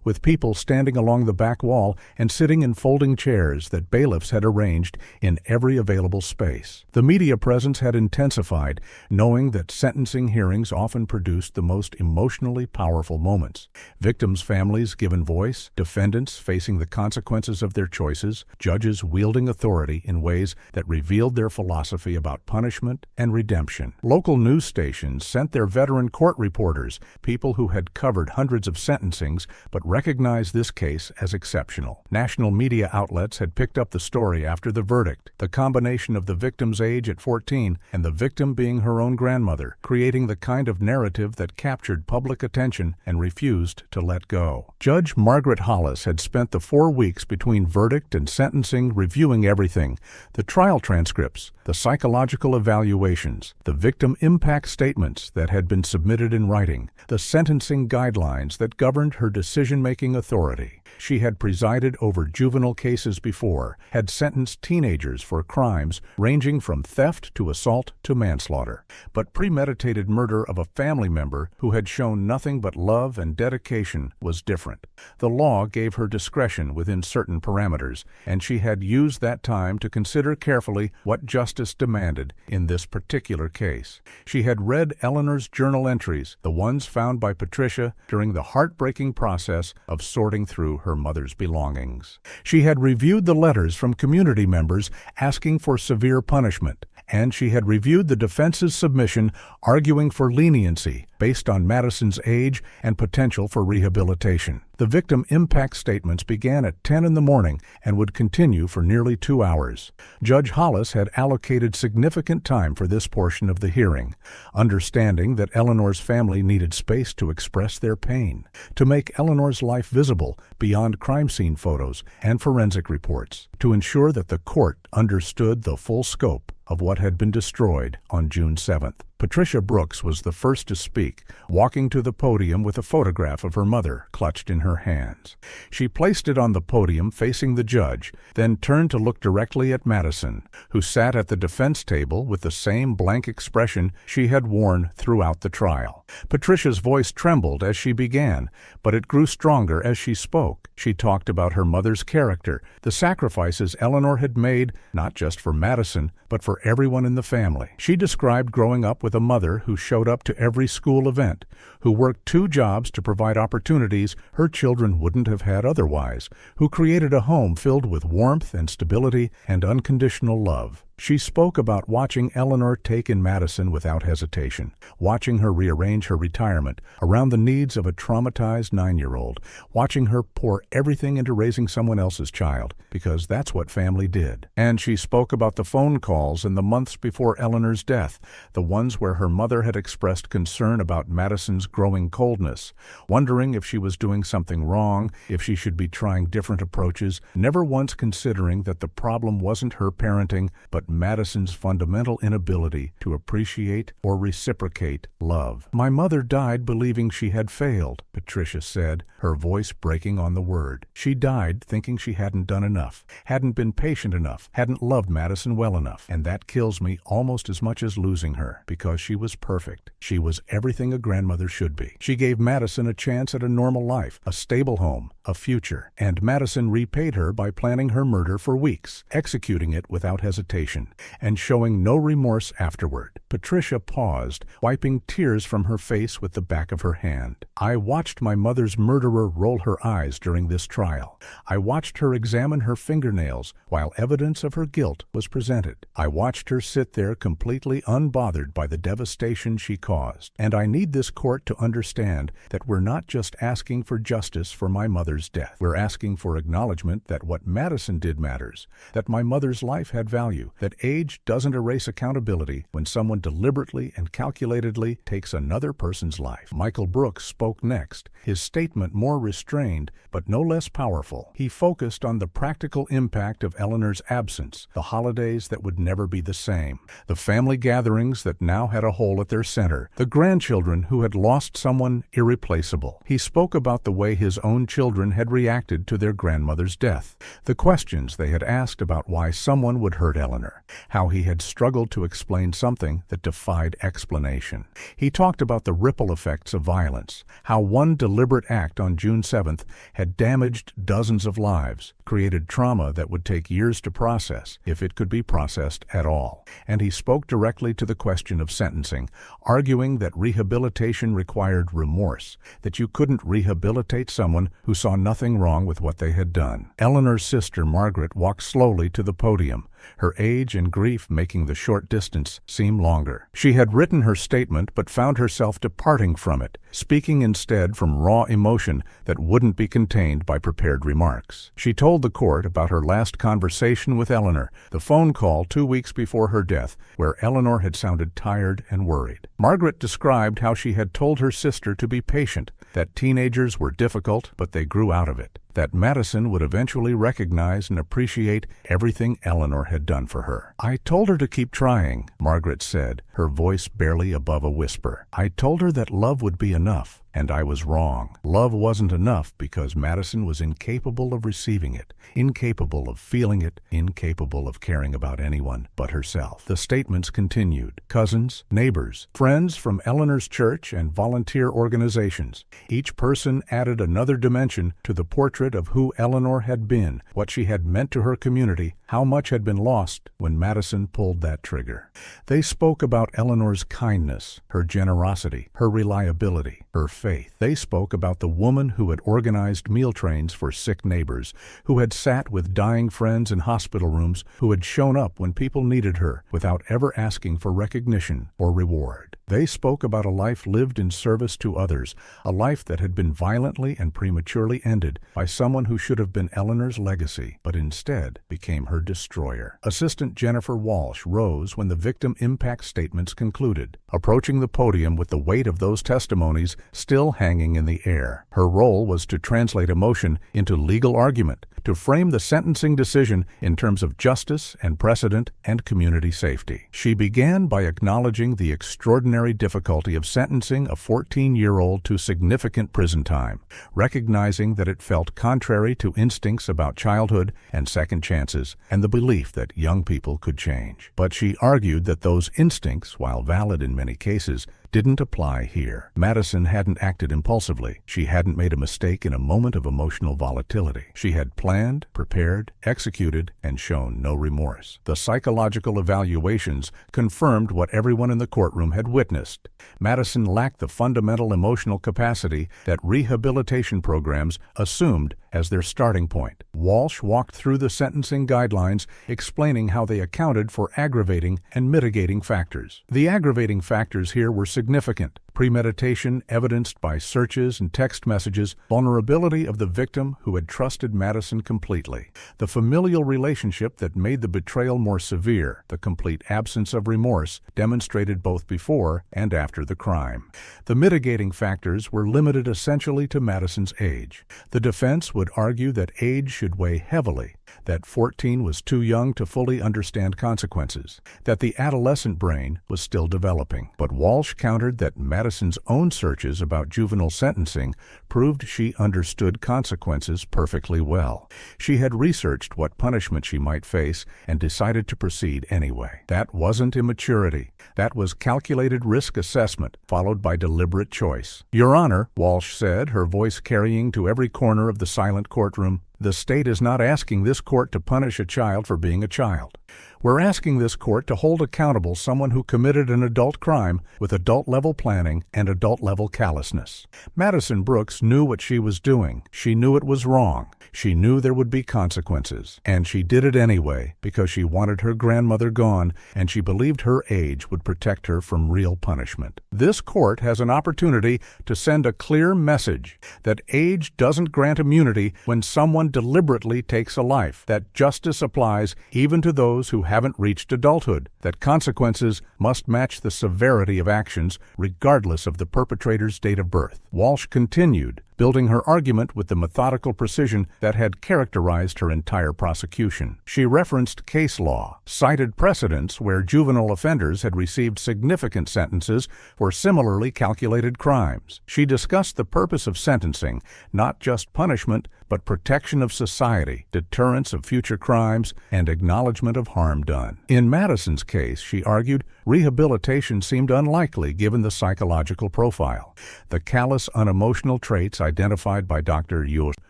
with people standing along the back wall and sitting in folding chairs that bailiffs had arranged in every available space. The media presence had intensified, knowing that sentencing hearings often produced the most emotionally powerful moments. Victims' families given voice, defendants facing the consequences of their choices, judges wielding authority in ways that revealed their philosophy about punishment and redemption. Local news stations sent their veteran court reporters, people who had covered hundreds of sentencings but recognized this case as exceptional. National media outlets had picked up the story after the verdict, the combination of the victim's age at 14 and the victim being her own grandmother, creating the kind of narrative that captured public attention and refused to let go. Judge Margaret Hollis had spent the 4 weeks between verdict and sentencing reviewing everything: the trial transcripts, the psychological evaluations, the victim impact statements that had been submitted in writing, the sentencing guidelines that governed her decision-making authority. She had presided over juvenile cases before, had sentenced teenagers for crimes ranging from theft to assault to manslaughter. But premeditated murder of a family member who had shown nothing but love and dedication was different. The law gave her discretion within certain parameters, and she had used that time to consider carefully what justice demanded in this particular case. She had read Eleanor's journal entries, the ones found by Patricia during the heartbreaking process of sorting through her mother's belongings. She had reviewed the letters from community members asking for severe punishment, and she had reviewed the defense's submission arguing for leniency based on Madison's age and potential for rehabilitation. The victim impact statements began at 10 in the morning and would continue for nearly 2 hours. Judge Hollis had allocated significant time for this portion of the hearing, understanding that Eleanor's family needed space to express their pain, to make Eleanor's life visible beyond crime scene photos and forensic reports, to ensure that the court understood the full scope of what had been destroyed on June 7th. Patricia Brooks was the first to speak, walking to the podium with a photograph of her mother clutched in her hands. She placed it on the podium facing the judge, then turned to look directly at Madison, who sat at the defense table with the same blank expression she had worn throughout the trial. Patricia's voice trembled as she began, but it grew stronger as she spoke. She talked about her mother's character, the sacrifices Eleanor had made, not just for Madison, but for everyone in the family. She described growing up with a mother who showed up to every school event, who worked 2 jobs to provide opportunities her children wouldn't have had otherwise, who created a home filled with warmth and stability and unconditional love. She spoke about watching Eleanor take in Madison without hesitation, watching her rearrange her retirement around the needs of a traumatized 9-year-old, watching her pour everything into raising someone else's child, because that's what family did. And she spoke about the phone calls in the months before Eleanor's death, the ones where her mother had expressed concern about Madison's growing coldness, wondering if she was doing something wrong, if she should be trying different approaches, never once considering that the problem wasn't her parenting, but Madison's fundamental inability to appreciate or reciprocate love. "My mother died believing she had failed," Patricia said, her voice breaking on the word. "She died thinking she hadn't done enough, hadn't been patient enough, hadn't loved Madison well enough, and that kills me almost as much as losing her, because she was perfect. She was everything a grandmother should be. She gave Madison a chance at a normal life, a stable home, a future, and Madison repaid her by planning her murder for weeks, executing it without hesitation, and showing no remorse afterward." Patricia paused, wiping tears from her face with the back of her hand. "I watched my mother's murderer roll her eyes during this trial. I watched her examine her fingernails while evidence of her guilt was presented. I watched her sit there completely unbothered by the devastation she caused. And I need this court to understand that we're not just asking for justice for my mother's death. We're asking for acknowledgement that what Madison did matters, that my mother's life had value, that age doesn't erase accountability when someone deliberately and calculatedly takes another person's life." Michael Brooks spoke next, his statement more restrained but no less powerful. He focused on the practical impact of Eleanor's absence, the holidays that would never be the same, the family gatherings that now had a hole at their center, the grandchildren who had lost someone irreplaceable. He spoke about the way his own children had reacted to their grandmother's death, the questions they had asked about why someone would hurt Eleanor, how he had struggled to explain something that defied explanation. He talked about the ripple effects of violence, how one deliberate act on June 7th had damaged dozens of lives, created trauma that would take years to process, if it could be processed at all. And he spoke directly to the question of sentencing, arguing that rehabilitation required remorse, that you couldn't rehabilitate someone who saw nothing wrong with what they had done. Eleanor's sister Margaret walked slowly to the podium, her age and grief making the short distance seem longer. She had written her statement but found herself departing from it, speaking instead from raw emotion that wouldn't be contained by prepared remarks. She told the court about her last conversation with Eleanor, the phone call 2 weeks before her death, where Eleanor had sounded tired and worried. Margaret described how she had told her sister to be patient, that teenagers were difficult, but they grew out of it, that Madison would eventually recognize and appreciate everything Eleanor had done for her. "I told her to keep trying," Margaret said, her voice barely above a whisper. "I told her that love would be enough, and I was wrong. Love wasn't enough because Madison was incapable of receiving it, incapable of feeling it, incapable of caring about anyone but herself." The statements continued. Cousins, neighbors, friends from Eleanor's church and volunteer organizations. Each person added another dimension to the portrait of who Eleanor had been, what she had meant to her community, how much had been lost when Madison pulled that trigger. They spoke about Eleanor's kindness, her generosity, her reliability, her faith. They spoke about the woman who had organized meal trains for sick neighbors, who had sat with dying friends in hospital rooms, who had shown up when people needed her without ever asking for recognition or reward. They spoke about a life lived in service to others, a life that had been violently and prematurely ended by someone who should have been Eleanor's legacy, but instead became her destroyer. Assistant Jennifer Walsh rose when the victim impact statements concluded, approaching the podium with the weight of those testimonies still hanging in the air. Her role was to translate emotion into legal argument, to frame the sentencing decision in terms of justice and precedent and community safety. She began by acknowledging the extraordinary difficulty of sentencing a 14-year-old to significant prison time, recognizing that it felt contrary to instincts about childhood and second chances and the belief that young people could change. But she argued that those instincts, while valid in many cases, didn't apply here. Madison hadn't acted impulsively. She hadn't made a mistake in a moment of emotional volatility. She had planned, prepared, executed, and shown no remorse. The psychological evaluations confirmed what everyone in the courtroom had witnessed. Madison lacked the fundamental emotional capacity that rehabilitation programs assumed as their starting point. Walsh walked through the sentencing guidelines, explaining how they accounted for aggravating and mitigating factors. The aggravating factors here were significant: premeditation evidenced by searches and text messages, vulnerability of the victim who had trusted Madison completely, the familial relationship that made the betrayal more severe, the complete absence of remorse demonstrated both before and after the crime. The mitigating factors were limited essentially to Madison's age. The defense would argue that age should weigh heavily, that 14 was too young to fully understand consequences, that the adolescent brain was still developing. But Walsh countered that Madison's own searches about juvenile sentencing proved she understood consequences perfectly well. She had researched what punishment she might face and decided to proceed anyway. That wasn't immaturity. That was calculated risk assessment, followed by deliberate choice. "Your Honor," Walsh said, her voice carrying to every corner of the silent courtroom, "the state is not asking this court to punish a child for being a child. We're asking this court to hold accountable someone who committed an adult crime with adult-level planning and adult-level callousness." Madison Brooks knew what she was doing. She knew it was wrong. She knew there would be consequences. And she did it anyway because she wanted her grandmother gone, and she believed her age would protect her from real punishment. This court has an opportunity to send a clear message that age doesn't grant immunity when someone deliberately takes a life, that justice applies even to those who haven't reached adulthood, that consequences must match the severity of actions regardless of the perpetrator's date of birth. Walsh continued, building her argument with the methodical precision that had characterized her entire prosecution. She referenced case law, cited precedents where juvenile offenders had received significant sentences for similarly calculated crimes. She discussed the purpose of sentencing, not just punishment, but protection of society, deterrence of future crimes, and acknowledgement of harm done. In Madison's case, she argued, rehabilitation seemed unlikely given the psychological profile. The callous, unemotional traits identified by Dr. Yules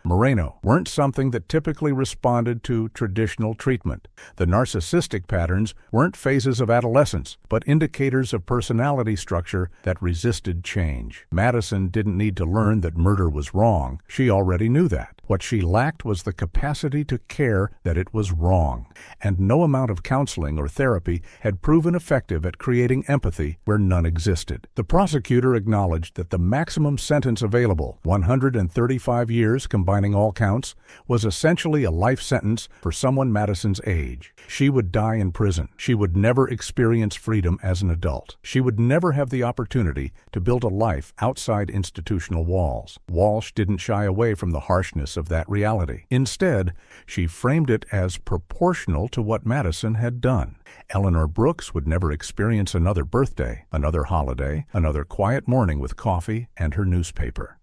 Moreno weren't something that typically responded to traditional treatment. The narcissistic patterns weren't phases of adolescence, but indicators of personality structure that resisted change. Madison didn't need to learn that murder was wrong. She already knew that. What she lacked was the capacity to care that it was wrong, and no amount of counseling or therapy had proven effective at creating empathy where none existed. The prosecutor acknowledged that the maximum sentence available, 135 years combining all counts, was essentially a life sentence for someone Madison's age. She would die in prison. She would never experience freedom as an adult. She would never have the opportunity to build a life outside institutional walls. Walsh didn't shy away from the harshness of that reality. Instead, she framed it as proportional to what Madison had done. Eleanor Brooks would never experience another birthday, another holiday, another quiet morning with coffee and her newspaper.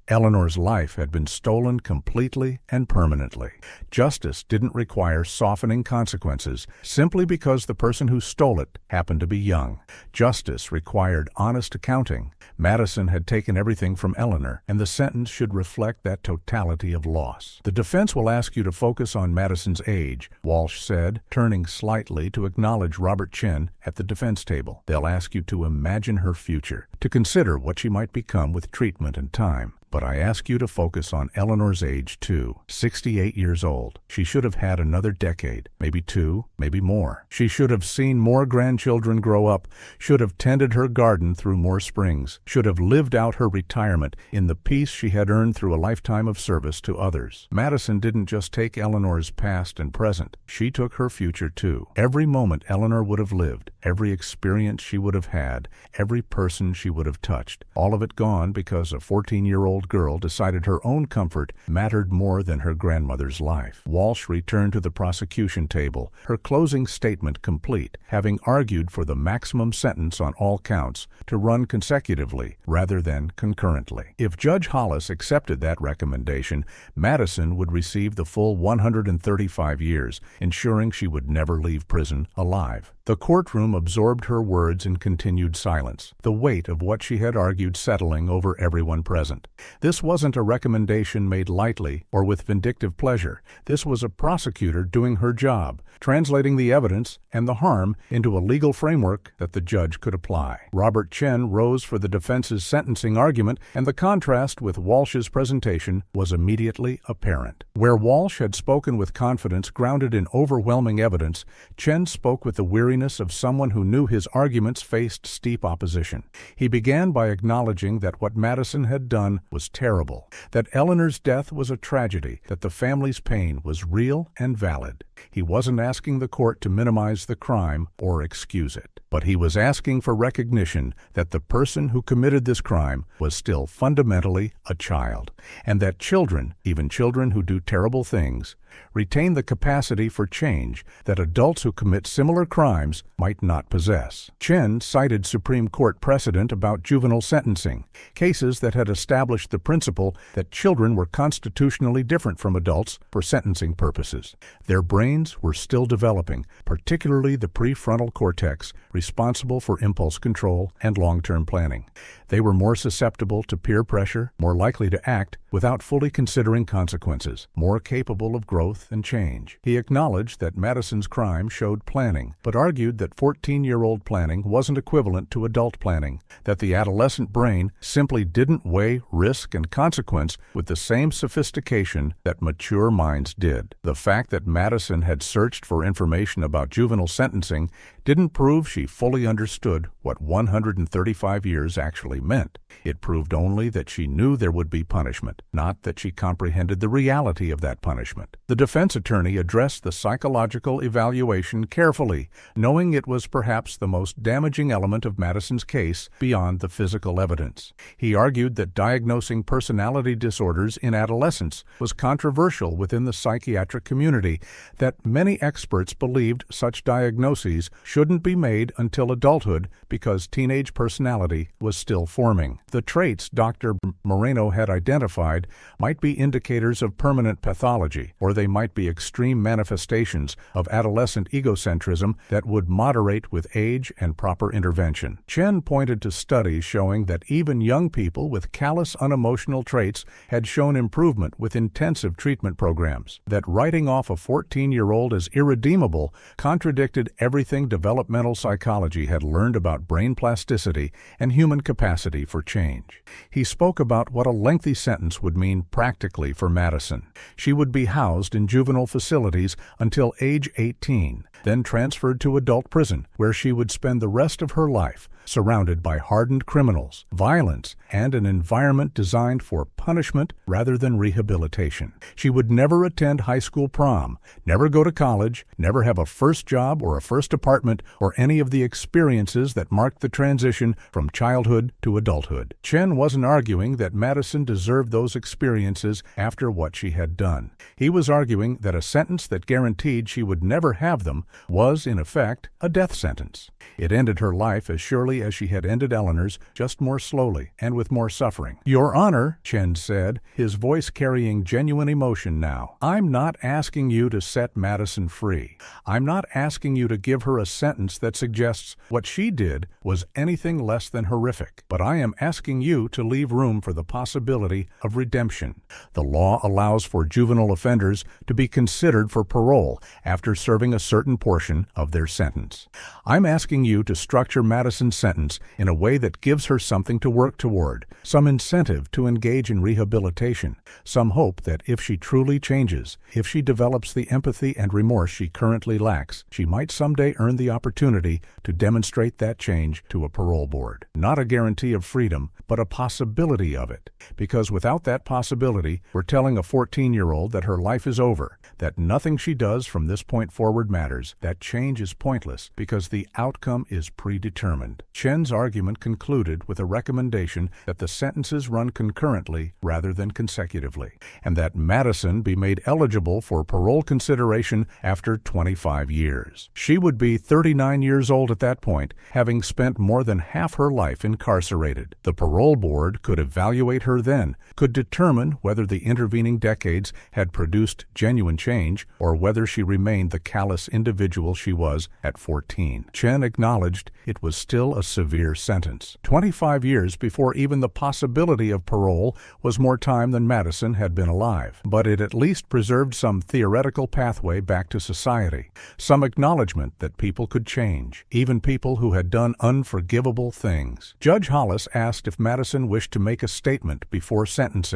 Eleanor's life had been stolen completely and permanently. Justice didn't require softening consequences simply because the person who stole it happened to be young. Justice required honest accounting. Madison had taken everything from Eleanor, and the sentence should reflect that totality of loss. "The defense will ask you to focus on Madison's age," Walsh said, turning slightly to acknowledge Robert Chin at the defense table. "They'll ask you to imagine her future, to consider what she might become with treatment and time. But I ask you to focus on Eleanor's age, too. 68 years old. She should have had another decade, maybe two, maybe more. She should have seen more grandchildren grow up, should have tended her garden through more springs, should have lived out her retirement in the peace she had earned through a lifetime of service to others." Madison didn't just take Eleanor's past and present. She took her future, too. Every moment Eleanor would have lived, every experience she would have had, every person she would have touched, all of it gone because a 14-year-old girl decided her own comfort mattered more than her grandmother's life. Walsh returned to the prosecution table, her closing statement complete, having argued for the maximum sentence on all counts to run consecutively rather than concurrently. If Judge Hollis accepted that recommendation, Madison would receive the full 135 years, ensuring she would never leave prison alive. The courtroom absorbed her words in continued silence, the weight of what she had argued settling over everyone present. This wasn't a recommendation made lightly or with vindictive pleasure. This was a prosecutor doing her job, translating the evidence and the harm into a legal framework that the judge could apply. Robert Chen rose for the defense's sentencing argument, and the contrast with Walsh's presentation was immediately apparent. Where Walsh had spoken with confidence grounded in overwhelming evidence, Chen spoke with the weariness of someone who knew his arguments faced steep opposition. He began by acknowledging that what Madison had done was terrible, that Eleanor's death was a tragedy, that the family's pain was real and valid. He wasn't asking the court to minimize the crime or excuse it, but he was asking for recognition that the person who committed this crime was still fundamentally a child, and that children, even children who do terrible things, retain the capacity for change that adults who commit similar crimes might not possess. Chen cited Supreme Court precedent about juvenile sentencing, cases that had established the principle that children were constitutionally different from adults for sentencing purposes. Their brains were still developing, particularly the prefrontal cortex, responsible for impulse control and long-term planning. They were more susceptible to peer pressure, more likely to act without fully considering consequences, more capable of growth and change. He acknowledged that Madison's crime showed planning, but argued that 14-year-old planning wasn't equivalent to adult planning, that the adolescent brain simply didn't weigh risk and consequence with the same sophistication that mature minds did. The fact that Madison had searched for information about juvenile sentencing didn't prove she fully understood what 135 years actually meant. It proved only that she knew there would be punishment, not that she comprehended the reality of that punishment. The defense attorney addressed the psychological evaluation carefully, knowing it was perhaps the most damaging element of Madison's case beyond the physical evidence. He argued that diagnosing personality disorders in adolescence was controversial within the psychiatric community, that many experts believed such diagnoses shouldn't be made until adulthood because teenage personality was still forming. The traits Dr. Moreno had identified might be indicators of permanent pathology, or they might be extreme manifestations of adolescent egocentrism that would moderate with age and proper intervention. Chen pointed to studies showing that even young people with callous unemotional traits had shown improvement with intensive treatment programs, that writing off a 14-year-old as irredeemable contradicted everything developmental psychology had learned about brain plasticity and human capacity for change. He spoke about what a lengthy sentence would mean practically for Madison. She would be housed in juvenile facilities until age 18, then transferred to adult prison, where she would spend the rest of her life surrounded by hardened criminals, violence, and an environment designed for punishment rather than rehabilitation. She would never attend high school prom, never go to college, never have a first job or a first apartment, or any of the experiences that marked the transition from childhood to adulthood. Chen wasn't arguing that Madison deserved those experiences after what she had done. He was arguing that a sentence that guaranteed she would never have them was, in effect, a death sentence. It ended her life as surely as she had ended Eleanor's, just more slowly and with more suffering. "Your Honor," Chen said, his voice carrying genuine emotion now, "I'm not asking you to set Madison free. I'm not asking you to give her a sentence that suggests what she did was anything less than horrific. But I am asking you to leave room for the possibility of redemption. The law allows for juvenile offenders to be considered for parole after serving a certain portion of their sentence. I'm asking you to structure Madison's sentence in a way that gives her something to work toward, some incentive to engage in rehabilitation, some hope that if she truly changes, if she develops the empathy and remorse she currently lacks, she might someday earn the opportunity to demonstrate that change to a parole board. Not a guarantee of freedom, but a possibility of it. Because without that possibility, we're telling a 14-year-old that her life is over, that nothing she does from this point forward matters, that change is pointless because the outcome is predetermined. Chen's argument concluded with a recommendation that the sentences run concurrently rather than consecutively, and that Madison be made eligible for parole consideration after 25 years. She would be 39 years old at that point, having spent more than half her life incarcerated. The parole board could evaluate her then, could determine whether the intervening decades had produced genuine change or whether she remained the callous individual she was at 14. Chen acknowledged it was still a severe sentence. 25 years before even the possibility of parole was more time than Madison had been alive, but it at least preserved some theoretical pathway back to society, some acknowledgement that people could change, even people who had done unforgivable things. Judge Hollis asked if Madison wished to make a statement before sentencing.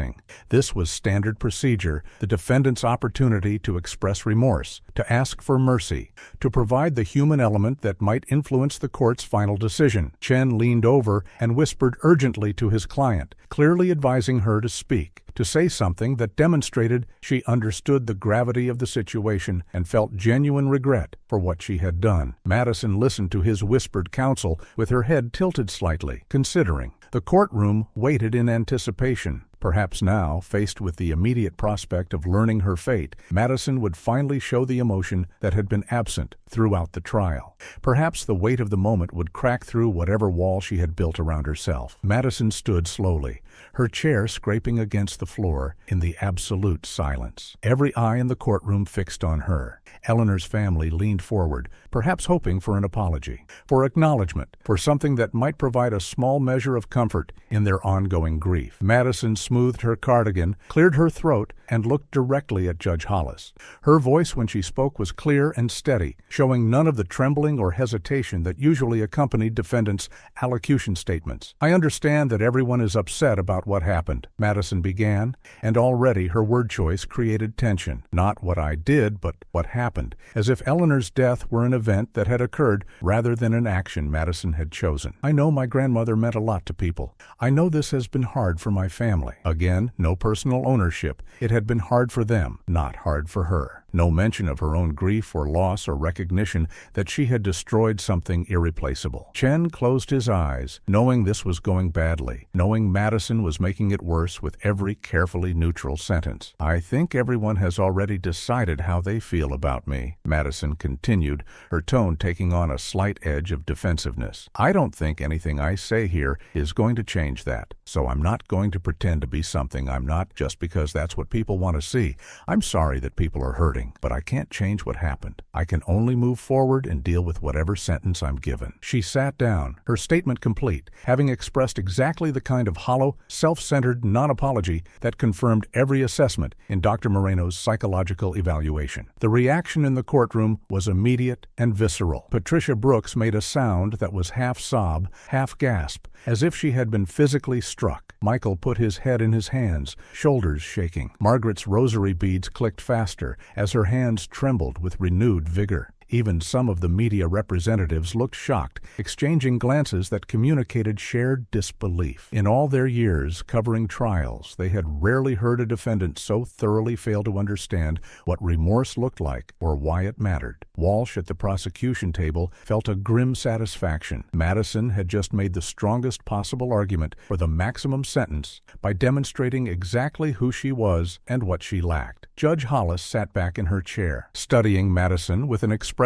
This was standard procedure, the defendant's opportunity to express remorse, to ask for mercy, to provide the human element that might influence the court's final decision. Chen leaned over and whispered urgently to his client, clearly advising her to speak, to say something that demonstrated she understood the gravity of the situation and felt genuine regret for what she had done. Madison listened to his whispered counsel with her head tilted slightly, considering. The courtroom waited in anticipation. Perhaps now, faced with the immediate prospect of learning her fate, Madison would finally show the emotion that had been absent throughout the trial. Perhaps the weight of the moment would crack through whatever wall she had built around herself. Madison stood slowly, her chair scraping against the floor in the absolute silence. Every eye in the courtroom fixed on her. Eleanor's family leaned forward, perhaps hoping for an apology, for acknowledgement, for something that might provide a small measure of comfort in their ongoing grief. Madison smoothed her cardigan, cleared her throat, and looked directly at Judge Hollis. Her voice when she spoke was clear and steady, showing none of the trembling or hesitation that usually accompanied defendants' allocution statements. "I understand that everyone is upset about what happened," Madison began, and already her word choice created tension. "Not what I did, but what happened," as if Eleanor's death were an event that had occurred rather than an action Madison had chosen. "I know my grandmother meant a lot to people. I know this has been hard for my family." Again, no personal ownership. It had been hard for them, not hard for her. No mention of her own grief or loss or recognition that she had destroyed something irreplaceable. Chen closed his eyes, knowing this was going badly, knowing Madison was making it worse with every carefully neutral sentence. "I think everyone has already decided how they feel about me," Madison continued, her tone taking on a slight edge of defensiveness. "I don't think anything I say here is going to change that, so I'm not going to pretend to be something I'm not just because that's what people want to see. I'm sorry that people are hurting, but I can't change what happened. I can only move forward and deal with whatever sentence I'm given." She sat down, her statement complete, having expressed exactly the kind of hollow, self-centered non-apology that confirmed every assessment in Dr. Moreno's psychological evaluation. The reaction in the courtroom was immediate and visceral. Patricia Brooks made a sound that was half sob, half gasp, as if she had been physically struck. Michael put his head in his hands, shoulders shaking. Margaret's rosary beads clicked faster as her hands trembled with renewed vigor. Even some of the media representatives looked shocked, exchanging glances that communicated shared disbelief. In all their years covering trials, they had rarely heard a defendant so thoroughly fail to understand what remorse looked like or why it mattered. Walsh at the prosecution table felt a grim satisfaction. Madison had just made the strongest possible argument for the maximum sentence by demonstrating exactly who she was and what she lacked. Judge Hollis sat back in her chair, studying Madison with an expression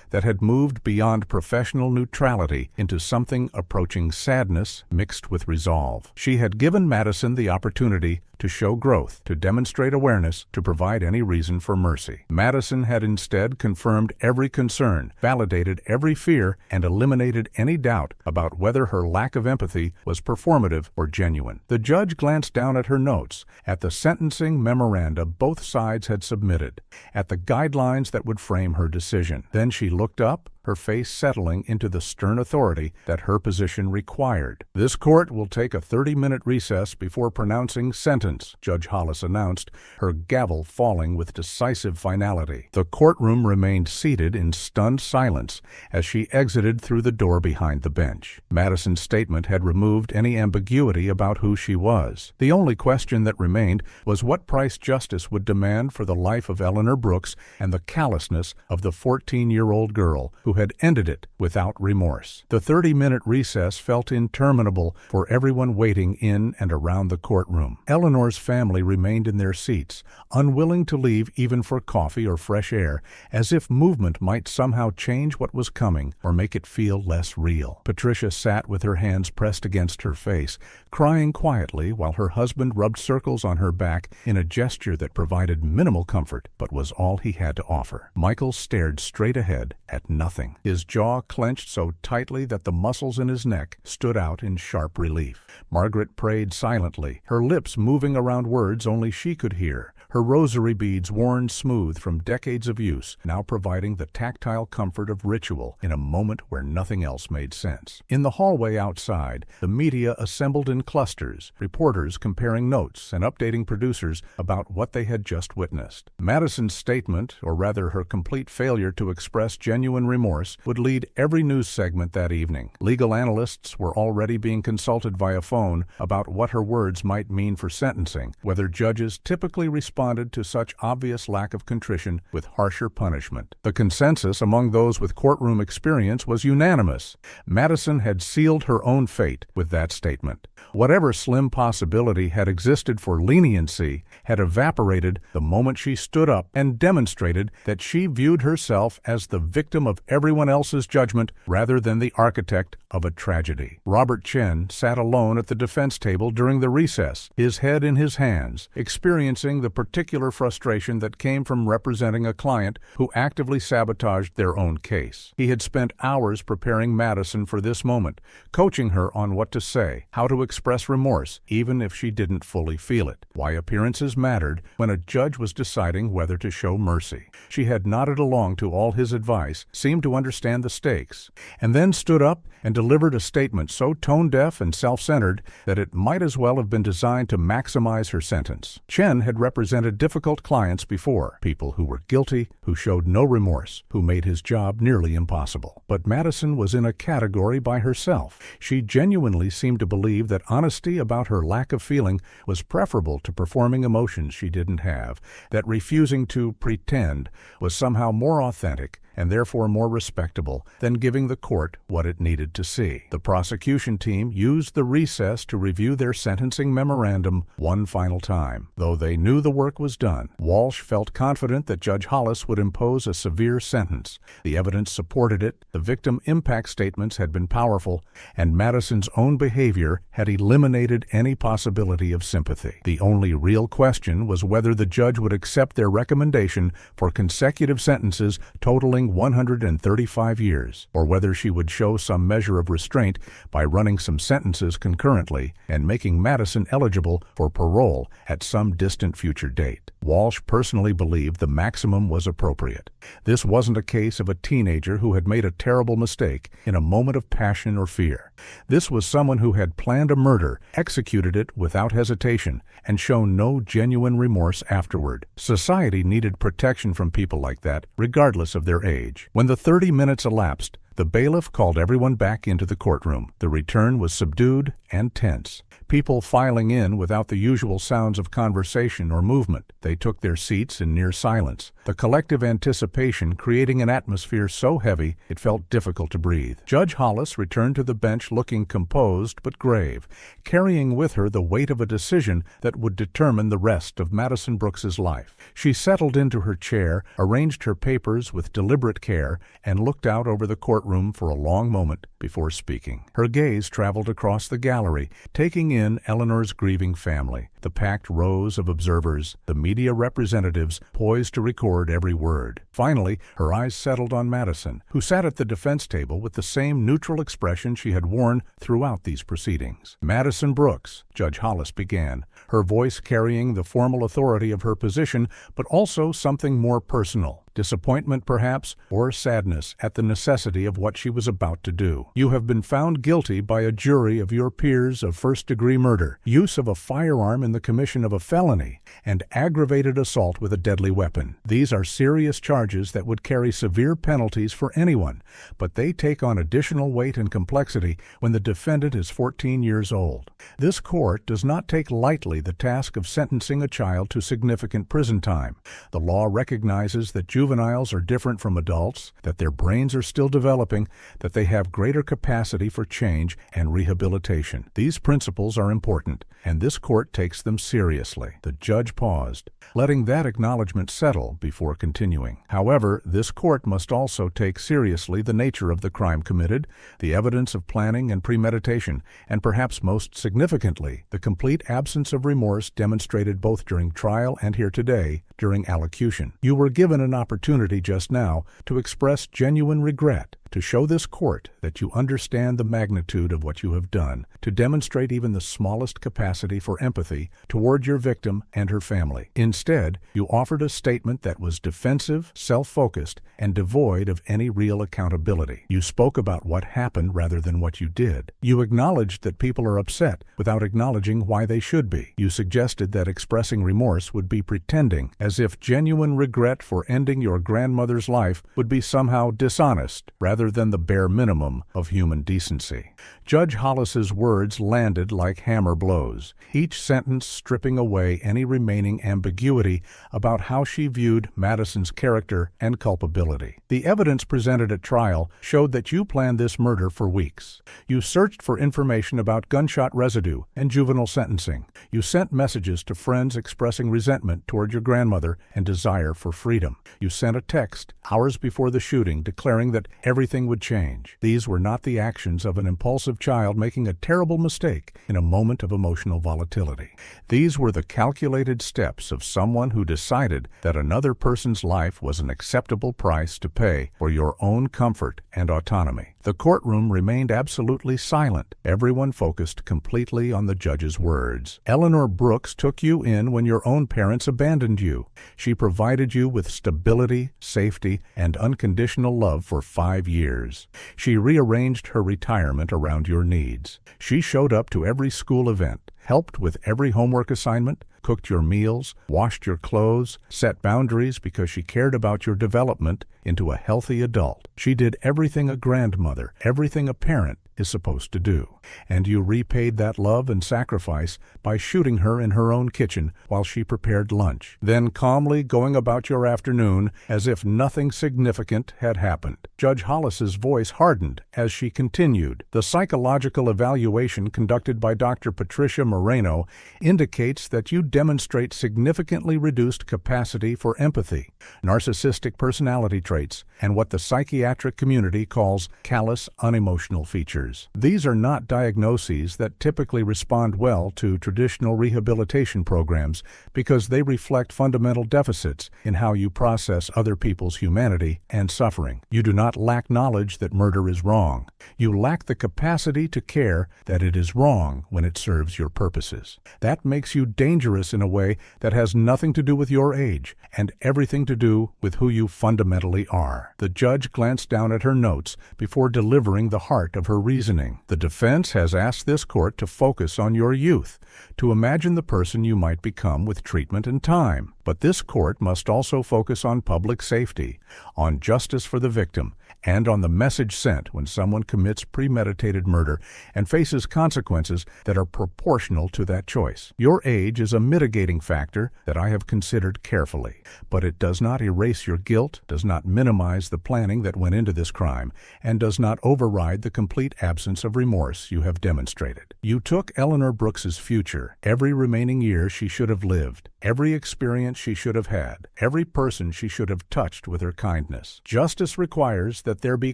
that had moved beyond professional neutrality into something approaching sadness mixed with resolve. She had given Madison the opportunity to show growth, to demonstrate awareness, to provide any reason for mercy. Madison had instead confirmed every concern, validated every fear, and eliminated any doubt about whether her lack of empathy was performative or genuine. The judge glanced down at her notes, at the sentencing memoranda both sides had submitted, at the guidelines that would frame her decision. Then she looked up, her face settling into the stern authority that her position required. "This court will take a 30-minute recess before pronouncing sentence," Judge Hollis announced, her gavel falling with decisive finality. The courtroom remained seated in stunned silence as she exited through the door behind the bench. Madison's statement had removed any ambiguity about who she was. The only question that remained was what price justice would demand for the life of Eleanor Brooks and the callousness of the 14-year-old girl who who had ended it without remorse. The 30-minute recess felt interminable for everyone waiting in and around the courtroom. Eleanor's family remained in their seats, unwilling to leave even for coffee or fresh air, as if movement might somehow change what was coming or make it feel less real. Patricia sat with her hands pressed against her face, crying quietly while her husband rubbed circles on her back in a gesture that provided minimal comfort but was all he had to offer. Michael stared straight ahead at nothing, his jaw clenched so tightly that the muscles in his neck stood out in sharp relief. Margaret prayed silently, her lips moving around words only she could hear, her rosary beads worn smooth from decades of use, now providing the tactile comfort of ritual in a moment where nothing else made sense. In the hallway outside, the media assembled in clusters, reporters comparing notes and updating producers about what they had just witnessed. Madison's statement, or rather her complete failure to express genuine remorse, would lead every news segment that evening. Legal analysts were already being consulted via phone about what her words might mean for sentencing, whether judges typically responded to such obvious lack of contrition with harsher punishment. The consensus among those with courtroom experience was unanimous. Madison had sealed her own fate with that statement. Whatever slim possibility had existed for leniency had evaporated the moment she stood up and demonstrated that she viewed herself as the victim of everyone else's judgment rather than the architect of a tragedy. Robert Chen sat alone at the defense table during the recess, his head in his hands, experiencing the particular frustration that came from representing a client who actively sabotaged their own case. He had spent hours preparing Madison for this moment, coaching her on what to say, how to express remorse, even if she didn't fully feel it, why appearances mattered when a judge was deciding whether to show mercy. She had nodded along to all his advice, seemed to understand the stakes, and then stood up and delivered a statement so tone-deaf and self-centered that it might as well have been designed to maximize her sentence. Chen had represented difficult clients before, people who were guilty, who showed no remorse, who made his job nearly impossible. But Madison was in a category by herself. She genuinely seemed to believe that honesty about her lack of feeling was preferable to performing emotions she didn't have, that refusing to pretend was somehow more authentic and therefore more respectable than giving the court what it needed to see. The prosecution team used the recess to review their sentencing memorandum one final time. Though they knew the work was done, Walsh felt confident that Judge Hollis would impose a severe sentence. The evidence supported it, the victim impact statements had been powerful, and Madison's own behavior had eliminated any possibility of sympathy. The only real question was whether the judge would accept their recommendation for consecutive sentences totaling 135 years, or whether she would show some measure of restraint by running some sentences concurrently and making Madison eligible for parole at some distant future date. Walsh personally believed the maximum was appropriate. This wasn't a case of a teenager who had made a terrible mistake in a moment of passion or fear. This was someone who had planned a murder, executed it without hesitation, and shown no genuine remorse afterward. Society needed protection from people like that, regardless of their age. When the 30 minutes elapsed, the bailiff called everyone back into the courtroom. The return was subdued and tense. People filing in without the usual sounds of conversation or movement. They took their seats in near silence, the collective anticipation creating an atmosphere so heavy it felt difficult to breathe. Judge Hollis returned to the bench looking composed but grave, carrying with her the weight of a decision that would determine the rest of Madison Brooks's life. She settled into her chair, arranged her papers with deliberate care, and looked out over the courtroom for a long moment before speaking. Her gaze traveled across the gallery, taking in Eleanor's grieving family, the packed rows of observers, the media representatives poised to record every word. Finally, her eyes settled on Madison, who sat at the defense table with the same neutral expression she had worn throughout these proceedings. Madison Brooks, Judge Hollis began, her voice carrying the formal authority of her position, but also something more personal. Disappointment, perhaps, or sadness at the necessity of what she was about to do. You have been found guilty by a jury of your peers of first-degree murder, use of a firearm in the commission of a felony, and aggravated assault with a deadly weapon. These are serious charges that would carry severe penalties for anyone, but they take on additional weight and complexity when the defendant is 14 years old. This court does not take lightly the task of sentencing a child to significant prison time. The law recognizes that juveniles are different from adults, that their brains are still developing, that they have greater capacity for change and rehabilitation. These principles are important, and this court takes them seriously. The judge paused, letting that acknowledgement settle before continuing. However, this court must also take seriously the nature of the crime committed, the evidence of planning and premeditation, and perhaps most significantly, the complete absence of remorse demonstrated both during trial and here today during allocution. You were given an opportunity just now to express genuine regret, to show this court that you understand the magnitude of what you have done, to demonstrate even the smallest capacity for empathy toward your victim and her family. Instead, you offered a statement that was defensive, self-focused, and devoid of any real accountability. You spoke about what happened rather than what you did. You acknowledged that people are upset without acknowledging why they should be. You suggested that expressing remorse would be pretending, as if genuine regret for ending your grandmother's life would be somehow dishonest, rather than the bare minimum of human decency. Judge Hollis's words landed like hammer blows, each sentence stripping away any remaining ambiguity about how she viewed Madison's character and culpability. The evidence presented at trial showed that you planned this murder for weeks. You searched for information about gunshot residue and juvenile sentencing. You sent messages to friends expressing resentment toward your grandmother and desire for freedom. You sent a text hours before the shooting declaring that everything would change. These were not the actions of an impulsive child making a terrible mistake in a moment of emotional volatility. These were the calculated steps of someone who decided that another person's life was an acceptable price to pay for your own comfort and autonomy. The courtroom remained absolutely silent. Everyone focused completely on the judge's words. Eleanor Brooks took you in when your own parents abandoned you. She provided you with stability, safety, and unconditional love for 5 years. She rearranged her retirement around your needs. She showed up to every school event, helped with every homework assignment, cooked your meals, washed your clothes, set boundaries because she cared about your development into a healthy adult. She did everything a grandmother, everything a parent is supposed to do. And you repaid that love and sacrifice by shooting her in her own kitchen while she prepared lunch, then calmly going about your afternoon as if nothing significant had happened. Judge Hollis's voice hardened as she continued. The psychological evaluation conducted by Dr. Patricia Moreno indicates that you demonstrate significantly reduced capacity for empathy, narcissistic personality traits, and what the psychiatric community calls callous, unemotional features. These are not diagnoses that typically respond well to traditional rehabilitation programs because they reflect fundamental deficits in how you process other people's humanity and suffering. You do not lack knowledge that murder is wrong. You lack the capacity to care that it is wrong when it serves your purposes. That makes you dangerous in a way that has nothing to do with your age and everything to do with who you fundamentally are. The judge glanced down at her notes before delivering the heart of her reasoning. The defense has asked this court to focus on your youth, to imagine the person you might become with treatment and time. But this court must also focus on public safety, on justice for the victim, and on the message sent when someone commits premeditated murder and faces consequences that are proportional to that choice. Your age is a mitigating factor that I have considered carefully, but it does not erase your guilt, does not minimize the planning that went into this crime, and does not override the complete absence of remorse you have demonstrated. You took Eleanor Brooks's future, every remaining year she should have lived, every experience she should have had, every person she should have touched with her kindness. Justice requires that there be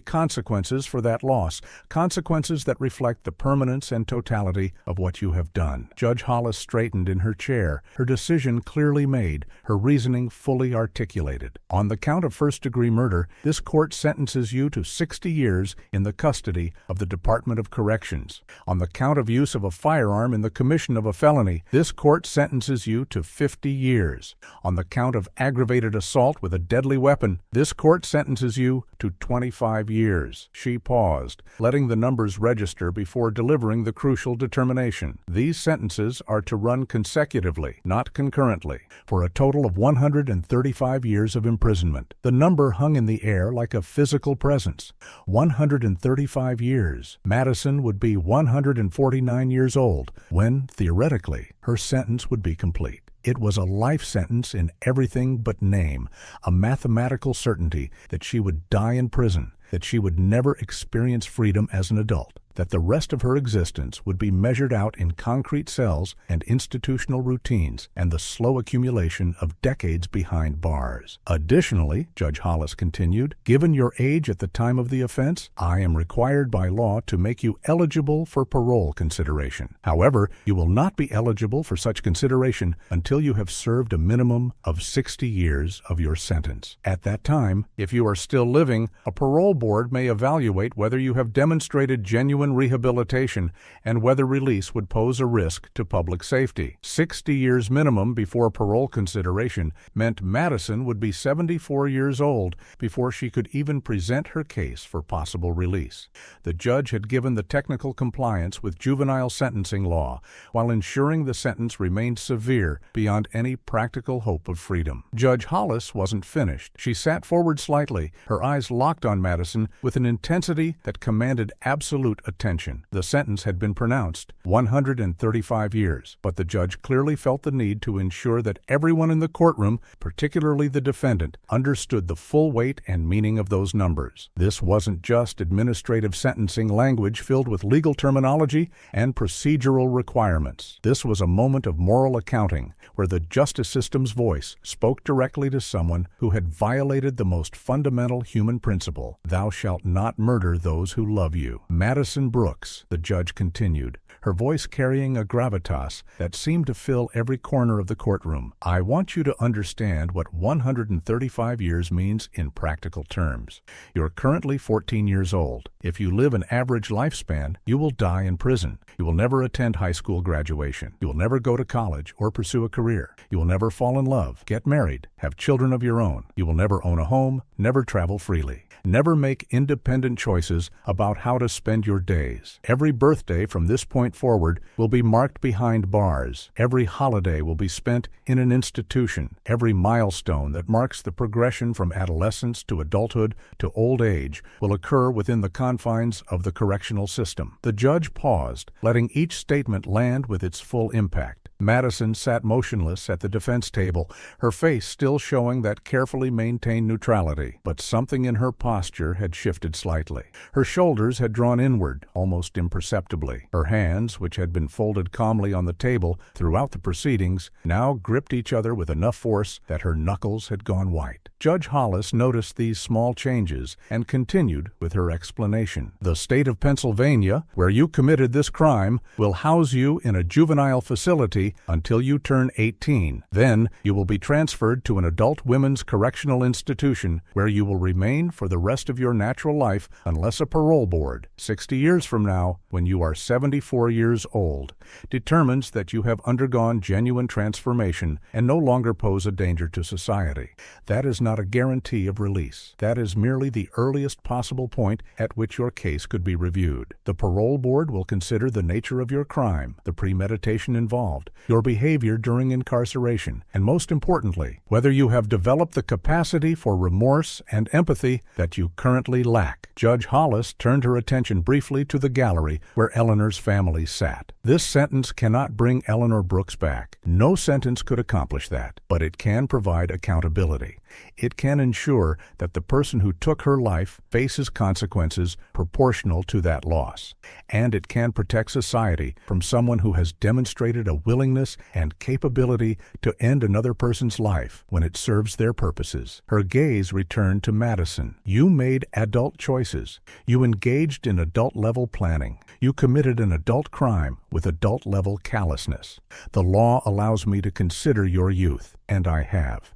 consequences for that loss, consequences that reflect the permanence and totality of what you have done. Judge Hollis straightened in her chair, her decision clearly made, her reasoning fully articulated. On the count of first-degree murder, this court sentences you to 60 years in the custody of the Department of Corrections. On the count of use of a firearm in the commission of a felony, this court sentences you to 50 years. On the count of aggravated assault with a deadly weapon, this court sentences you to 25 years. She paused, letting the numbers register before delivering the crucial determination. These sentences are to run consecutively, not concurrently, for a total of 135 years of imprisonment. The number hung in the air like a physical presence. 135 years. Madison would be 149 years old when, theoretically, her sentence would be complete. It was a life sentence in everything but name, a mathematical certainty that she would die in prison, that she would never experience freedom as an adult, that the rest of her existence would be measured out in concrete cells and institutional routines and the slow accumulation of decades behind bars. Additionally, Judge Hollis continued, given your age at the time of the offense, I am required by law to make you eligible for parole consideration. However, you will not be eligible for such consideration until you have served a minimum of 60 years of your sentence. At that time, if you are still living, a parole board may evaluate whether you have demonstrated genuine rehabilitation and whether release would pose a risk to public safety. 60 years minimum before parole consideration meant Madison would be 74 years old before she could even present her case for possible release. The judge had given the technical compliance with juvenile sentencing law while ensuring the sentence remained severe beyond any practical hope of freedom. Judge Hollis wasn't finished. She sat forward slightly, her eyes locked on Madison with an intensity that commanded absolute attention. The sentence had been pronounced, 135 years, but the judge clearly felt the need to ensure that everyone in the courtroom, particularly the defendant, understood the full weight and meaning of those numbers. This wasn't just administrative sentencing language filled with legal terminology and procedural requirements. This was a moment of moral accounting, where the justice system's voice spoke directly to someone who had violated the most fundamental human principle: thou shalt not murder those who love you. Madison Brooks, the judge continued, her voice carrying a gravitas that seemed to fill every corner of the courtroom. I want you to understand what 135 years means in practical terms. You're currently 14 years old. If you live an average lifespan, you will die in prison. You will never attend high school graduation. You will never go to college or pursue a career. You will never fall in love, get married, have children of your own. You will never own a home, never travel freely. Never make independent choices about how to spend your days. Every birthday from this point forward will be marked behind bars. Every holiday will be spent in an institution. Every milestone that marks the progression from adolescence to adulthood to old age will occur within the confines of the correctional system. The judge paused, letting each statement land with its full impact. Madison sat motionless at the defense table, her face still showing that carefully maintained neutrality, but something in her posture had shifted slightly. Her shoulders had drawn inward, almost imperceptibly. Her hands, which had been folded calmly on the table throughout the proceedings, now gripped each other with enough force that her knuckles had gone white. Judge Hollis noticed these small changes and continued with her explanation. The state of Pennsylvania, where you committed this crime, will house you in a juvenile facility until you turn 18. Then you will be transferred to an adult women's correctional institution where you will remain for the rest of your natural life unless a parole board, 60 years from now, when you are 74 years old, determines that you have undergone genuine transformation and no longer pose a danger to society. That is not a guarantee of release. That is merely the earliest possible point at which your case could be reviewed. The parole board will consider the nature of your crime, the premeditation involved, your behavior during incarceration, and most importantly, whether you have developed the capacity for remorse and empathy that you currently lack. Judge Hollis turned her attention briefly to the gallery where Eleanor's family sat. This sentence cannot bring Eleanor Brooks back. No sentence could accomplish that, but it can provide accountability. It can ensure that the person who took her life faces consequences proportional to that loss. And it can protect society from someone who has demonstrated a willingness and capability to end another person's life when it serves their purposes. Her gaze returned to Madison. You made adult choices. You engaged in adult-level planning. You committed an adult crime with adult-level callousness. The law allows me to consider your youth, and I have.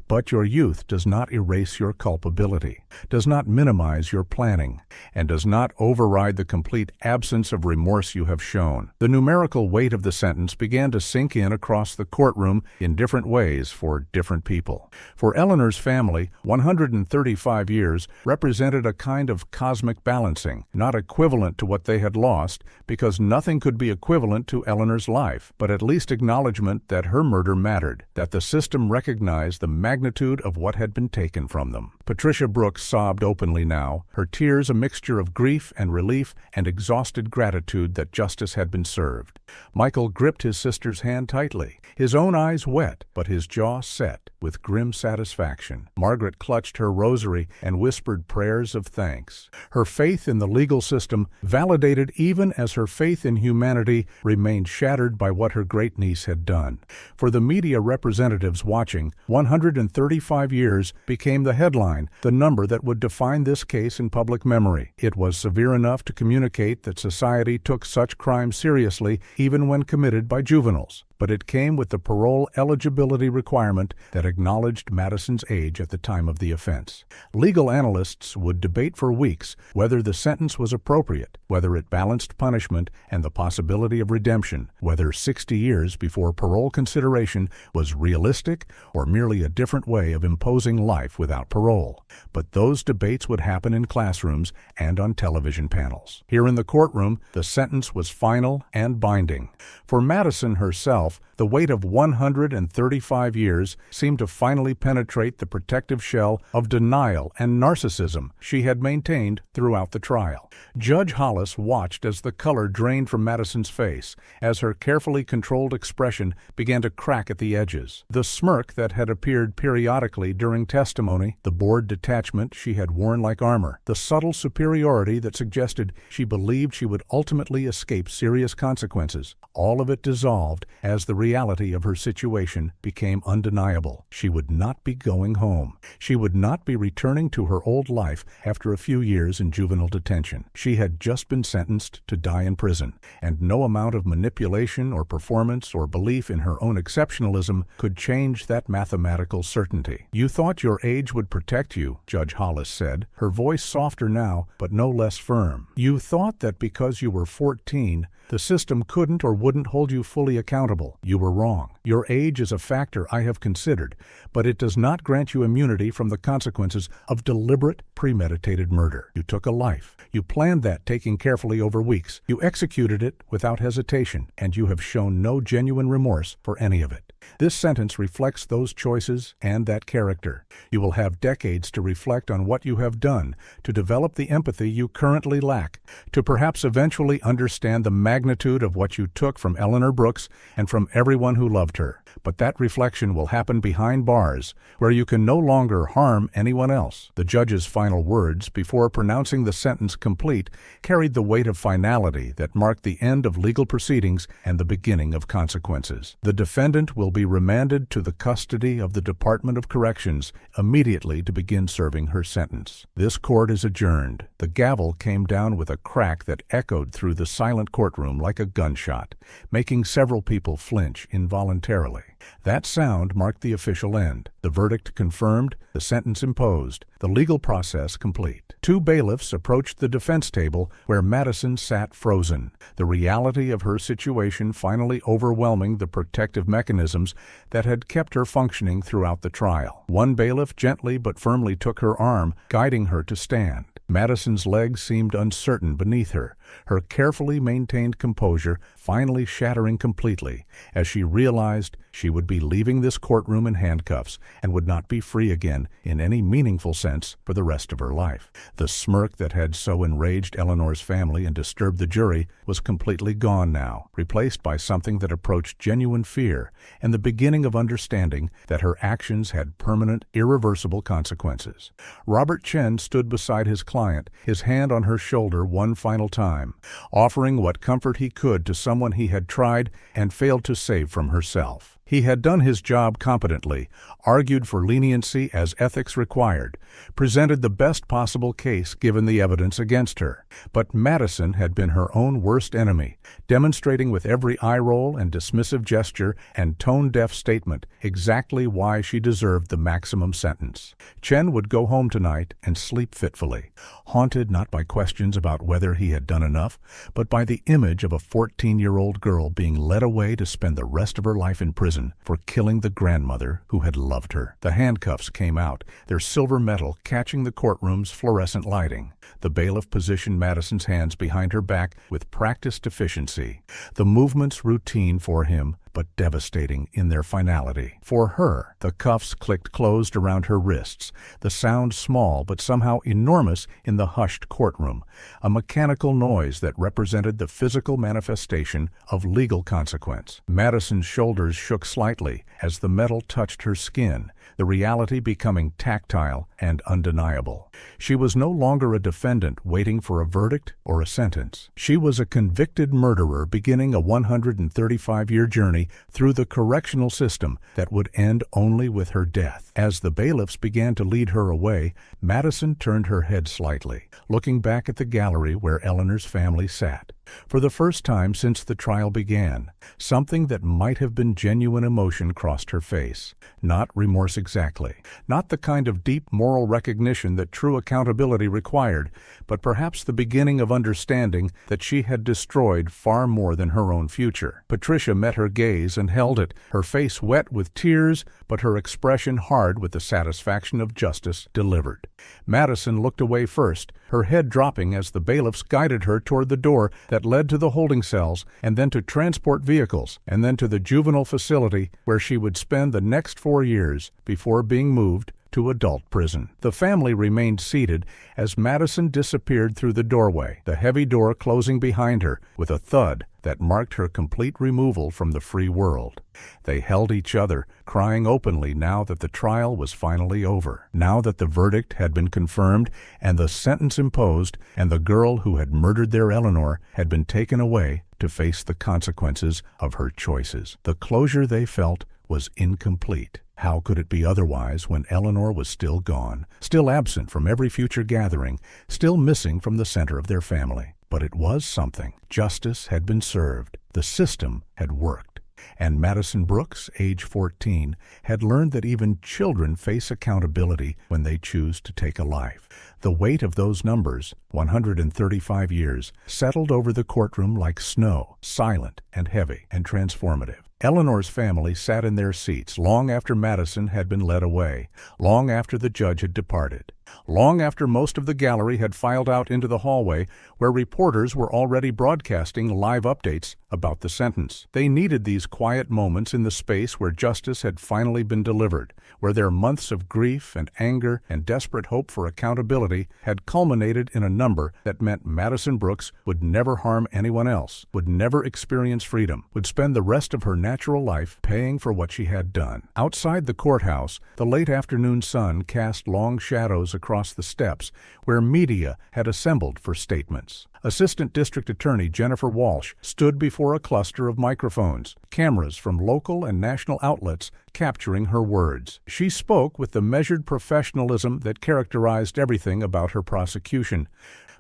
But your youth does not erase your culpability, does not minimize your planning, and does not override the complete absence of remorse you have shown. The numerical weight of the sentence began to sink in across the courtroom in different ways for different people. For Eleanor's family, 135 years represented a kind of cosmic balancing, not equivalent to what they had lost, because nothing could be equivalent to Eleanor's life, but at least acknowledgement that her murder mattered, that the system recognized the magnitude of what had been taken from them. Patricia Brooks sobbed openly now, her tears a mixture of grief and relief and exhausted gratitude that justice had been served. Michael gripped his sister's hand tightly, his own eyes wet, but his jaw set with grim satisfaction. Margaret clutched her rosary and whispered prayers of thanks. Her faith in the legal system, validated even as her faith in humanity, remained shattered by what her great-niece had done. For the media representatives watching, 135 years became the headline, the number that would define this case in public memory. It was severe enough to communicate that society took such crimes seriously, even when committed by juveniles. But it came with the parole eligibility requirement that acknowledged Madison's age at the time of the offense. Legal analysts would debate for weeks whether the sentence was appropriate, whether it balanced punishment and the possibility of redemption, whether 60 years before parole consideration was realistic or merely a different way of imposing life without parole. But those debates would happen in classrooms and on television panels. Here in the courtroom, the sentence was final and binding. For Madison herself, the weight of 135 years seemed to finally penetrate the protective shell of denial and narcissism she had maintained throughout the trial. Judge Hollis watched as the color drained from Madison's face, as her carefully controlled expression began to crack at the edges. The smirk that had appeared periodically during testimony, the bored detachment she had worn like armor, the subtle superiority that suggested she believed she would ultimately escape serious consequences, all of it dissolved as the reality of her situation became undeniable. She would not be going home. She would not be returning to her old life after a few years in juvenile detention. She had just been sentenced to die in prison, and no amount of manipulation or performance or belief in her own exceptionalism could change that mathematical certainty. "You thought your age would protect you," Judge Hollis said, her voice softer now but no less firm. "You thought that because you were 14, the system couldn't or wouldn't hold you fully accountable. You were wrong. Your age is a factor I have considered, but it does not grant you immunity from the consequences of deliberate, premeditated murder. You took a life. You planned that, taking carefully over weeks. You executed it without hesitation, and you have shown no genuine remorse for any of it. This sentence reflects those choices and that character. You will have decades to reflect on what you have done, to develop the empathy you currently lack, to perhaps eventually understand the magnitude of what you took from Eleanor Brooks and from everyone who loved her. But that reflection will happen behind bars, where you can no longer harm anyone else." The judge's final words, before pronouncing the sentence complete, carried the weight of finality that marked the end of legal proceedings and the beginning of consequences. The defendant will be remanded to the custody of the Department of Corrections immediately to begin serving her sentence. This court is adjourned. The gavel came down with a crack that echoed through the silent courtroom like a gunshot, making several people flinch involuntarily. That sound marked the official end. The verdict confirmed, the sentence imposed, the legal process complete. Two bailiffs approached the defense table where Madison sat frozen, the reality of her situation finally overwhelming the protective mechanisms that had kept her functioning throughout the trial. One bailiff gently but firmly took her arm, guiding her to stand. Madison's legs seemed uncertain beneath her, her carefully maintained composure finally shattering completely as she realized she would be leaving this courtroom in handcuffs and would not be free again in any meaningful sense for the rest of her life. The smirk that had so enraged Eleanor's family and disturbed the jury was completely gone now, replaced by something that approached genuine fear and the beginning of understanding that her actions had permanent, irreversible consequences. Robert Chen stood beside his client, his hand on her shoulder one final time, offering what comfort he could to someone he had tried and failed to save from herself. He had done his job competently, argued for leniency as ethics required, presented the best possible case given the evidence against her. But Madison had been her own worst enemy, demonstrating with every eye roll and dismissive gesture and tone-deaf statement exactly why she deserved the maximum sentence. Chen would go home tonight and sleep fitfully, haunted not by questions about whether he had done enough, but by the image of a 14-year-old girl being led away to spend the rest of her life in prison for killing the grandmother who had loved her. The handcuffs came out, their silver metal catching the courtroom's fluorescent lighting. The bailiff positioned Madison's hands behind her back with practiced efficiency, the movements routine for him, but devastating in their finality. For her, the cuffs clicked closed around her wrists, the sound small but somehow enormous in the hushed courtroom, a mechanical noise that represented the physical manifestation of legal consequence. Madison's shoulders shook slightly as the metal touched her skin, the reality becoming tactile and undeniable. She was no longer a defendant waiting for a verdict or a sentence. She was a convicted murderer beginning a 135-year journey through the correctional system that would end only with her death. As the bailiffs began to lead her away, Madison turned her head slightly, looking back at the gallery where Eleanor's family sat. For the first time since the trial began, something that might have been genuine emotion crossed her face. Not remorse exactly, not the kind of deep moral recognition that true accountability required, but perhaps the beginning of understanding that she had destroyed far more than her own future. Patricia met her gaze and held it, her face wet with tears, but her expression hard with the satisfaction of justice delivered. Madison looked away first, her head dropping as the bailiffs guided her toward the door that led to the holding cells, and then to transport vehicles, and then to the juvenile facility where she would spend the next 4 years before being moved to adult prison. The family remained seated as Madison disappeared through the doorway, the heavy door closing behind her with a thud that marked her complete removal from the free world. They held each other, crying openly now that the trial was finally over, now that the verdict had been confirmed and the sentence imposed, and the girl who had murdered their Eleanor had been taken away to face the consequences of her choices. The closure they felt was incomplete. How could it be otherwise when Eleanor was still gone, still absent from every future gathering, still missing from the center of their family? But it was something. Justice had been served. The system had worked. And Madison Brooks, age 14, had learned that even children face accountability when they choose to take a life. The weight of those numbers, 135 years, settled over the courtroom like snow, silent and heavy and transformative. Eleanor's family sat in their seats long after Madison had been led away, long after the judge had departed, long after most of the gallery had filed out into the hallway where reporters were already broadcasting live updates about the sentence. They needed these quiet moments in the space where justice had finally been delivered, where their months of grief and anger and desperate hope for accountability had culminated in a number that meant Madison Brooks would never harm anyone else, would never experience freedom, would spend the rest of her natural life paying for what she had done. Outside the courthouse, the late afternoon sun cast long shadows across the steps where media had assembled for statements. Assistant District Attorney Jennifer Walsh stood before a cluster of microphones, cameras from local and national outlets capturing her words. She spoke with the measured professionalism that characterized everything about her prosecution.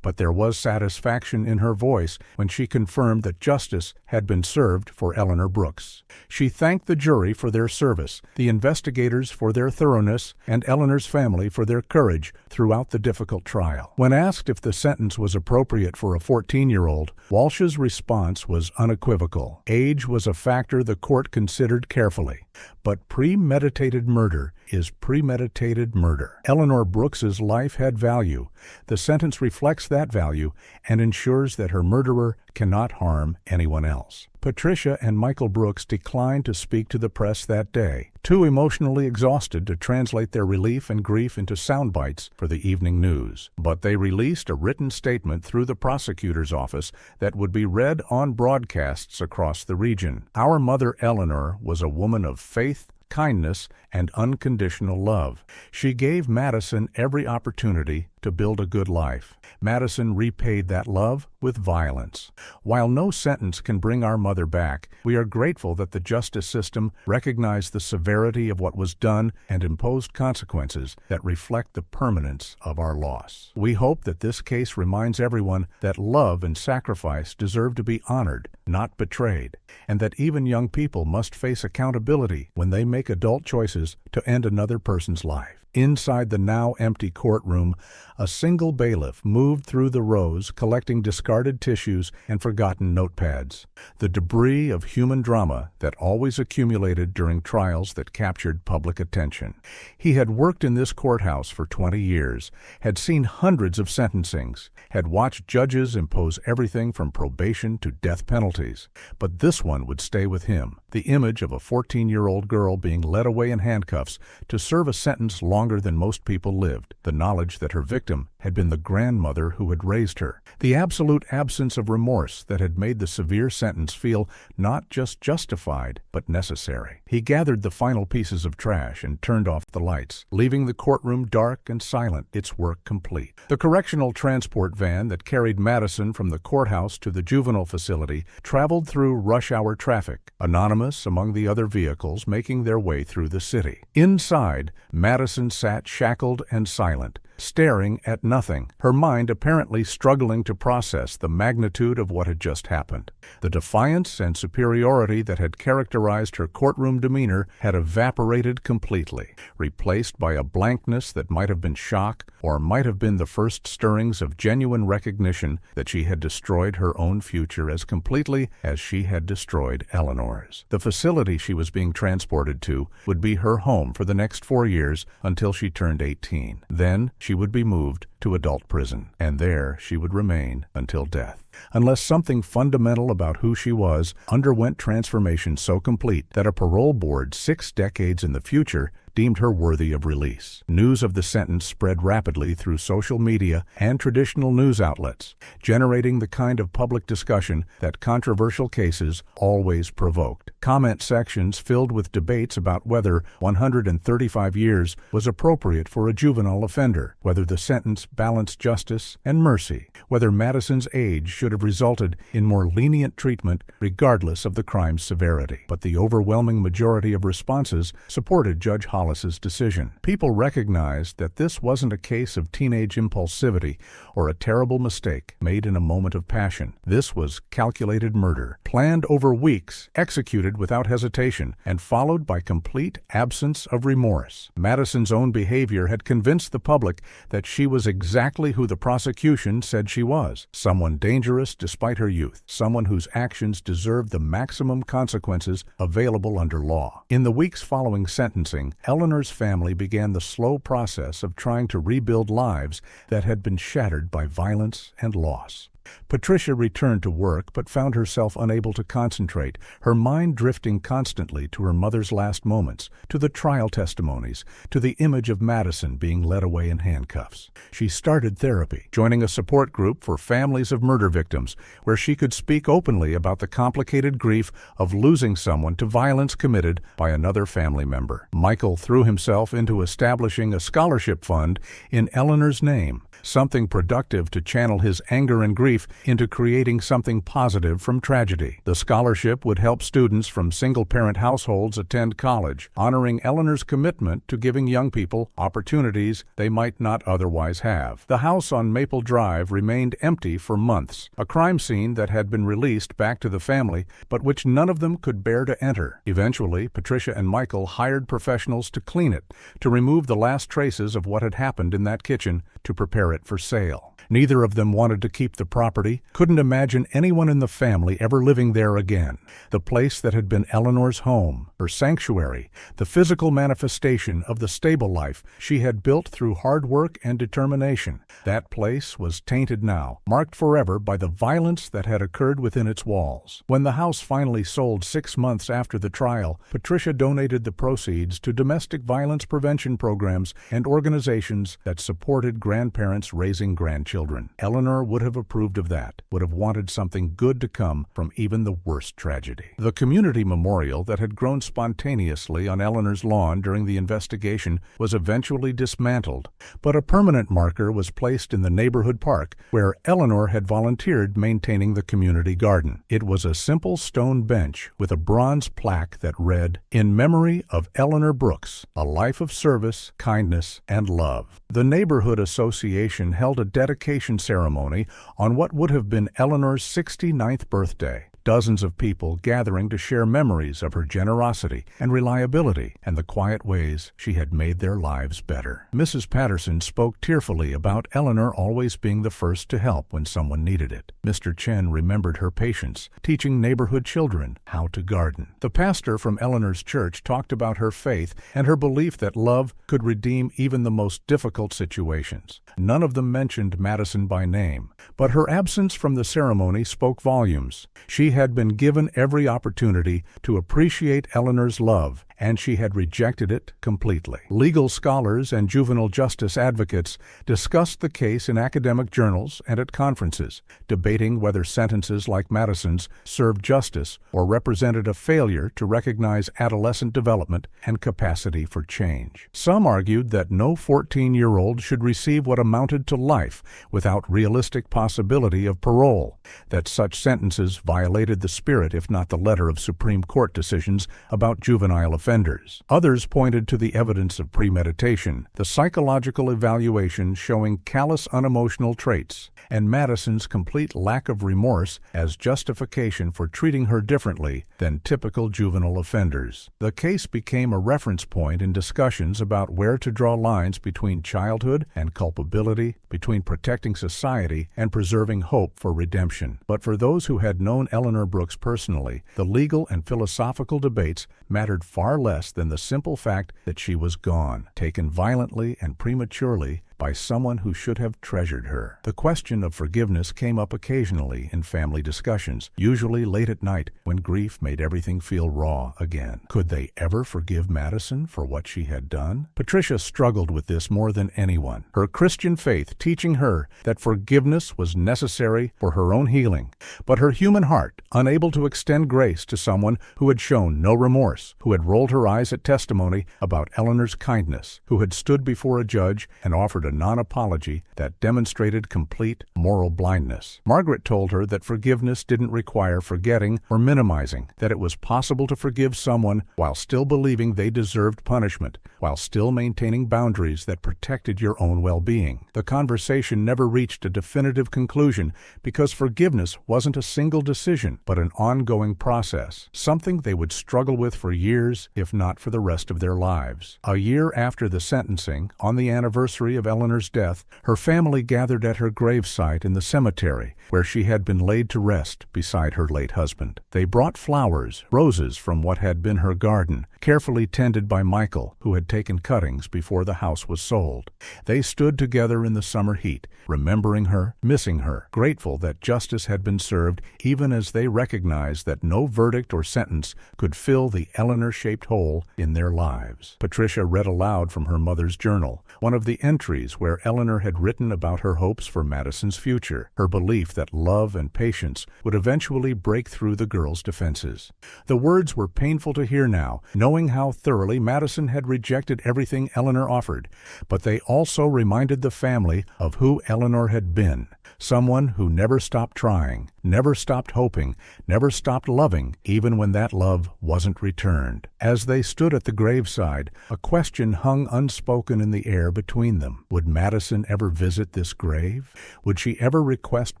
But there was satisfaction in her voice when she confirmed that justice had been served for Eleanor Brooks. She thanked the jury for their service, the investigators for their thoroughness, and Eleanor's family for their courage throughout the difficult trial. When asked if the sentence was appropriate for a 14-year-old, Walsh's response was unequivocal. Age was a factor the court considered carefully. But premeditated murder is premeditated murder. Eleanor Brooks's life had value. The sentence reflects that value and ensures that her murderer cannot harm anyone else. Patricia and Michael Brooks declined to speak to the press that day, too emotionally exhausted to translate their relief and grief into sound bites for the evening news. But they released a written statement through the prosecutor's office that would be read on broadcasts across the region. Our mother Eleanor was a woman of faith, kindness, and unconditional love. She gave Madison every opportunity to build a good life. Madison repaid that love with violence. While no sentence can bring our mother back, we are grateful that the justice system recognized the severity of what was done and imposed consequences that reflect the permanence of our loss. We hope that this case reminds everyone that love and sacrifice deserve to be honored, not betrayed, and that even young people must face accountability when they make adult choices to end another person's life. Inside the now empty courtroom, a single bailiff moved through the rows, collecting discarded tissues and forgotten notepads, the debris of human drama that always accumulated during trials that captured public attention. He had worked in this courthouse for 20 years, had seen hundreds of sentencings, had watched judges impose everything from probation to death penalties. But this one would stay with him, the image of a 14-year-old girl being led away in handcuffs to serve a sentence longer than most people lived, the knowledge that her victim had been the grandmother who had raised her, the absolute absence of remorse that had made the severe sentence feel not just justified, but necessary. He gathered the final pieces of trash and turned off the lights, leaving the courtroom dark and silent, its work complete. The correctional transport van that carried Madison from the courthouse to the juvenile facility traveled through rush-hour traffic, anonymous among the other vehicles making their way through the city. Inside, Madison sat shackled and silent, staring at nothing, her mind apparently struggling to process the magnitude of what had just happened. The defiance and superiority that had characterized her courtroom demeanor had evaporated completely, replaced by a blankness that might have been shock or might have been the first stirrings of genuine recognition that she had destroyed her own future as completely as she had destroyed Eleanor's. The facility she was being transported to would be her home for the next 4 years until she turned 18. Then she would be moved to adult prison, and there she would remain until death, unless something fundamental about who she was underwent transformation so complete that a parole board 6 decades in the future deemed her worthy of release. News of the sentence spread rapidly through social media and traditional news outlets, generating the kind of public discussion that controversial cases always provoked. Comment sections filled with debates about whether 135 years was appropriate for a juvenile offender, whether the sentence balanced justice and mercy, whether Madison's age should have resulted in more lenient treatment regardless of the crime's severity. But the overwhelming majority of responses supported Judge Hollis's decision. People recognized that this wasn't a case of teenage impulsivity or a terrible mistake made in a moment of passion. This was calculated murder, planned over weeks, executed without hesitation, and followed by complete absence of remorse. Madison's own behavior had convinced the public that she was exactly who the prosecution said she was, someone dangerous despite her youth, someone whose actions deserved the maximum consequences available under law. In the weeks following sentencing, Eleanor's family began the slow process of trying to rebuild lives that had been shattered by violence and loss. Patricia returned to work but found herself unable to concentrate, her mind drifting constantly to her mother's last moments, to the trial testimonies, to the image of Madison being led away in handcuffs. She started therapy, joining a support group for families of murder victims, where she could speak openly about the complicated grief of losing someone to violence committed by another family member. Michael threw himself into establishing a scholarship fund in Eleanor's name, something productive to channel his anger and grief into creating something positive from tragedy. The scholarship would help students from single-parent households attend college, honoring Eleanor's commitment to giving young people opportunities they might not otherwise have. The house on Maple Drive remained empty for months, a crime scene that had been released back to the family, but which none of them could bear to enter. Eventually, Patricia and Michael hired professionals to clean it, to remove the last traces of what had happened in that kitchen, to prepare it for sale. Neither of them wanted to keep the property, couldn't imagine anyone in the family ever living there again. The place that had been Eleanor's home, her sanctuary, the physical manifestation of the stable life she had built through hard work and determination. That place was tainted now, marked forever by the violence that had occurred within its walls. When the house finally sold 6 months after the trial, Patricia donated the proceeds to domestic violence prevention programs and organizations that supported grandparents raising grandchildren. Eleanor would have approved of that, would have wanted something good to come from even the worst tragedy. The community memorial that had grown spontaneously on Eleanor's lawn during the investigation was eventually dismantled, but a permanent marker was placed in the neighborhood park where Eleanor had volunteered maintaining the community garden. It was a simple stone bench with a bronze plaque that read, "In memory of Eleanor Brooks, a life of service, kindness, and love." The neighborhood association held a dedication ceremony on what would have been Eleanor's 69th birthday. dozens of people gathering to share memories of her generosity and reliability and the quiet ways she had made their lives better. Mrs. Patterson spoke tearfully about Eleanor always being the first to help when someone needed it. Mr. Chen remembered her patience, teaching neighborhood children how to garden. The pastor from Eleanor's church talked about her faith and her belief that love could redeem even the most difficult situations. None of them mentioned Madison by name, but her absence from the ceremony spoke volumes. She had been given every opportunity to appreciate Eleanor's love, and she had rejected it completely. Legal scholars and juvenile justice advocates discussed the case in academic journals and at conferences, debating whether sentences like Madison's served justice or represented a failure to recognize adolescent development and capacity for change. Some argued that no 14-year-old should receive what amounted to life without realistic possibility of parole, that such sentences violated the spirit, if not the letter, of Supreme Court decisions about juvenile offenders. Others pointed to the evidence of premeditation, the psychological evaluation showing callous unemotional traits, and Madison's complete lack of remorse as justification for treating her differently than typical juvenile offenders. The case became a reference point in discussions about where to draw lines between childhood and culpability, between protecting society and preserving hope for redemption. But for those who had known Eleanor Brooks personally, the legal and philosophical debates mattered far less than the simple fact that she was gone, taken violently and prematurely by someone who should have treasured her. The question of forgiveness came up occasionally in family discussions, usually late at night when grief made everything feel raw again. Could they ever forgive Madison for what she had done? Patricia struggled with this more than anyone, her Christian faith teaching her that forgiveness was necessary for her own healing, but her human heart unable to extend grace to someone who had shown no remorse, who had rolled her eyes at testimony about Eleanor's kindness, who had stood before a judge and offered a non-apology that demonstrated complete moral blindness. Margaret told her that forgiveness didn't require forgetting or minimizing, that it was possible to forgive someone while still believing they deserved punishment, while still maintaining boundaries that protected your own well-being. The conversation never reached a definitive conclusion because forgiveness wasn't a single decision, but an ongoing process, something they would struggle with for years, if not for the rest of their lives. A year after the sentencing, on the anniversary of Eleanor's death, her family gathered at her gravesite in the cemetery, where she had been laid to rest beside her late husband. They brought flowers, roses from what had been her garden, carefully tended by Michael, who had taken cuttings before the house was sold. They stood together in the summer heat, remembering her, missing her, grateful that justice had been served, even as they recognized that no verdict or sentence could fill the Eleanor-shaped hole in their lives. Patricia read aloud from her mother's journal, one of the entries where Eleanor had written about her hopes for Madison's future, her belief that love and patience would eventually break through the girl's defenses. The words were painful to hear now, knowing how thoroughly Madison had rejected everything Eleanor offered, but they also reminded the family of who Eleanor had been, someone who never stopped trying, never stopped hoping, never stopped loving, even when that love wasn't returned. As they stood at the graveside, a question hung unspoken in the air between them. Would Madison ever visit this grave? Would she ever request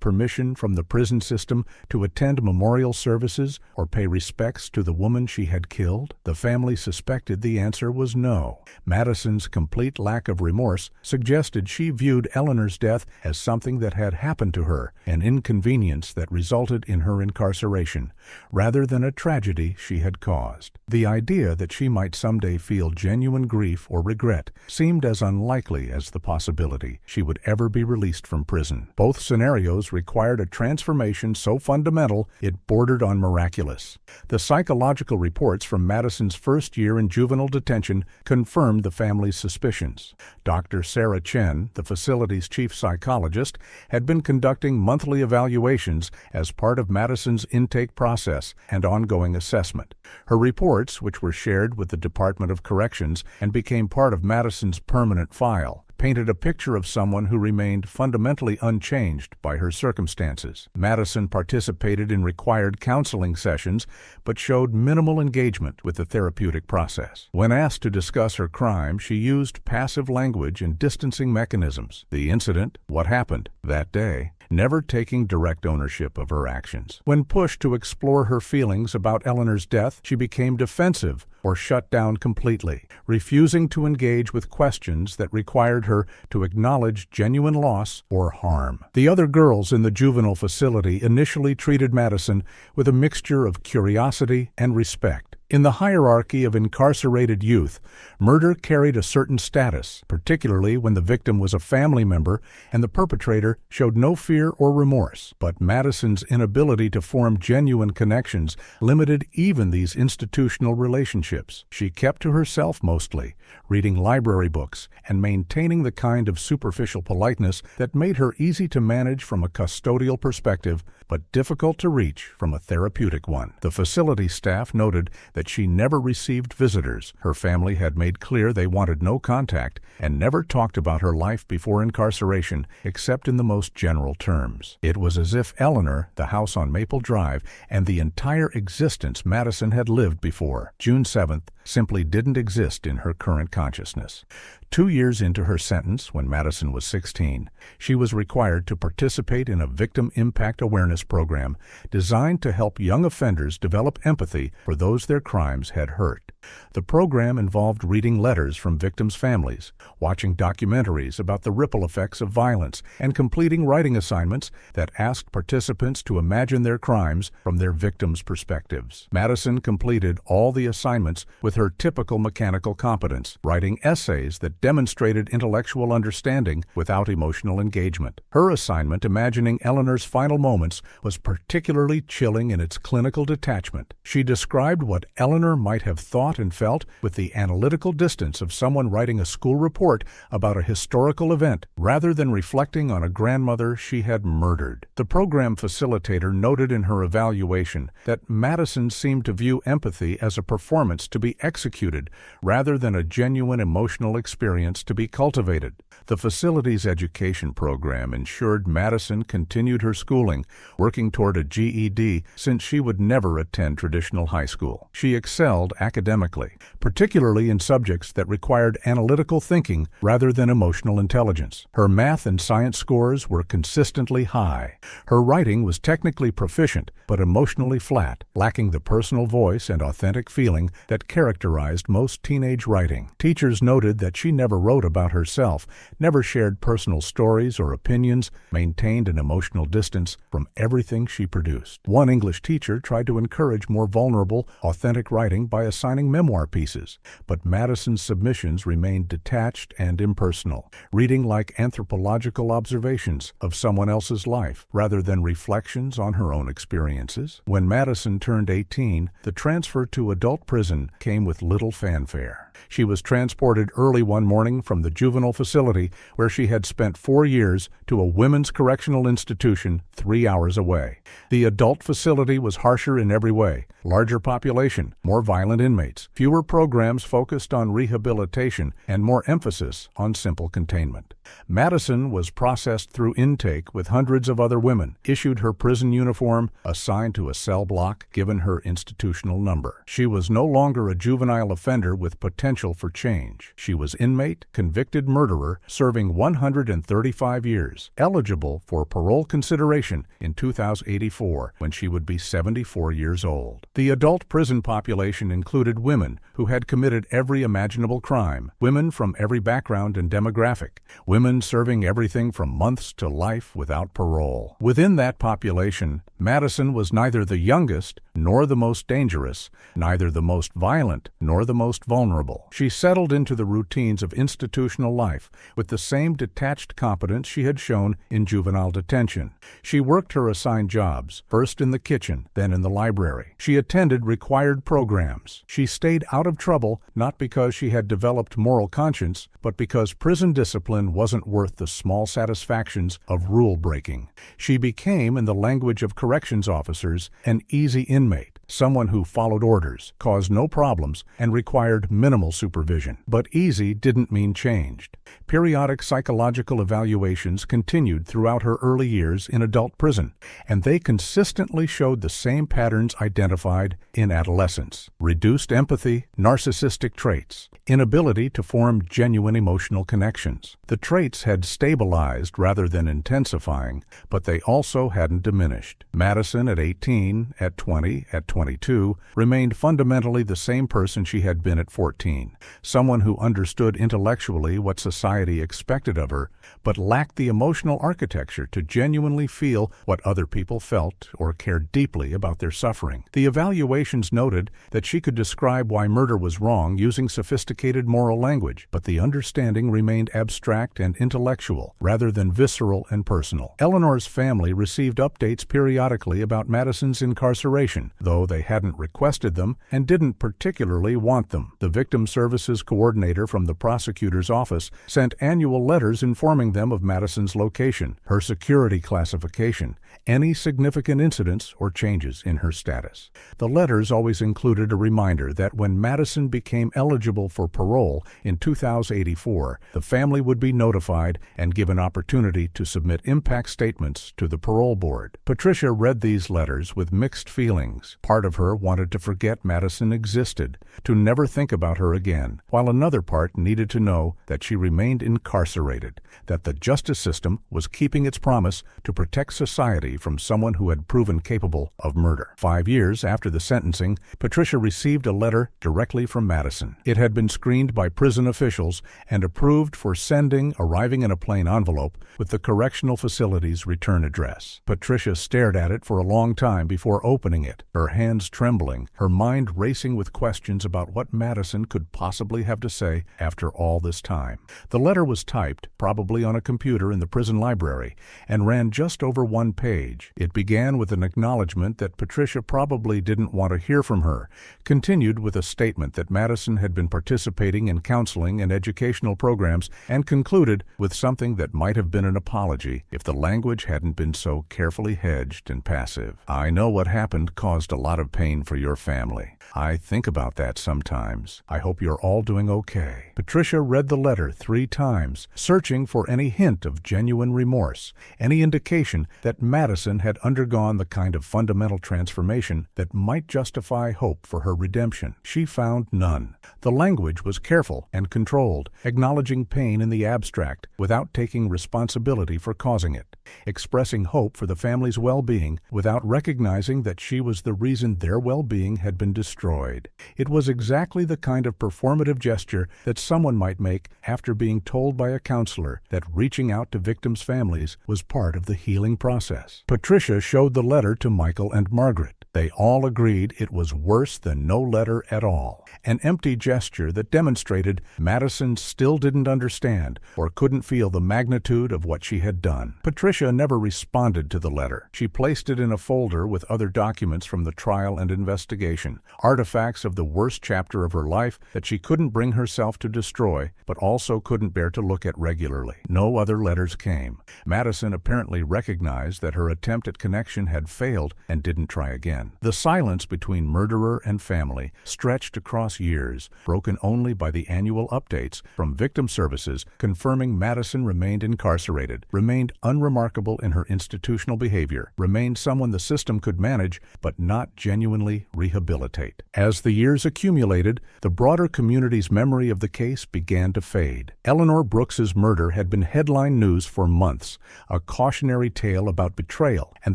permission from the prison system to attend memorial services or pay respects to the woman she had killed? The family suspected the answer was no. Madison's complete lack of remorse suggested she viewed Eleanor's death as something that had happened to her, an inconvenience that resulted in her incarceration, rather than a tragedy she had caused. The idea that she might someday feel genuine grief or regret seemed as unlikely as the possibility she would ever be released from prison. Both scenarios required a transformation so fundamental it bordered on miraculous. The psychological reports from Madison's first year in juvenile detention confirmed the family's suspicions. Dr. Sarah Chen, the facility's chief psychologist, had been conducting monthly evaluations as part of Madison's intake process and ongoing assessment. Her reports, which were shared with the Department of Corrections and became part of Madison's permanent file, painted a picture of someone who remained fundamentally unchanged by her circumstances. Madison participated in required counseling sessions, but showed minimal engagement with the therapeutic process. When asked to discuss her crime, she used passive language and distancing mechanisms. The incident, what happened that day, never taking direct ownership of her actions. When pushed to explore her feelings about Eleanor's death, she became defensive or shut down completely, refusing to engage with questions that required her to acknowledge genuine loss or harm. The other girls in the juvenile facility initially treated Madison with a mixture of curiosity and respect. In the hierarchy of incarcerated youth, murder carried a certain status, particularly when the victim was a family member and the perpetrator showed no fear or remorse. But Madison's inability to form genuine connections limited even these institutional relationships. She kept to herself mostly, reading library books and maintaining the kind of superficial politeness that made her easy to manage from a custodial perspective, but difficult to reach from a therapeutic one. The facility staff noted that she never received visitors. Her family had made clear they wanted no contact and never talked about her life before incarceration except in the most general terms. It was as if Eleanor, the house on Maple Drive, and the entire existence Madison had lived before June 7th simply didn't exist in her current consciousness. 2 years into her sentence, when Madison was 16, she was required to participate in a victim impact awareness program designed to help young offenders develop empathy for those their crimes had hurt. The program involved reading letters from victims' families, watching documentaries about the ripple effects of violence, and completing writing assignments that asked participants to imagine their crimes from their victims' perspectives. Madison completed all the assignments with her typical mechanical competence, writing essays that demonstrated intellectual understanding without emotional engagement. Her assignment, imagining Eleanor's final moments, was particularly chilling in its clinical detachment. She described what Eleanor might have thought and felt with the analytical distance of someone writing a school report about a historical event, rather than reflecting on a grandmother she had murdered. The program facilitator noted in her evaluation that Madison seemed to view empathy as a performance to be executed rather than a genuine emotional experience to be cultivated. The facility's education program ensured Madison continued her schooling, working toward a GED since she would never attend traditional high school. She excelled academically, particularly in subjects that required analytical thinking rather than emotional intelligence. Her math and science scores were consistently high. Her writing was technically proficient, but emotionally flat, lacking the personal voice and authentic feeling that characterized most teenage writing. Teachers noted that she never wrote about herself, never shared personal stories or opinions, maintained an emotional distance from everything she produced. One English teacher tried to encourage more vulnerable, authentic writing by assigning memoir pieces, but Madison's submissions remained detached and impersonal, reading like anthropological observations of someone else's life rather than reflections on her own experiences. When Madison turned 18, the transfer to adult prison came with little fanfare. She was transported early one morning from the juvenile facility where she had spent 4 years to a women's correctional institution 3 hours away. The adult facility was harsher in every way: larger population, more violent inmates, fewer programs focused on rehabilitation, and more emphasis on simple containment. Madison was processed through intake with hundreds of other women, issued her prison uniform, assigned to a cell block, given her institutional number. She was no longer a juvenile offender with potential for change. She was inmate, convicted murderer, serving 135 years, eligible for parole consideration in 2084, when she would be 74 years old. The adult prison population included women who had committed every imaginable crime, women from every background and demographic, women serving everything from months to life without parole. Within that population, Madison was neither the youngest nor the most dangerous, neither the most violent nor the most vulnerable. She settled into the routines of institutional life with the same detached competence she had shown in juvenile detention. She worked her assigned jobs, first in the kitchen, then in the library. She attended required programs. She stayed out of trouble not because she had developed moral conscience, but because prison discipline wasn't worth the small satisfactions of rule breaking. She became, in the language of corrections officers, an easy inmate, someone who followed orders, caused no problems, and required minimal supervision. But easy didn't mean changed. Periodic psychological evaluations continued throughout her early years in adult prison, and they consistently showed the same patterns identified in adolescence: reduced empathy, narcissistic traits, inability to form genuine emotional connections. The traits had stabilized rather than intensifying, but they also hadn't diminished. Madison at 18, at 20, at 22, remained fundamentally the same person she had been at 14, someone who understood intellectually what society expected of her, but lacked the emotional architecture to genuinely feel what other people felt or cared deeply about their suffering. The evaluations noted that she could describe why murder was wrong using sophisticated moral language, but the understanding remained abstract and intellectual rather than visceral and personal. Eleanor's family received updates periodically about Madison's incarceration, though they hadn't requested them and didn't particularly want them. The Victim Services Coordinator from the prosecutor's office sent annual letters informing them of Madison's location, her security classification, any significant incidents or changes in her status. The letters always included a reminder that when Madison became eligible for parole in 2084, the family would be notified and given opportunity to submit impact statements to the parole board. Patricia read these letters with mixed feelings. Part of her wanted to forget Madison existed, to never think about her again, while another part needed to know that she remained incarcerated, that the justice system was keeping its promise to protect society from someone who had proven capable of murder. 5 years after the sentencing, Patricia received a letter directly from Madison. It had been screened by prison officials and approved for sending, arriving in a plain envelope with the correctional facility's return address. Patricia stared at it for a long time before opening it, her hands trembling, her mind racing with questions about what Madison could possibly have to say after all this time. The letter was typed, probably on a computer in the prison library, and ran just over 1 page. It began with an acknowledgement that Patricia probably didn't want to hear from her, continued with a statement that Madison had been participating in counseling and educational programs, and concluded with something that might have been an apology if the language hadn't been so carefully hedged and passive. "I know what happened caused a lot of pain for your family. I think about that sometimes. I hope you're all doing okay." Patricia read the letter 3 times, searching for any hint of genuine remorse, any indication that Madison had undergone the kind of fundamental transformation that might justify hope for her redemption. She found none. The language was careful and controlled, acknowledging pain in the abstract without taking responsibility for causing it, expressing hope for the family's well-being without recognizing that she was the reason their well-being had been destroyed. It was exactly the kind of performative gesture that someone might make after being told by a counselor that reaching out to victims' families was part of the healing process. Patricia showed the letter to Michael and Margaret. They all agreed it was worse than no letter at all, an empty gesture that demonstrated Madison still didn't understand or couldn't feel the magnitude of what she had done. Patricia never responded to the letter. She placed it in a folder with other documents from the trial and investigation, artifacts of the worst chapter of her life that she couldn't bring herself to destroy, but also couldn't bear to look at regularly. No other letters came. Madison apparently recognized that her attempt at connection had failed and didn't try again. The silence between murderer and family stretched across years, broken only by the annual updates from Victim Services confirming Madison remained incarcerated, remained unremarkable in her institutional behavior, remained someone the system could manage but not genuinely rehabilitate. As the years accumulated, the broader community's memory of the case began to fade. Eleanor Brooks's murder had been headline news for months, a cautionary tale about betrayal and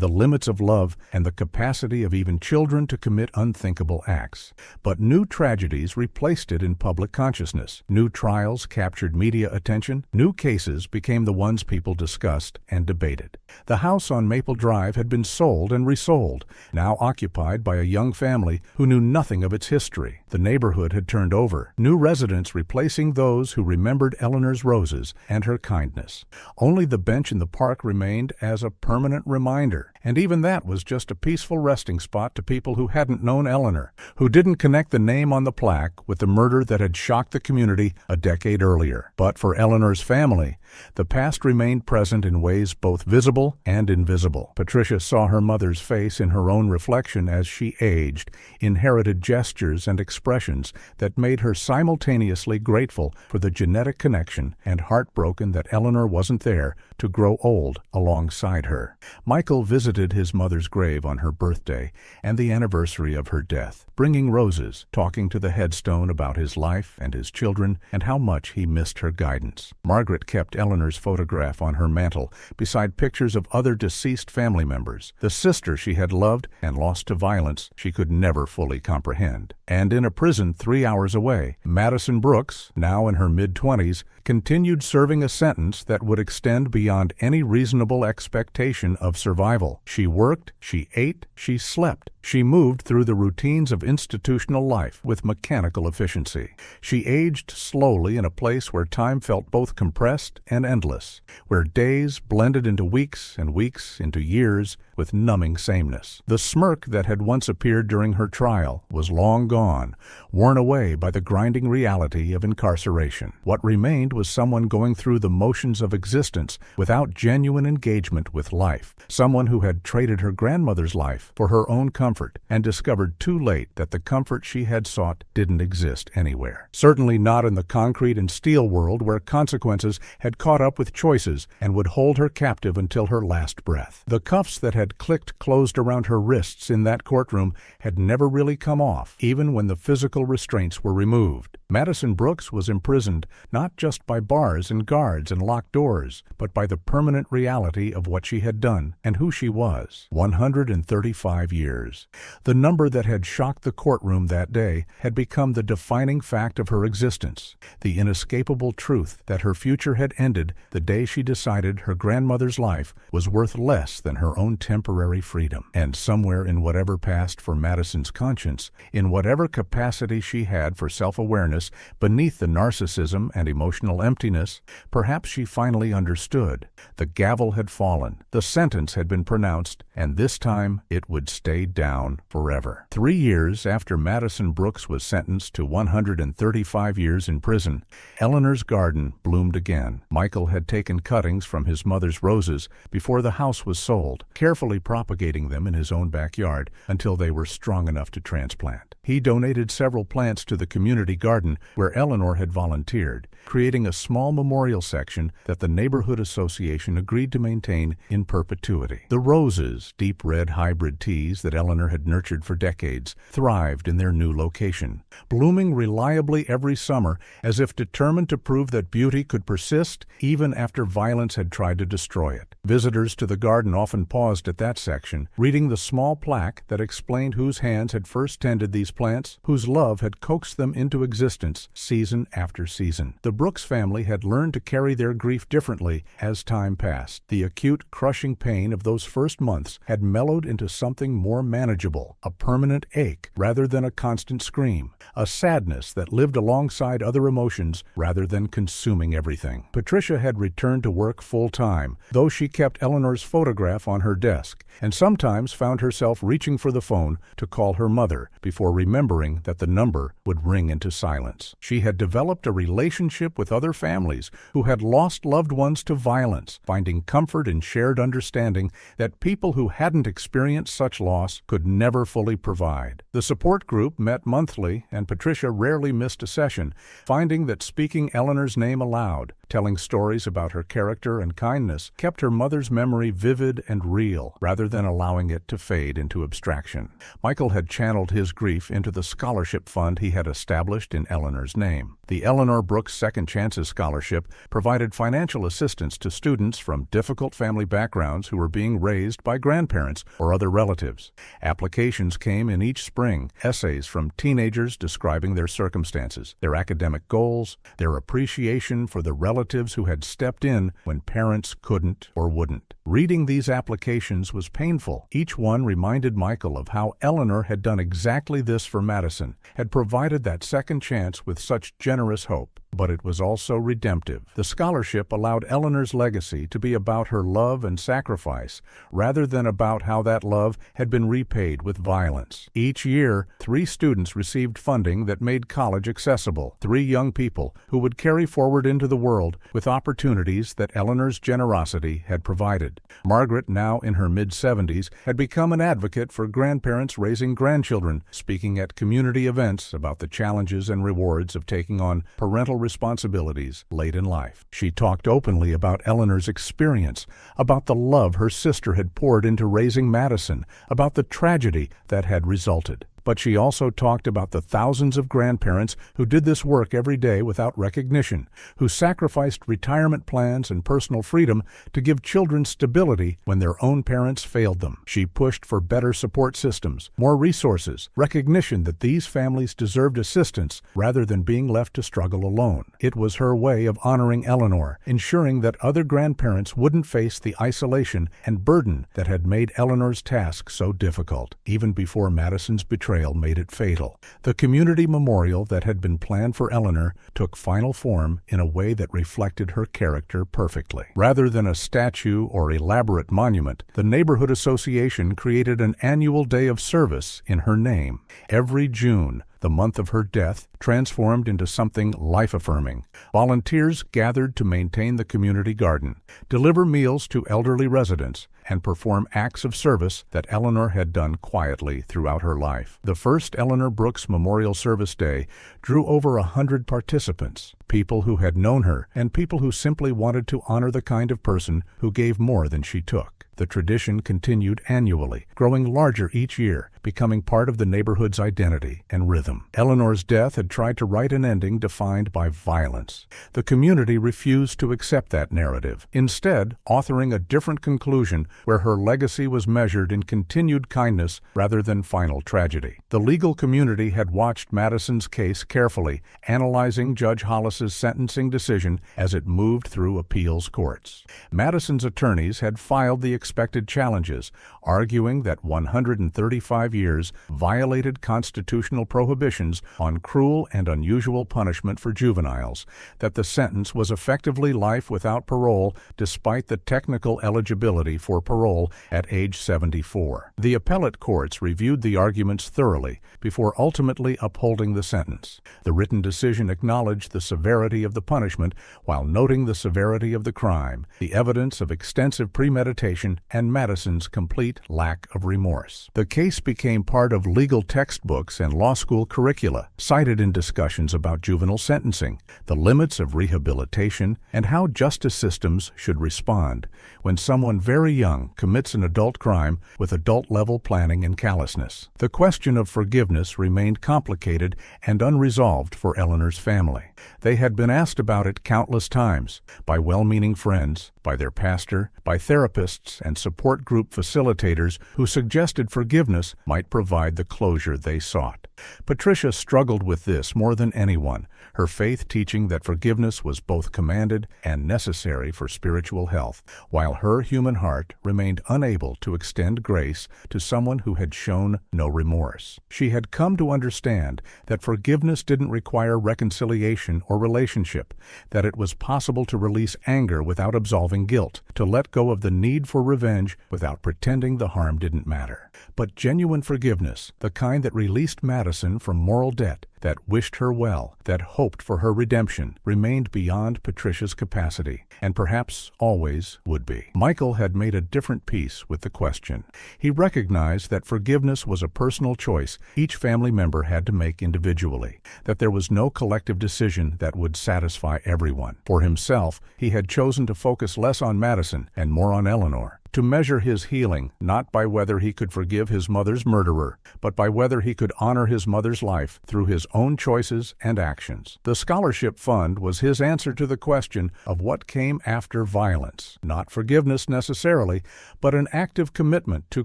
the limits of love and the capacity of even children to commit unthinkable acts. But new tragedies replaced it in public consciousness. New trials captured media attention. New cases became the ones people discussed and debated. The house on Maple Drive had been sold and resold, now occupied by a young family who knew nothing of its history. The neighborhood had turned over, new residents replacing those who remembered Eleanor's roses and her kindness. Only the bench in the park remained as a permanent reminder, and even that was just a peaceful resting spot to people who hadn't known Eleanor, who didn't connect the name on the plaque with the murder that had shocked the community a decade earlier. But for Eleanor's family, the past remained present in ways both visible and invisible. Patricia saw her mother's face in her own reflection as she aged, inherited gestures and expressions that made her simultaneously grateful for the genetic connection and heartbroken that Eleanor wasn't there to grow old alongside her. Michael visited his mother's grave on her birthday and the anniversary of her death, bringing roses, talking to the headstone about his life and his children and how much he missed her guidance. Margaret kept Eleanor's photograph on her mantel beside pictures of other deceased family members, the sister she had loved and lost to violence she could never fully comprehend. And in a prison 3 hours away, Madison Brooks, now in her mid-20s, continued serving a sentence that would extend beyond any reasonable expectation of survival. She worked, she ate, she slept. She moved through the routines of institutional life with mechanical efficiency. She aged slowly in a place where time felt both compressed and endless, where days blended into weeks and weeks into years with numbing sameness. The smirk that had once appeared during her trial was long gone, worn away by the grinding reality of incarceration. What remained was someone going through the motions of existence without genuine engagement with life, someone who had traded her grandmother's life for her own comfort and discovered too late that the comfort she had sought didn't exist anywhere. Certainly not in the concrete and steel world where consequences had caught up with choices and would hold her captive until her last breath. The cuffs that had clicked closed around her wrists in that courtroom had never really come off, even when the physical restraints were removed. Madison Brooks was imprisoned not just by bars and guards and locked doors, but by the permanent reality of what she had done and who she was. 135 years. The number that had shocked the courtroom that day had become the defining fact of her existence, the inescapable truth that her future had ended the day she decided her grandmother's life was worth less than her own temporary freedom. And somewhere in whatever passed for Madison's conscience, in whatever capacity she had for self-awareness beneath the narcissism and emotional emptiness, perhaps she finally understood. The gavel had fallen, the sentence had been pronounced, and this time it would stay down forever. 3 years after Madison Brooks was sentenced to 135 years in prison, Eleanor's garden bloomed again. Michael had taken cuttings from his mother's roses before the house was sold, carefully propagating them in his own backyard until they were strong enough to transplant. He donated several plants to the community garden where Eleanor had volunteered, creating a small memorial section that the neighborhood association agreed to maintain in perpetuity. The roses, deep red hybrid teas that Eleanor had nurtured for decades, thrived in their new location, blooming reliably every summer as if determined to prove that beauty could persist even after violence had tried to destroy it. Visitors to the garden often paused at that section, reading the small plaque that explained whose hands had first tended these plants, whose love had coaxed them into existence season after season. The Brooks family had learned to carry their grief differently as time passed. The acute, crushing pain of those first months had mellowed into something more manageable, a permanent ache rather than a constant scream, a sadness that lived alongside other emotions rather than consuming everything. Patricia had returned to work full-time, though she kept Eleanor's photograph on her desk, and sometimes found herself reaching for the phone to call her mother before remembering that the number would ring into silence. She had developed a relationship with other families who had lost loved ones to violence, finding comfort in shared understanding that people who hadn't experienced such loss could never fully provide. The support group met monthly, and Patricia rarely missed a session, finding that speaking Eleanor's name aloud, telling stories about her character and kindness, kept her mother's memory vivid and real, rather than allowing it to fade into abstraction. Michael had channeled his grief into the scholarship fund he had established in Eleanor's name. The Eleanor Brooks Second Chances Scholarship provided financial assistance to students from difficult family backgrounds who were being raised by grandparents or other relatives. Applications came in each spring, essays from teenagers describing their circumstances, their academic goals, their appreciation for the relatives who had stepped in when parents couldn't or wouldn't. Reading these applications was painful. Each one reminded Michael of how Eleanor had done exactly this for Madison, had provided that second chance with such generous hope. But it was also redemptive. The scholarship allowed Eleanor's legacy to be about her love and sacrifice, rather than about how that love had been repaid with violence. Each year, 3 students received funding that made college accessible. 3 young people who would carry forward into the world with opportunities that Eleanor's generosity had provided. Margaret, now in her mid-70s, had become an advocate for grandparents raising grandchildren, speaking at community events about the challenges and rewards of taking on parental responsibilities late in life. She talked openly about Eleanor's experience, about the love her sister had poured into raising Madison, about the tragedy that had resulted. But she also talked about the thousands of grandparents who did this work every day without recognition, who sacrificed retirement plans and personal freedom to give children stability when their own parents failed them. She pushed for better support systems, more resources, recognition that these families deserved assistance rather than being left to struggle alone. It was her way of honoring Eleanor, ensuring that other grandparents wouldn't face the isolation and burden that had made Eleanor's task so difficult, even before Madison's betrayal made it fatal. The community memorial that had been planned for Eleanor took final form in a way that reflected her character perfectly. Rather than a statue or elaborate monument, the neighborhood association created an annual day of service in her name. Every June, the month of her death, transformed into something life-affirming. Volunteers gathered to maintain the community garden, deliver meals to elderly residents, and perform acts of service that Eleanor had done quietly throughout her life. The first Eleanor Brooks Memorial Service Day drew over 100 participants, people who had known her and people who simply wanted to honor the kind of person who gave more than she took. The tradition continued annually, growing larger each year, becoming part of the neighborhood's identity and rhythm. Eleanor's death had tried to write an ending defined by violence. The community refused to accept that narrative, instead authoring a different conclusion where her legacy was measured in continued kindness rather than final tragedy. The legal community had watched Madison's case carefully, analyzing Judge Hollis's sentencing decision as it moved through appeals courts. Madison's attorneys had filed the expected challenges, arguing that 135 years violated constitutional prohibitions on cruel and unusual punishment for juveniles, that the sentence was effectively life without parole despite the technical eligibility for parole at age 74. The appellate courts reviewed the arguments thoroughly before ultimately upholding the sentence. The written decision acknowledged the severity of the punishment while noting the severity of the crime, the evidence of extensive premeditation, and Madison's complete lack of remorse. The case became part of legal textbooks and law school curricula, cited in discussions about juvenile sentencing, the limits of rehabilitation, and how justice systems should respond when someone very young commits an adult crime with adult-level planning and callousness. The question of forgiveness remained complicated and unresolved for Eleanor's family. They had been asked about it countless times, by well-meaning friends, by their pastor, by therapists and support group facilitators who suggested forgiveness might provide the closure they sought. Patricia struggled with this more than anyone, her faith teaching that forgiveness was both commanded and necessary for spiritual health, while her human heart remained unable to extend grace to someone who had shown no remorse. She had come to understand that forgiveness didn't require reconciliation or relationship, that it was possible to release anger without absolving guilt, to let go of the need for revenge without pretending the harm didn't matter. But genuine forgiveness, the kind that released Madison from moral debt, that wished her well, that hoped for her redemption, remained beyond Patricia's capacity, and perhaps always would be. Michael had made a different peace with the question. He recognized that forgiveness was a personal choice each family member had to make individually, that there was no collective decision that would satisfy everyone. For himself, he had chosen to focus less on Madison and more on Eleanor, to measure his healing not by whether he could forgive his mother's murderer, but by whether he could honor his mother's life through his own choices and actions. The scholarship fund was his answer to the question of what came after violence. Not forgiveness necessarily, but an active commitment to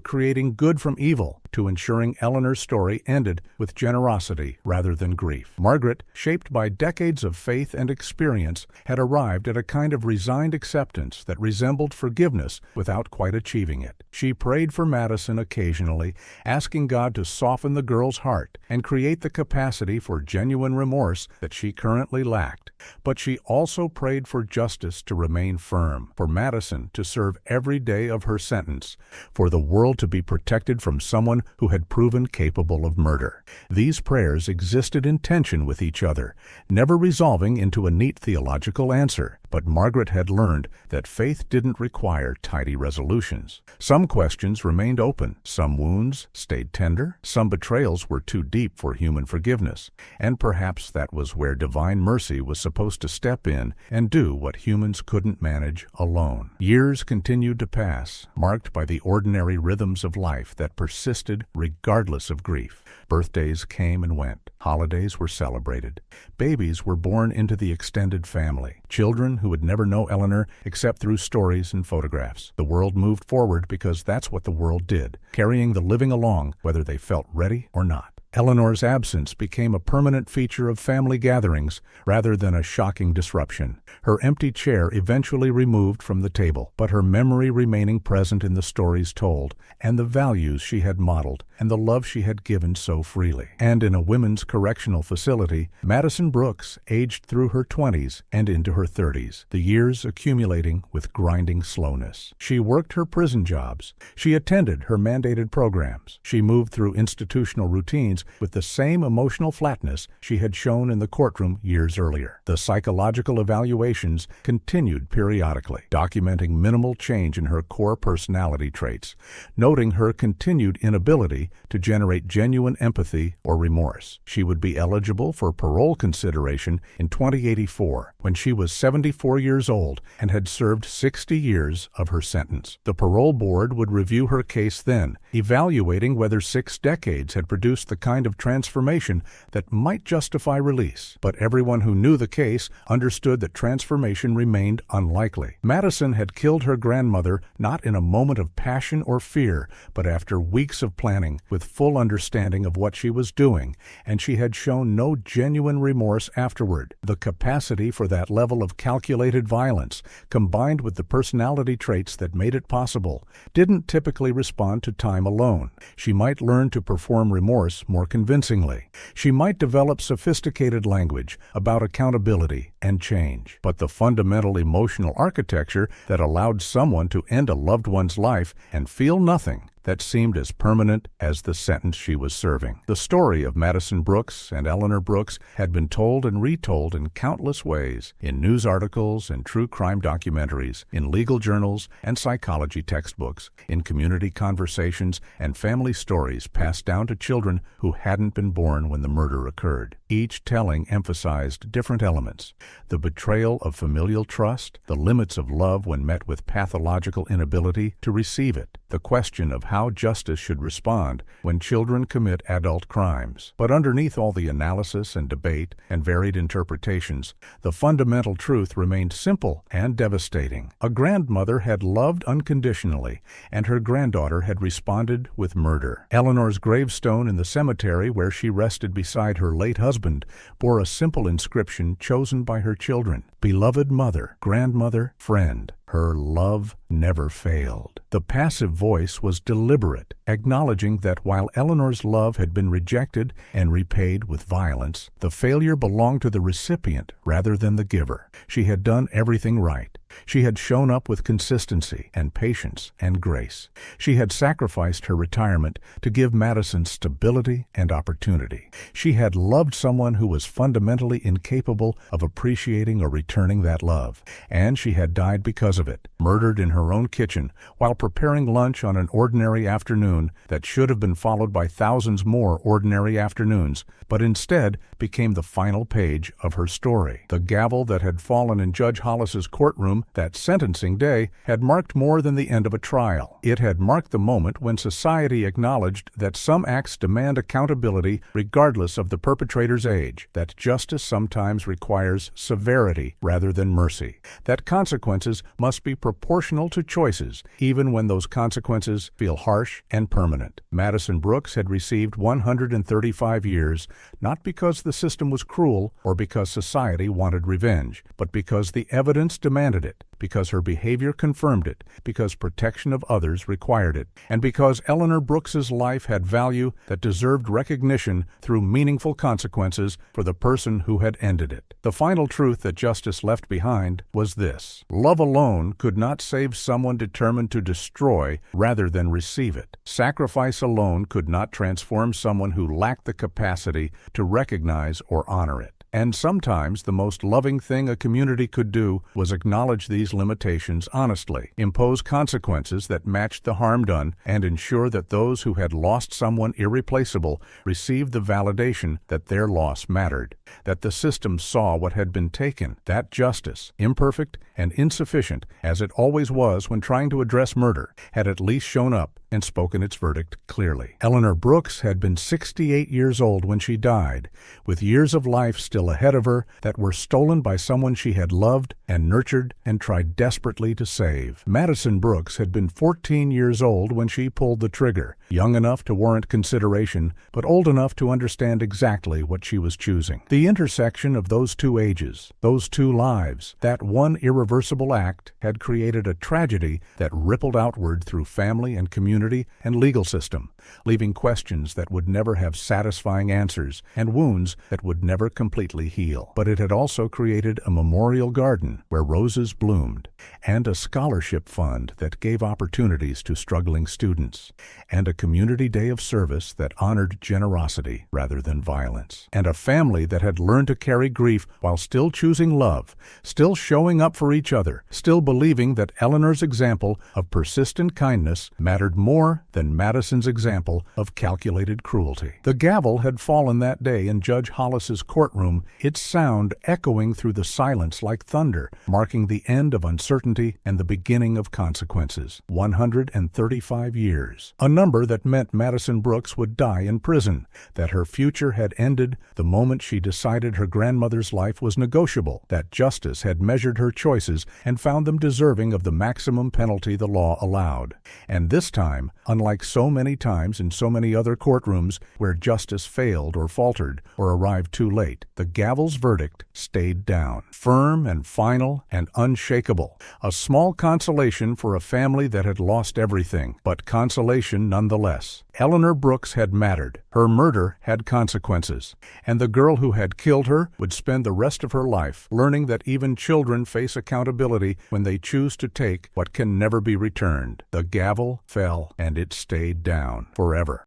creating good from evil, to ensuring Eleanor's story ended with generosity rather than grief. Margaret, shaped by decades of faith and experience, had arrived at a kind of resigned acceptance that resembled forgiveness without quite achieving it. She prayed for Madison occasionally, asking God to soften the girl's heart and create the capacity for genuine remorse that she currently lacked. But she also prayed for justice to remain firm, for Madison to serve every day of her sentence, for the world to be protected from someone who had proven capable of murder. These prayers existed in tension with each other, never resolving into a neat theological answer. But Margaret had learned that faith didn't require tidy resolutions. Some questions remained open, some wounds stayed tender, some betrayals were too deep for human forgiveness, and perhaps that was where divine mercy was supposed to step in and do what humans couldn't manage alone. Years continued to pass, marked by the ordinary rhythms of life that persisted regardless of grief. Birthdays came and went. Holidays were celebrated. Babies were born into the extended family. Children who would never know Eleanor except through stories and photographs. The world moved forward because that's what the world did, carrying the living along whether they felt ready or not. Eleanor's absence became a permanent feature of family gatherings rather than a shocking disruption. Her empty chair eventually removed from the table, but her memory remaining present in the stories told, and the values she had modeled, and the love she had given so freely. And in a women's correctional facility, Madison Brooks aged through her 20s and into her 30s, the years accumulating with grinding slowness. She worked her prison jobs. She attended her mandated programs. She moved through institutional routines with the same emotional flatness she had shown in the courtroom years earlier. The psychological evaluations continued periodically, documenting minimal change in her core personality traits, noting her continued inability to generate genuine empathy or remorse. She would be eligible for parole consideration in 2084, when she was 74 years old and had served 60 years of her sentence. The parole board would review her case then, evaluating whether 6 decades had produced the kind of transformation that might justify release. But everyone who knew the case understood that transformation remained unlikely. Madison had killed her grandmother not in a moment of passion or fear, but after weeks of planning, with full understanding of what she was doing, and she had shown no genuine remorse afterward. The capacity for that level of calculated violence, combined with the personality traits that made it possible, didn't typically respond to time alone. She might learn to perform remorse more convincingly. She might develop sophisticated language about accountability and change. But the fundamental emotional architecture that allowed someone to end a loved one's life and feel nothing, that seemed as permanent as the sentence she was serving. The story of Madison Brooks and Eleanor Brooks had been told and retold in countless ways, in news articles and true crime documentaries, in legal journals and psychology textbooks, in community conversations and family stories passed down to children who hadn't been born when the murder occurred. Each telling emphasized different elements: the betrayal of familial trust, the limits of love when met with pathological inability to receive it, the question of how justice should respond when children commit adult crimes. But underneath all the analysis and debate and varied interpretations, the fundamental truth remained simple and devastating. A grandmother had loved unconditionally, and her granddaughter had responded with murder. Eleanor's gravestone in the cemetery where she rested beside her late husband bore a simple inscription chosen by her children: "Beloved mother, grandmother, friend." Her love never failed. The passive voice was deliberate, acknowledging that while Eleanor's love had been rejected and repaid with violence, the failure belonged to the recipient rather than the giver. She had done everything right. She had shown up with consistency and patience and grace. She had sacrificed her retirement to give Madison stability and opportunity. She had loved someone who was fundamentally incapable of appreciating or returning that love, and she had died because of it, murdered in her own kitchen while preparing lunch on an ordinary afternoon that should have been followed by thousands more ordinary afternoons, but instead became the final page of her story. The gavel that had fallen in Judge Hollis's courtroom courtroom, that sentencing day, had marked more than the end of a trial. It had marked the moment when society acknowledged that some acts demand accountability regardless of the perpetrator's age, that justice sometimes requires severity rather than mercy, that consequences must be proportional to choices, even when those consequences feel harsh and permanent. Madison Brooks had received 135 years, not because the system was cruel or because society wanted revenge, but because the evidence demanded it, because her behavior confirmed it, because protection of others required it, and because Eleanor Brooks's life had value that deserved recognition through meaningful consequences for the person who had ended it. The final truth that justice left behind was this: love alone could not save someone determined to destroy rather than receive it. Sacrifice alone could not transform someone who lacked the capacity to recognize or honor it. And sometimes the most loving thing a community could do was acknowledge these limitations honestly, impose consequences that matched the harm done, and ensure that those who had lost someone irreplaceable received the validation that their loss mattered, that the system saw what had been taken, that justice, imperfect and insufficient as it always was when trying to address murder, had at least shown up and spoken its verdict clearly. Eleanor Brooks had been 68 years old when she died, with years of life still ahead of her that were stolen by someone she had loved and nurtured and tried desperately to save. Madison Brooks had been 14 years old when she pulled the trigger, young enough to warrant consideration, but old enough to understand exactly what she was choosing. The intersection of those two ages, those two lives, that one irreversible act had created a tragedy that rippled outward through family and community and legal system, leaving questions that would never have satisfying answers and wounds that would never completely heal. But it had also created a memorial garden where roses bloomed, and a scholarship fund that gave opportunities to struggling students, and a community day of service that honored generosity rather than violence, and a family that had learned to carry grief while still choosing love, still showing up for each other, still believing that Eleanor's example of persistent kindness mattered more than Madison's example of calculated cruelty. The gavel had fallen that day in Judge Hollis's courtroom, its sound echoing through the silence like thunder, marking the end of uncertainty and the beginning of consequences. 135 years. A number that meant Madison Brooks would die in prison, that her future had ended the moment she decided her grandmother's life was negotiable, that justice had measured her choices and found them deserving of the maximum penalty the law allowed. And this time, unlike so many times in so many other courtrooms where justice failed or faltered or arrived too late, the gavel's verdict stayed down, firm and final and unshakable. A small consolation for a family that had lost everything, but consolation nonetheless. Eleanor Brooks had mattered. Her murder had consequences, and the girl who had killed her would spend the rest of her life learning that even children face accountability when they choose to take what can never be returned. The gavel fell, and it stayed down forever.